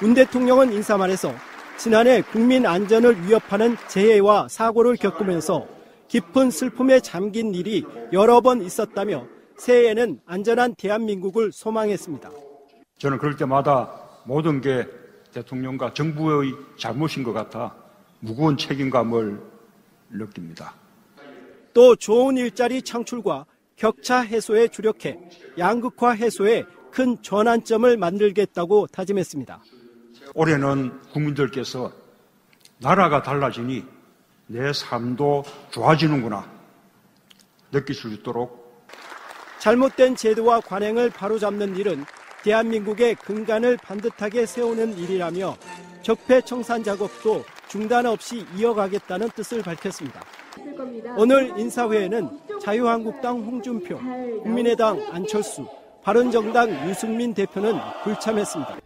문 대통령은 인사말에서 지난해 국민 안전을 위협하는 재해와 사고를 겪으면서 깊은 슬픔에 잠긴 일이 여러 번 있었다며 새해에는 안전한 대한민국을 소망했습니다. 저는 그럴 때마다 모든 게 대통령과 정부의 잘못인 것 같아 무거운 책임감을 느낍니다. 또 좋은 일자리 창출과 격차 해소에 주력해 양극화 해소에 큰 전환점을 만들겠다고 다짐했습니다. 올해는 국민들께서 나라가 달라지니 내 삶도 좋아지는구나 느끼실 수 있도록 잘못된 제도와 관행을 바로잡는 일은 대한민국의 근간을 반듯하게 세우는 일이라며 적폐청산 작업도 중단 없이 이어가겠다는 뜻을 밝혔습니다. 오늘 인사회에는 자유한국당 홍준표, 국민의당 안철수, 바른정당 유승민 대표는 불참했습니다.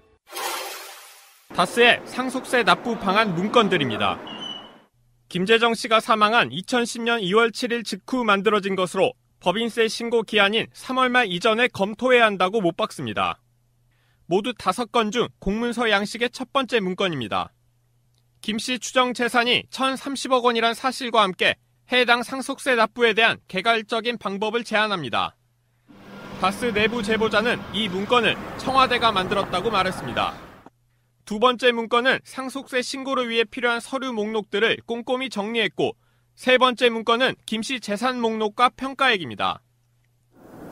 다스의 상속세 납부 방안 문건들입니다. 김재정 씨가 사망한 2010년 2월 7일 직후 만들어진 것으로 법인세 신고 기한인 3월 말 이전에 검토해야 한다고 못 박습니다. 모두 5건 중 공문서 양식의 첫 번째 문건입니다. 김 씨 추정 재산이 1,030억 원이란 사실과 함께 해당 상속세 납부에 대한 개괄적인 방법을 제안합니다. 다스 내부 제보자는 이 문건을 청와대가 만들었다고 말했습니다. 두 번째 문건은 상속세 신고를 위해 필요한 서류 목록들을 꼼꼼히 정리했고 세 번째 문건은 김 씨 재산 목록과 평가액입니다.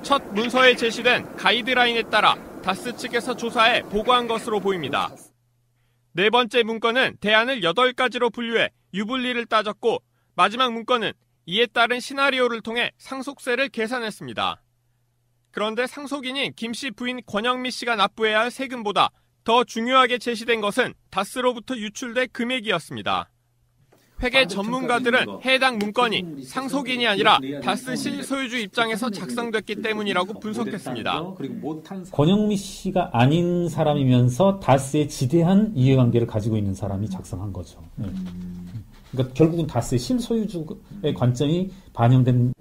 첫 문서에 제시된 가이드라인에 따라 다스 측에서 조사해 보고한 것으로 보입니다. 네 번째 문건은 대안을 8가지로 분류해 유불리를 따졌고 마지막 문건은 이에 따른 시나리오를 통해 상속세를 계산했습니다. 그런데 상속인인 김 씨 부인 권영미 씨가 납부해야 할 세금보다 더 중요하게 제시된 것은 다스로부터 유출될 금액이었습니다. 회계 전문가들은 해당 문건이 상속인이 아니라 다스 실소유주 입장에서 작성됐기 때문이라고 분석했습니다. 권영미 씨가 아닌 사람이면서 다스의 지대한 이해관계를 가지고 있는 사람이 작성한 거죠. 그러니까 결국은 다스의 실소유주의 관점이 반영된.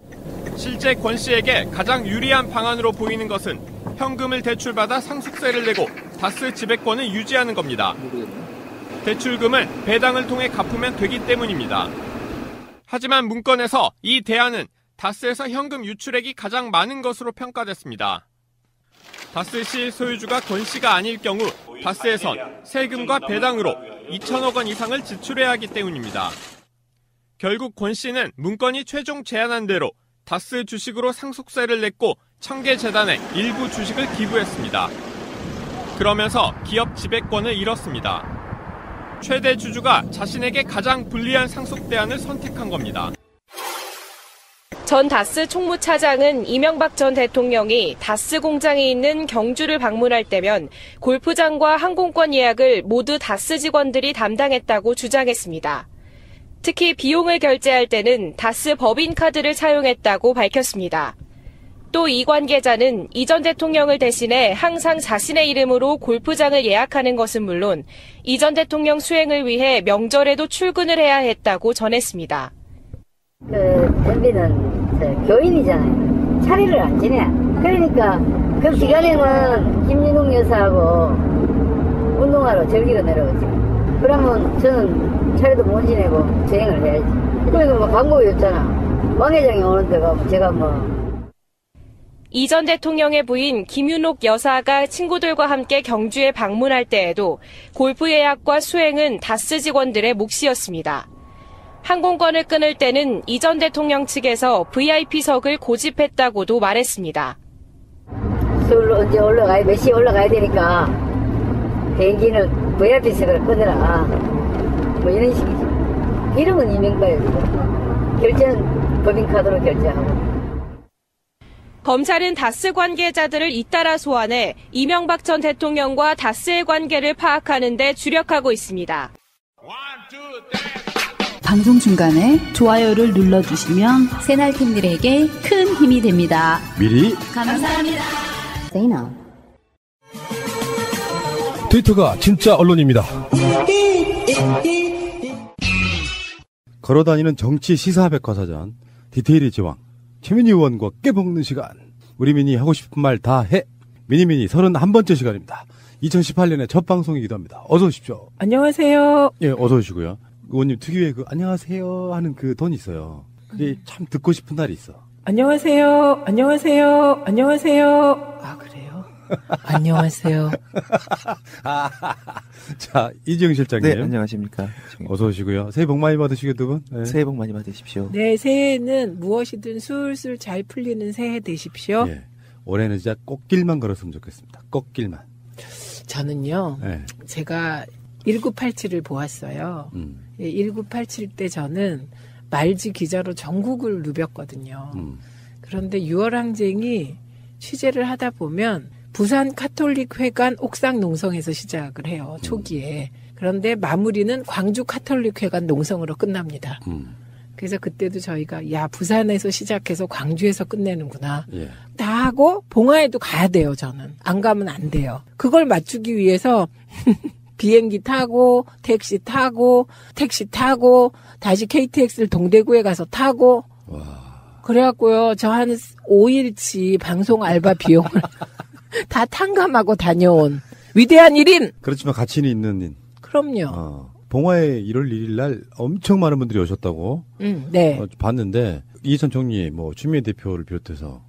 실제 권 씨에게 가장 유리한 방안으로 보이는 것은 현금을 대출받아 상속세를 내고 다스 지배권을 유지하는 겁니다. 대출금은 배당을 통해 갚으면 되기 때문입니다. 하지만 문건에서 이 대안은 다스에서 현금 유출액이 가장 많은 것으로 평가됐습니다. 다스 실소유주가 권 씨가 아닐 경우 다스에선 세금과 배당으로 2천억 원 이상을 지출해야 하기 때문입니다. 결국 권 씨는 문건이 최종 제안한 대로 다스 주식으로 상속세를 냈고 청계재단에 일부 주식을 기부했습니다. 그러면서 기업 지배권을 잃었습니다. 최대 주주가 자신에게 가장 불리한 상속 대안을 선택한 겁니다. 전 다스 총무차장은 이명박 전 대통령이 다스 공장이 있는 경주를 방문할 때면 골프장과 항공권 예약을 모두 다스 직원들이 담당했다고 주장했습니다. 특히 비용을 결제할 때는 다스 법인카드를 사용했다고 밝혔습니다. 또 이 관계자는 이 전 대통령을 대신해 항상 자신의 이름으로 골프장을 예약하는 것은 물론 이 전 대통령 수행을 위해 명절에도 출근을 해야 했다고 전했습니다. MB는 교인이잖아요. 차례를 안 지내. 그러니까 그 기간에는 김윤옥 여사하고 운동하러 절기로 내려오지. 그러면 저는 차례도 못 지내고 저행을 해야지. 그러니까 뭐 광고였잖아. 왕 회장이 오는 데가 제가 뭐. 이 전 대통령의 부인 김윤옥 여사가 친구들과 함께 경주에 방문할 때에도 골프 예약과 수행은 다스 직원들의 몫이었습니다. 항공권을 끊을 때는 이 전 대통령 측에서 VIP석을 고집했다고도 말했습니다. 서울로 언제 올라가야, 몇 시에 올라가야 되니까 비행기는 VIP석을 끊으라. 뭐 이런 식이지. 이름은 이명박이고 결제는 법인카드로 결제하고. 검찰은 다스 관계자들을 잇따라 소환해 이명박 전 대통령과 다스의 관계를 파악하는 데 주력하고 있습니다. 방송 중간에 좋아요를 눌러주시면 새날팀들에게 큰 힘이 됩니다. 미리 감사합니다. 트위터가 진짜 언론입니다. 걸어다니는 정치 시사백과사전 디테일의 제왕 최민희 의원과 깨먹는 시간. 우리 민이 하고 싶은 말 다 해. 미니미니 31번째 시간입니다. 2018년의 첫 방송이기도 합니다. 어서 오십시오. 안녕하세요. 예, 어서 오시고요. 의원님 특유의 그 안녕하세요 하는 그 톤이 있어요. 그게 참 듣고 싶은 날이 있어. 안녕하세요. 안녕하세요. 안녕하세요. 아, 그래요? 안녕하세요. 자, 이지영 실장님. 네, 안녕하십니까. 어서 오시고요. 새해 복 많이 받으시고요, 두 분. 네. 새해 복 많이 받으십시오. 네, 새해는 무엇이든 술술 잘 풀리는 새해 되십시오. 예. 올해는 진짜 꽃길만 걸었으면 좋겠습니다. 꽃길만. 저는요, 네. 제가 1987을 보았어요. 1987 때 저는 말지 기자로 전국을 누볐거든요. 그런데 6월 항쟁이 취재를 하다 보면 부산 카톨릭 회관 옥상 농성에서 시작을 해요. 초기에. 그런데 마무리는 광주 카톨릭 회관 농성으로 끝납니다. 그래서 그때도 저희가 야 부산에서 시작해서 광주에서 끝내는구나. 예. 다 하고 봉화에도 가야 돼요. 저는. 안 가면 안 돼요. 그걸 맞추기 위해서 비행기 타고 택시 타고 다시 KTX를 동대구에 가서 타고 그래갖고요. 저 한 5일치 방송 알바 비용을 다 탕감하고 다녀온 위대한 일인. 그렇지만 가치는 있는 인. 그럼요. 봉화에 1월 1일 날 엄청 많은 분들이 오셨다고. 네. 봤는데 이해찬 총리, 뭐 추미애 대표를 비롯해서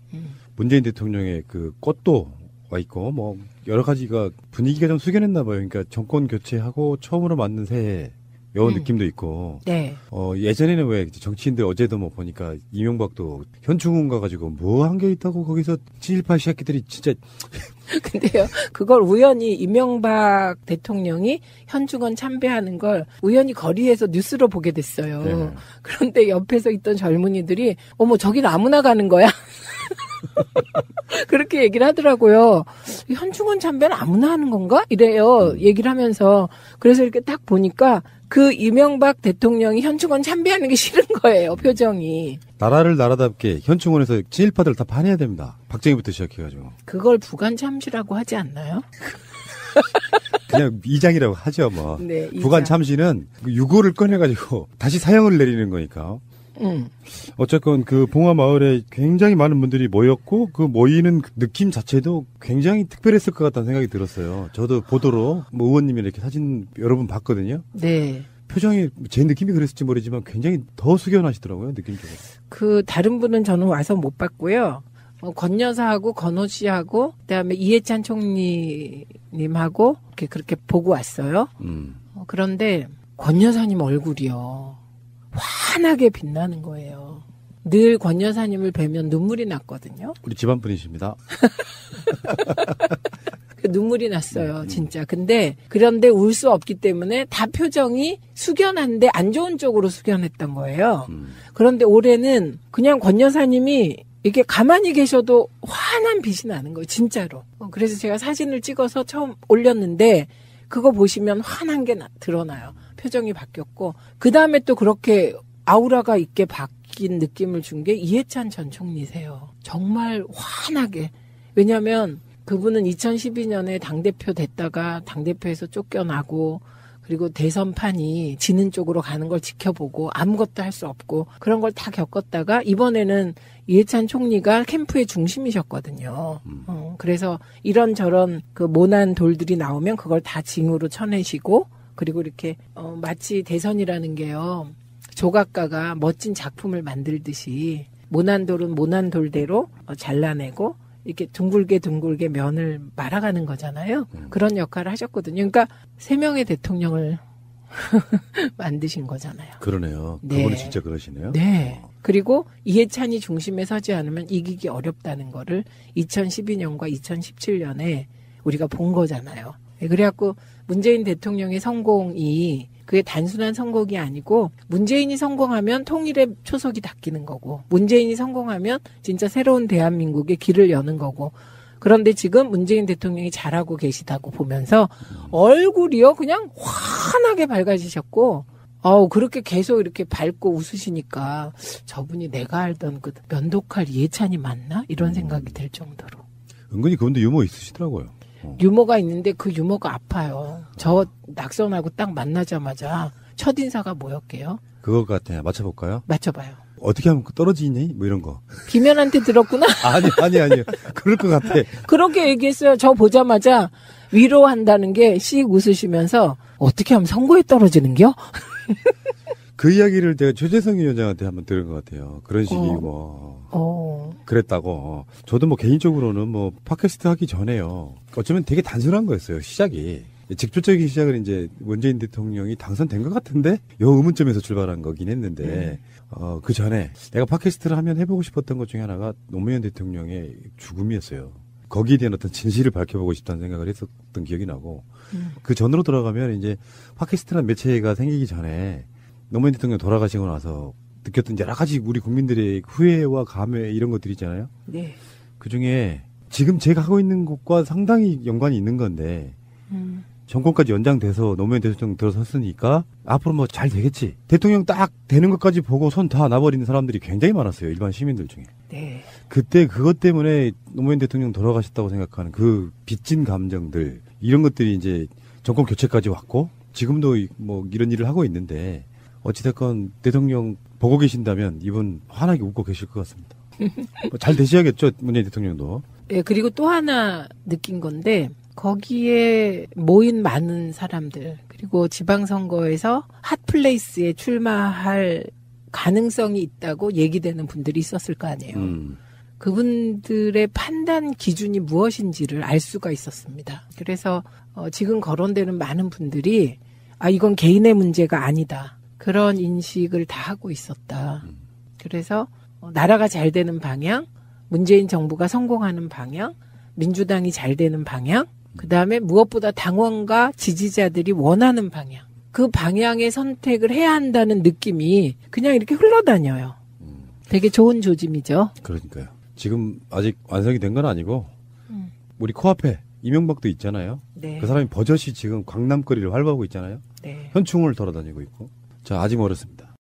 문재인 대통령의 그 꽃도 와 있고 뭐 여러 가지가 분위기가 좀 숙연했나 봐요. 그러니까 정권 교체하고 처음으로 맞는 새해 요 느낌도 있고. 네. 예전에는 왜 정치인들 어제도 뭐 보니까 이명박도 현충원 가가지고 뭐 한 게 있다고 거기서 친일파 새끼들이 진짜. 근데요, 그걸 우연히 이명박 대통령이 현충원 참배하는 걸 우연히 거리에서 뉴스로 보게 됐어요. 네. 그런데 옆에서 있던 젊은이들이 어머 저기는 아무나 가는 거야. 그렇게 얘기를 하더라고요. 현충원 참배는 아무나 하는 건가? 이래요. 얘기를 하면서. 그래서 이렇게 딱 보니까 그 이명박 대통령이 현충원 참배하는 게 싫은 거예요. 표정이. 나라를 나라답게 현충원에서 친일파들 다 반해야 됩니다. 박정희부터 시작해가지고. 그걸 부관 참시라고 하지 않나요? 그냥 이장이라고 하죠, 뭐. 네, 부관 참시는 유고를 꺼내가지고 다시 사형을 내리는 거니까. 어쨌건 그 봉화 마을에 굉장히 많은 분들이 모였고 그 모이는 느낌 자체도 굉장히 특별했을 것 같다는 생각이 들었어요. 저도 보도로 뭐 의원님이 이렇게 사진 여러 분 봤거든요. 네. 표정이 제 느낌이 그랬을지 모르지만 굉장히 더 숙연하시더라고요, 느낌적으로. 그 다른 분은 저는 와서 못 봤고요. 권 여사하고 권호 씨하고 그다음에 이해찬 총리님하고 그렇게 보고 왔어요. 그런데 권 여사님 얼굴이요. 환하게 빛나는 거예요. 늘 권 여사님을 뵈면 눈물이 났거든요. 우리 집안 분이십니다. 눈물이 났어요, 진짜. 그런데 울 수 없기 때문에 다 표정이 숙연한데 안 좋은 쪽으로 숙연했던 거예요. 그런데 올해는 그냥 권 여사님이 이렇게 가만히 계셔도 환한 빛이 나는 거예요, 진짜로. 그래서 제가 사진을 찍어서 처음 올렸는데 그거 보시면 환한 게 드러나요. 표정이 바뀌었고 그 다음에 또 그렇게 아우라가 있게 느낀 느낌을 준 게 이해찬 전 총리세요. 정말 환하게. 왜냐하면 그분은 2012년에 당대표 됐다가 당대표에서 쫓겨나고 그리고 대선판이 지는 쪽으로 가는 걸 지켜보고 아무것도 할 수 없고 그런 걸 다 겪었다가 이번에는 이해찬 총리가 캠프의 중심이셨거든요. 그래서 이런저런 그 모난 돌들이 나오면 그걸 다 징후로 쳐내시고 그리고 이렇게 마치 대선이라는 게요. 조각가가 멋진 작품을 만들듯이 모난 돌은 모난 돌대로 잘라내고 이렇게 둥글게 면을 말아가는 거잖아요. 그런 역할을 하셨거든요. 그러니까 3명의 대통령을 만드신 거잖아요. 그러네요. 네. 그분은 진짜 그러시네요. 네. 그리고 이해찬이 중심에 서지 않으면 이기기 어렵다는 거를 2012년과 2017년에 우리가 본 거잖아요. 그래갖고 문재인 대통령의 성공이 그게 단순한 성공이 아니고 문재인이 성공하면 통일의 초석이 닦이는 거고 문재인이 성공하면 진짜 새로운 대한민국의 길을 여는 거고 그런데 지금 문재인 대통령이 잘하고 계시다고 보면서 얼굴이요 그냥 환하게 밝아지셨고 그렇게 계속 이렇게 밝고 웃으시니까 저분이 내가 알던 그 면도칼 이해찬이 맞나? 이런 생각이 들 정도로. 은근히 그분도 유머 있으시더라고요. 유머가 있는데 그 유머가 아파요. 저 낙선하고 딱 만나자마자 첫인사가 뭐였게요? 그거 같아요. 맞춰볼까요? 맞춰봐요. 어떻게 하면 떨어지니? 뭐 이런 거. 김연한테 들었구나? 아니요. 그럴 것 같아. 그렇게 얘기했어요. 저 보자마자 위로한다는 게 씩 웃으시면서 어떻게 하면 선거에 떨어지는겨? 그 이야기를 제가 최재성 위원장한테 한번 들은 것 같아요. 그런 식이 그랬다고. 저도 뭐 개인적으로는 뭐 팟캐스트 하기 전에요. 어쩌면 되게 단순한 거였어요. 시작이. 직접적인 시작을 이제 문재인 대통령이 당선된 것 같은데 요 의문점에서 출발한 거긴 했는데 그 전에 내가 팟캐스트를 하면 해보고 싶었던 것 중에 하나가 노무현 대통령의 죽음이었어요. 거기에 대한 어떤 진실을 밝혀보고 싶다는 생각을 했었던 기억이 나고 그 전으로 돌아가면 이제 팟캐스트라는 매체가 생기기 전에 노무현 대통령 돌아가시고 나서 느꼈던 여러 가지 우리 국민들의 후회와 감회 이런 것들이 있잖아요. 네. 그중에 지금 제가 하고 있는 것과 상당히 연관이 있는 건데 정권까지 연장돼서 노무현 대통령 들어섰으니까 앞으로 뭐 잘 되겠지. 대통령 딱 되는 것까지 보고 손 다 놔버리는 사람들이 굉장히 많았어요. 일반 시민들 중에. 네. 그때 그것 때문에 노무현 대통령 돌아가셨다고 생각하는 그 빚진 감정들 이런 것들이 이제 정권 교체까지 왔고 지금도 뭐 이런 일을 하고 있는데 어찌됐건 대통령 보고 계신다면 이분 환하게 웃고 계실 것 같습니다. 잘 되셔야겠죠, 문재인 대통령도. 네, 그리고 또 하나 느낀 건데 거기에 모인 많은 사람들 그리고 지방선거에서 핫플레이스에 출마할 가능성이 있다고 얘기되는 분들이 있었을 거 아니에요. 그분들의 판단 기준이 무엇인지를 알 수가 있었습니다. 그래서 지금 거론되는 많은 분들이 이건 개인의 문제가 아니다. 그런 인식을 다 하고 있었다. 그래서 나라가 잘 되는 방향, 문재인 정부가 성공하는 방향, 민주당이 잘 되는 방향, 그다음에 무엇보다 당원과 지지자들이 원하는 방향. 그 방향의 선택을 해야 한다는 느낌이 그냥 이렇게 흘러다녀요. 되게 좋은 조짐이죠. 그러니까요. 지금 아직 완성이 된 건 아니고 우리 코앞에 이명박도 있잖아요. 네. 그 사람이 버젓이 지금 강남거리를 활보하고 있잖아요. 네. 현충을 돌아다니고 있고. 자, 아직 멀었습니다.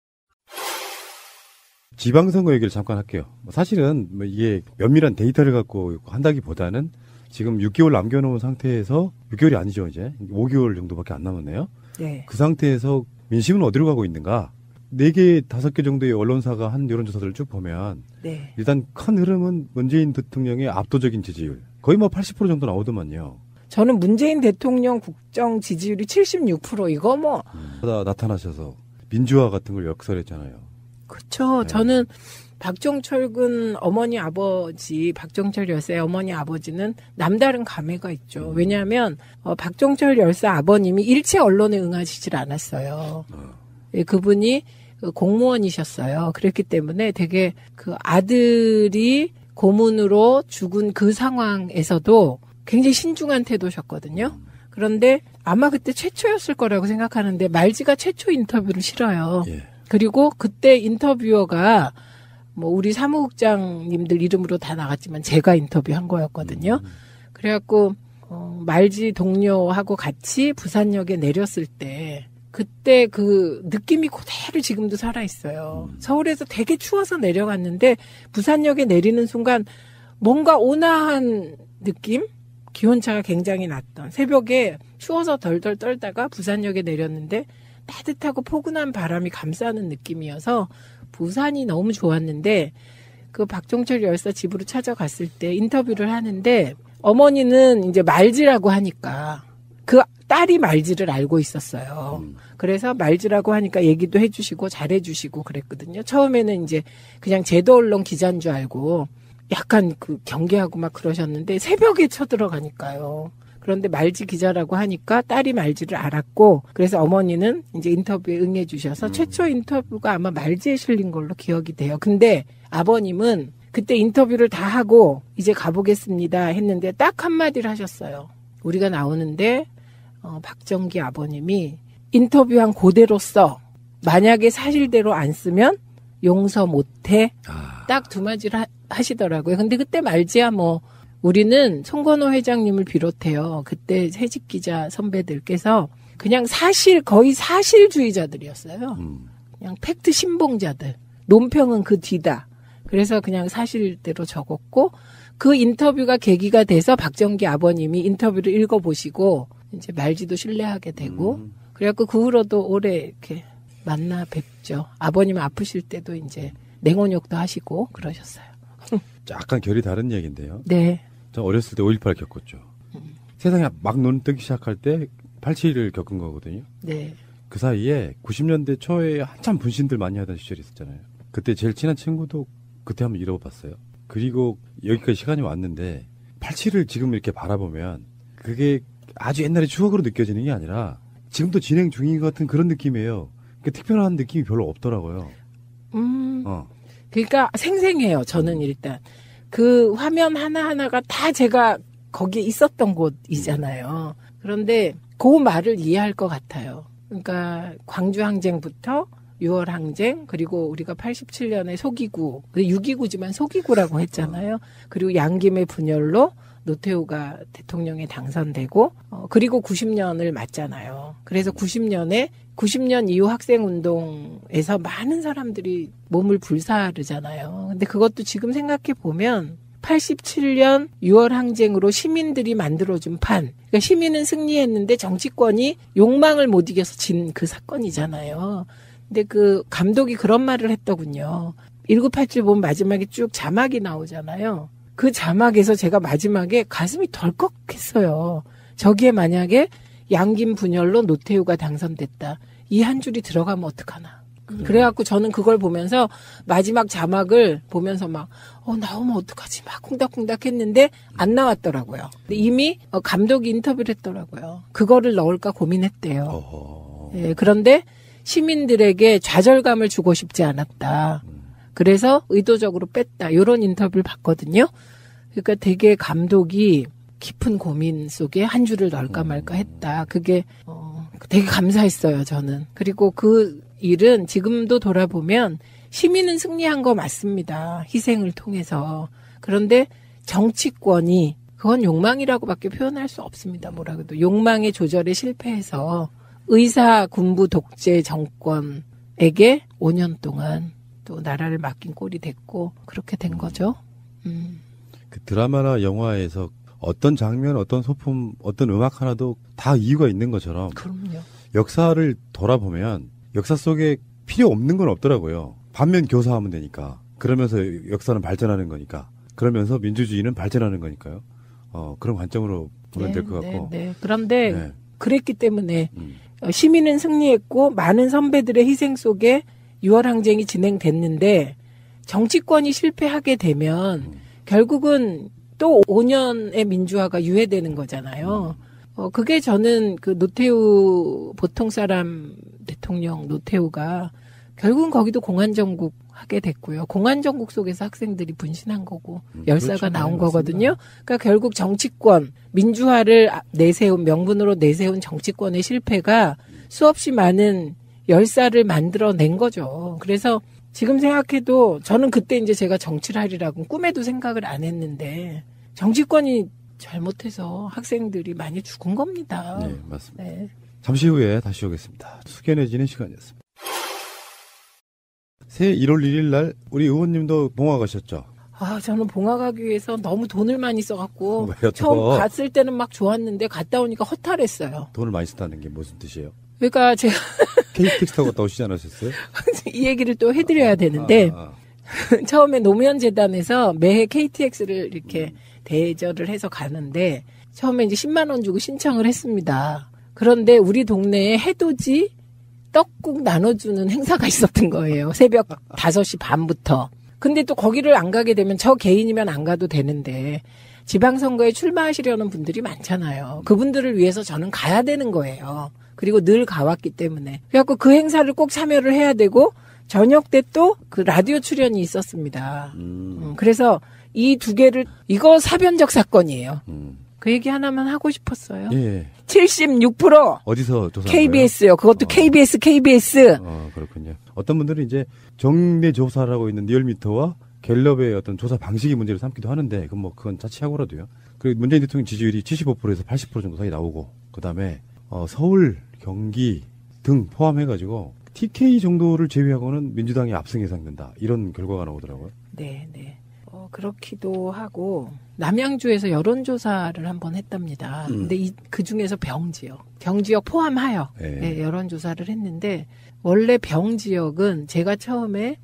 지방선거 얘기를 잠깐 할게요. 사실은 뭐 이게 면밀한 데이터를 갖고 한다기보다는 지금 6개월 남겨놓은 상태에서 6개월이 아니죠 이제 5개월 정도밖에 안 남았네요. 네. 그 상태에서 민심은 어디로 가고 있는가? 4개, 5개 정도의 언론사가 한 여론조사들을 쭉 보면 네. 일단 큰 흐름은 문재인 대통령의 압도적인 지지율 거의 뭐 80% 정도 나오더만요. 저는 문재인 대통령 국정 지지율이 76% 이거 뭐 나타나셔서 민주화 같은 걸 역설했잖아요. 그렇죠. 네. 저는 박종철 군 어머니 아버지 박종철 열사의 어머니 아버지는 남다른 감회가 있죠. 왜냐하면 박종철 열사 아버님이 일체 언론에 응하시질 않았어요. 예, 그분이 공무원이셨어요. 그랬기 때문에 되게 그 아들이 고문으로 죽은 그 상황에서도 굉장히 신중한 태도셨거든요. 그런데 아마 그때 최초였을 거라고 생각하는데 말지가 최초 인터뷰를 싫어요. 예. 그리고 그때 인터뷰어가 뭐 우리 사무국장님들 이름으로 다 나갔지만 제가 인터뷰한 거였거든요. 그래갖고 말지 동료하고 같이 부산역에 내렸을 때 그때 그 느낌이 그대로 지금도 살아있어요. 서울에서 되게 추워서 내려갔는데 부산역에 내리는 순간 뭔가 온화한 느낌? 기온차가 굉장히 났던 새벽에 추워서 덜덜 떨다가 부산역에 내렸는데 따뜻하고 포근한 바람이 감싸는 느낌이어서 부산이 너무 좋았는데 그 박종철 열사 집으로 찾아갔을 때 인터뷰를 하는데 어머니는 이제 말지라고 하니까 그 딸이 말지를 알고 있었어요. 그래서 말지라고 하니까 얘기도 해주시고 잘해주시고 그랬거든요. 처음에는 이제 그냥 제도 언론 기자인 줄 알고 약간 그 경계하고 막 그러셨는데 새벽에 쳐들어가니까요. 그런데 말지 기자라고 하니까 딸이 말지를 알았고 그래서 어머니는 이제 인터뷰에 응해 주셔서 최초 인터뷰가 아마 말지에 실린 걸로 기억이 돼요. 근데 아버님은 그때 인터뷰를 다 하고 이제 가보겠습니다 했는데 딱 한마디를 하셨어요. 우리가 나오는데 박정기 아버님이 인터뷰한 그대로 써. 만약에 사실대로 안 쓰면 용서 못해. 딱 두 마디를 하시더라고요. 근데 그때 말지야 뭐 우리는 송건호 회장님을 비롯해요. 그때 새집 기자 선배들께서 그냥 거의 사실주의자들이었어요. 그냥 팩트 신봉자들. 논평은 그 뒤다. 그래서 그냥 사실대로 적었고 그 인터뷰가 계기가 돼서 박정기 아버님이 인터뷰를 읽어보시고 이제 말지도 신뢰하게 되고 그래갖고 그 후로도 오래 이렇게 만나 뵙죠. 아버님 아프실 때도 이제 냉온욕도 하시고 그러셨어요. 약간 결이 다른 얘기인데요. 네. 저 어렸을 때 5.18 겪었죠. 세상에 막 눈 뜨기 시작할 때 87을 겪은 거거든요. 네. 그 사이에 90년대 초에 한참 분신들 많이 하던 시절이 있었잖아요. 그때 제일 친한 친구도 그때 한번 잃어봤어요. 그리고 여기까지 시간이 왔는데 87을 지금 이렇게 바라보면 그게 아주 옛날의 추억으로 느껴지는 게 아니라 지금도 진행 중인 것 같은 그런 느낌이에요. 그러니까 특별한 느낌이 별로 없더라고요. 그러니까 생생해요. 저는 일단 그 화면 하나하나가 다 제가 거기에 있었던 곳이잖아요. 그런데 그 말을 이해할 것 같아요. 그러니까 광주 항쟁부터 6월 항쟁 그리고 우리가 87년에 소기구 6.29지만 소기구라고 했잖아요. 그리고 양김의 분열로 노태우가 대통령에 당선되고 그리고 90년을 맞잖아요. 그래서 90년 이후 학생운동에서 많은 사람들이 몸을 불사르잖아요. 근데 그것도 지금 생각해 보면 87년 6월 항쟁으로 시민들이 만들어준 판. 그러니까 시민은 승리했는데 정치권이 욕망을 못 이겨서 진 그 사건이잖아요. 근데 그 감독이 그런 말을 했더군요. 1987 보면 마지막에 쭉 자막이 나오잖아요. 그 자막에서 제가 마지막에 가슴이 덜컥했어요. 저기에 만약에 양김 분열로 노태우가 당선됐다. 이 한 줄이 들어가면 어떡하나. 그래갖고 저는 그걸 보면서 마지막 자막을 보면서 막 나오면 어떡하지 막 쿵닥쿵닥 했는데 안 나왔더라고요. 근데 이미 감독이 인터뷰를 했더라고요. 그거를 넣을까 고민했대요. 예, 그런데 시민들에게 좌절감을 주고 싶지 않았다. 그래서 의도적으로 뺐다. 이런 인터뷰를 봤거든요. 그러니까 되게 감독이 깊은 고민 속에 한 줄을 넣을까 말까 했다. 그게 되게 감사했어요, 저는. 그리고 그 일은 지금도 돌아보면 시민은 승리한 거 맞습니다. 희생을 통해서. 그런데 정치권이 그건 욕망이라고밖에 표현할 수 없습니다. 뭐라 그래도 욕망의 조절에 실패해서 의사 군부 독재 정권에게 5년 동안 또 나라를 맡긴 꼴이 됐고 그렇게 된 거죠. 그 드라마나 영화에서 어떤 장면, 어떤 소품, 어떤 음악 하나도 다 이유가 있는 것처럼 그럼요. 역사를 돌아보면 역사 속에 필요 없는 건 없더라고요. 반면 교사하면 되니까. 그러면서 역사는 발전하는 거니까. 그러면서 민주주의는 발전하는 거니까요. 그런 관점으로 보면 될 것 같고. 네. 그런데 그랬기 때문에 시민은 승리했고 많은 선배들의 희생 속에 6월 항쟁이 진행됐는데 정치권이 실패하게 되면 결국은 또 5년의 민주화가 유예되는 거잖아요. 그게 저는 그 노태우 보통 사람 대통령 노태우가 결국은 거기도 공안정국 하게 됐고요. 공안정국 속에서 학생들이 분신한 거고 열사가 그렇죠. 나온 네, 거거든요. 그러니까 결국 정치권 명분으로 내세운 정치권의 실패가 수없이 많은 열사를 만들어낸 거죠. 그래서 지금 생각해도 저는 그때 이제 제가 정치를 하리라고 꿈에도 생각을 안 했는데 정치권이 잘못해서 학생들이 많이 죽은 겁니다. 네, 맞습니다. 네. 잠시 후에 다시 오겠습니다. 숙연해지는 시간이었습니다. 새해 1월 1일 날 우리 의원님도 봉화 가셨죠? 저는 봉화 가기 위해서 너무 돈을 많이 써갖고 왜요, 처음 갔을 때는 막 좋았는데 갔다 오니까 허탈했어요. 돈을 많이 쓴다는 게 무슨 뜻이에요? 그러니까 제가 KTX 타고 갔다 오시지 않으셨어요? 이 얘기를 또 해드려야 되는데 처음에 노무현재단에서 매해 KTX를 이렇게 대절을 해서 가는데 처음에 이제 10만 원 주고 신청을 했습니다. 그런데 우리 동네에 해돋이 떡국 나눠주는 행사가 있었던 거예요. 새벽 5시 반부터. 근데 또 거기를 안 가게 되면 저 개인이면 안 가도 되는데 지방선거에 출마하시려는 분들이 많잖아요. 그분들을 위해서 저는 가야 되는 거예요. 그리고 늘 가왔기 때문에. 그래갖고 그 행사를 꼭 참여를 해야 되고 저녁 때 또 그 라디오 출연이 있었습니다. 그래서 이 두 개를 이거 사변적 사건이에요. 그 얘기 하나만 하고 싶었어요. 예. 76% 어디서 조사한 KBS요. 그것도 KBS. 그렇군요. 어떤 분들은 이제 정례 조사라고 있는 리얼미터와 갤럽의 어떤 조사 방식이 문제를 삼기도 하는데 그건 자취하고라도요. 그리고 문재인 대통령 지지율이 75%에서 80% 정도 사이 나오고 그다음에 서울, 경기 등 포함해가지고 TK 정도를 제외하고는 민주당이 압승 예상된다. 이런 결과가 나오더라고요. 네. 그렇기도 하고 남양주에서 여론조사를 한번 했답니다. 근데 그 중에서 병지역 포함하여 네, 여론조사를 했는데 원래 병지역은 제가 처음에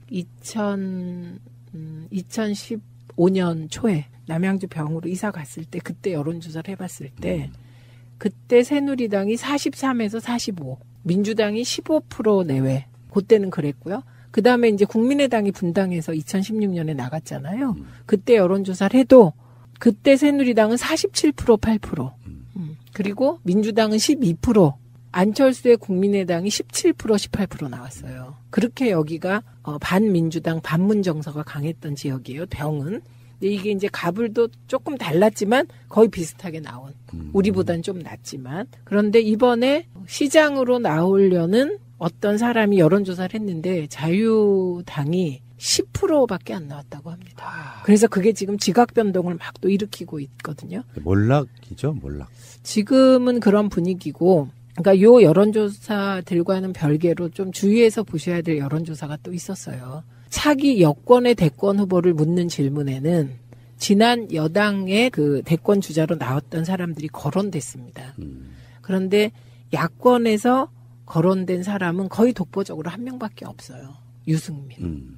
2015년 초에 남양주 병으로 이사 갔을 때 그때 여론조사를 해봤을 때 그때 새누리당이 43에서 45, 민주당이 15% 내외. 그때는 그랬고요. 그 다음에 이제 국민의당이 분당해서 2016년에 나갔잖아요. 그때 여론조사를 해도 그때 새누리당은 47%, 8%. 그리고 민주당은 12%. 안철수의 국민의당이 17%, 18% 나왔어요. 그렇게 여기가 반민주당, 반문정서가 강했던 지역이에요. 병은. 근데 이게 이제 가불도 조금 달랐지만 거의 비슷하게 나온. 우리보단 좀 낫지만. 그런데 이번에 시장으로 나오려는 어떤 사람이 여론조사를 했는데 자유당이 10%밖에 안 나왔다고 합니다. 그래서 그게 지금 지각 변동을 막 또 일으키고 있거든요. 몰락이죠, 몰락. 지금은 그런 분위기고, 그러니까 요 여론조사들과는 별개로 좀 주의해서 보셔야 될 여론조사가 또 있었어요. 차기 여권의 대권 후보를 묻는 질문에는 지난 여당의 그 대권 주자로 나왔던 사람들이 거론됐습니다. 그런데 야권에서 거론된 사람은 거의 독보적으로 한 명밖에 없어요. 유승민.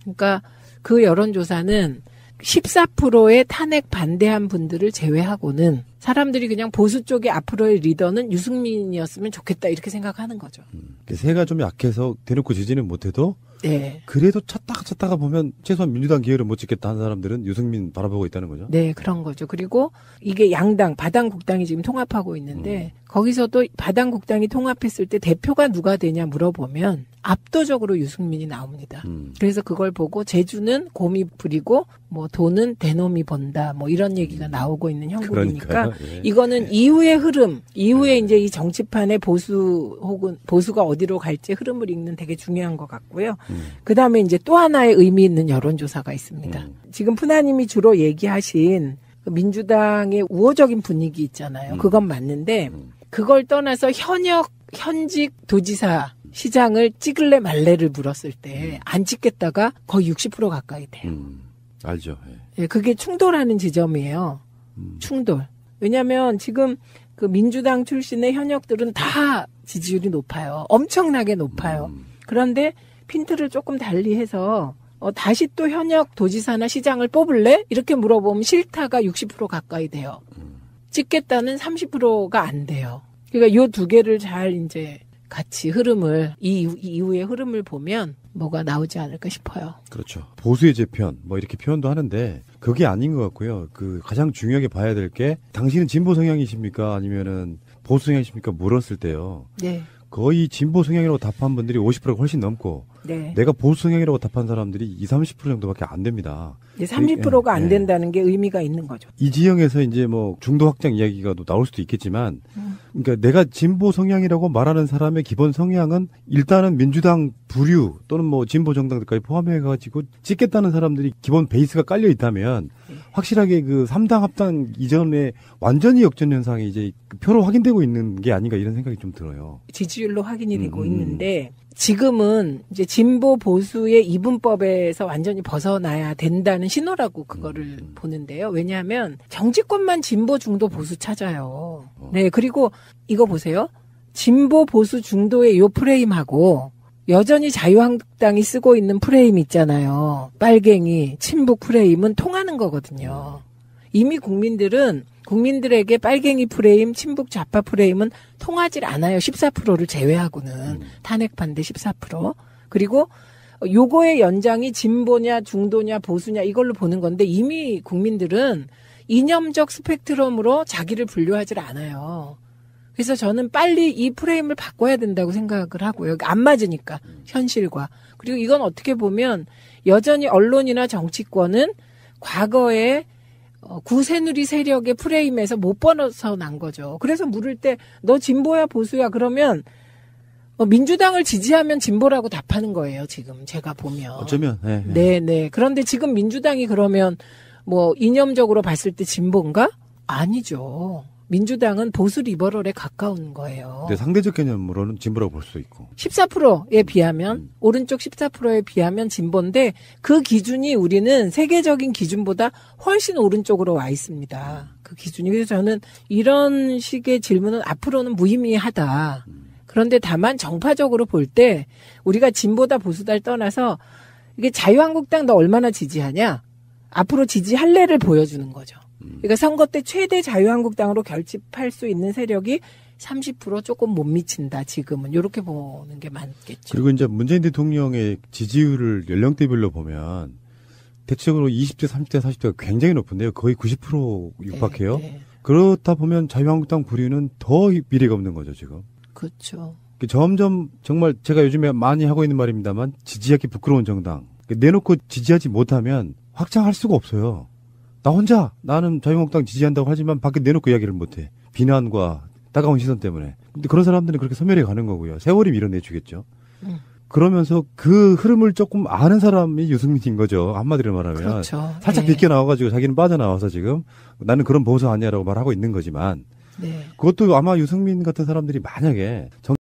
그러니까 그 여론조사는 14%의 탄핵 반대한 분들을 제외하고는 사람들이 그냥 보수 쪽의 앞으로의 리더는 유승민이었으면 좋겠다 이렇게 생각하는 거죠. 세가 좀 약해서 대놓고 지지는 못해도 네. 그래도 찾다가 보면 최소한 민주당 기회를 못 찍겠다 하는 사람들은 유승민 바라보고 있다는 거죠. 네, 그런 거죠. 그리고 이게 양당, 바당국당이 지금 통합하고 있는데 거기서도 바당국당이 통합했을 때 대표가 누가 되냐 물어보면 압도적으로 유승민이 나옵니다. 그래서 그걸 보고 제주는 곰이 부리고 뭐 돈은 대놈이 번다 뭐 이런 얘기가 나오고 있는 형국이니까 예. 이거는 이후의 흐름, 이후에 이제 이 정치판의 보수 혹은 보수가 어디로 갈지 흐름을 읽는 되게 중요한 것 같고요. 그 다음에 이제 또 하나의 의미 있는 여론조사가 있습니다. 지금 푸나님이 주로 얘기하신 민주당의 우호적인 분위기 있잖아요. 그건 맞는데 그걸 떠나서 현직 도지사 시장을 찍을래 말래를 물었을 때 안 찍겠다가 거의 60% 가까이 돼요. 알죠. 예, 그게 충돌하는 지점이에요. 충돌. 왜냐하면 지금 그 민주당 출신의 현역들은 다 지지율이 높아요. 엄청나게 높아요. 그런데 핀트를 조금 달리해서 다시 또 현역 도지사나 시장을 뽑을래? 이렇게 물어보면 싫다가 60% 가까이 돼요. 찍겠다는 30%가 안 돼요. 그러니까 요 두 개를 잘 이제 같이 흐름을 이후의 흐름을 보면 뭐가 나오지 않을까 싶어요. 그렇죠. 보수의 재편 뭐 이렇게 표현도 하는데 그게 아닌 것 같고요. 그 가장 중요하게 봐야 될 게 당신은 진보 성향이십니까 아니면은 보수 성향이십니까 물었을 때요. 네. 거의 진보 성향이라고 답한 분들이 50%가 훨씬 넘고 네. 내가 보수 성향이라고 답한 사람들이 20, 30% 정도밖에 안 됩니다. 30%가 안 된다는 게 의미가 있는 거죠. 이 지형에서 이제 뭐 중도 확장 이야기가 또 나올 수도 있겠지만 그러니까 내가 진보 성향이라고 말하는 사람의 기본 성향은 일단은 민주당 부류 또는 뭐 진보 정당들까지 포함해가지고 찍겠다는 사람들이 기본 베이스가 깔려 있다면 확실하게 그 3당 합당 이전에 완전히 역전 현상이 이제 표로 확인되고 있는 게 아닌가 이런 생각이 좀 들어요. 지지율로 확인이 되고 있는데 지금은 이제 진보 보수의 이분법에서 완전히 벗어나야 된다는 신호라고 그거를 보는데요. 왜냐하면 정치권만 진보 중도 보수 찾아요. 네, 그리고 이거 보세요. 진보 보수 중도의 요 프레임하고 여전히 자유한국당이 쓰고 있는 프레임 있잖아요. 빨갱이, 친북 프레임은 통하는 거거든요. 이미 국민들에게 빨갱이 프레임, 친북 좌파 프레임은 통하질 않아요. 14%를 제외하고는. 탄핵 반대 14%. 그리고 요거의 연장이 진보냐, 중도냐, 보수냐 이걸로 보는 건데 이미 국민들은 이념적 스펙트럼으로 자기를 분류하질 않아요. 그래서 저는 빨리 이 프레임을 바꿔야 된다고 생각을 하고요. 안 맞으니까 현실과. 그리고 이건 어떻게 보면 여전히 언론이나 정치권은 과거에 구새누리 세력의 프레임에서 못 벗어난 거죠. 그래서 물을 때 너 진보야 보수야 그러면 민주당을 지지하면 진보라고 답하는 거예요. 지금 제가 보면. 어쩌면. 네. 그런데 지금 민주당이 그러면 뭐 이념적으로 봤을 때 진보인가? 아니죠. 민주당은 보수 리버럴에 가까운 거예요. 근데 상대적 개념으로는 진보라고 볼 수 있고. 14%에 비하면 오른쪽 14%에 비하면 진보인데 그 기준이 우리는 세계적인 기준보다 훨씬 오른쪽으로 와 있습니다. 그 기준이. 그래서 저는 이런 식의 질문은 앞으로는 무의미하다. 그런데 다만 정파적으로 볼 때 우리가 진보다 보수다를 떠나서 이게 자유한국당 너 얼마나 지지하냐? 앞으로 지지할래를 보여주는 거죠. 그러니까 선거 때 최대 자유한국당으로 결집할 수 있는 세력이 30% 조금 못 미친다. 지금은 이렇게 보는 게 맞겠죠. 그리고 이제 문재인 대통령의 지지율을 연령대별로 보면 대체적으로 20대, 30대, 40대가 굉장히 높은데요. 거의 90% 육박해요. 네. 그렇다 보면 자유한국당 부류는 더 미래가 없는 거죠, 지금. 그렇죠. 점점 정말 제가 요즘에 많이 하고 있는 말입니다만 지지하기 부끄러운 정당. 내놓고 지지하지 못하면 확장할 수가 없어요. 나 혼자 나는 자유한국당 지지한다고 하지만 밖에 내놓고 이야기를 못해. 비난과 따가운 시선 때문에. 근데 그런 사람들은 그렇게 소멸해 가는 거고요. 세월이 밀어내주겠죠. 그러면서 그 흐름을 조금 아는 사람이 유승민인 거죠. 한마디로 말하면. 그렇죠. 살짝 비껴 나와가지고 자기는 빠져나와서 지금 나는 그런 보수 아니야라고 말하고 있는 거지만 그것도 아마 유승민 같은 사람들이 만약에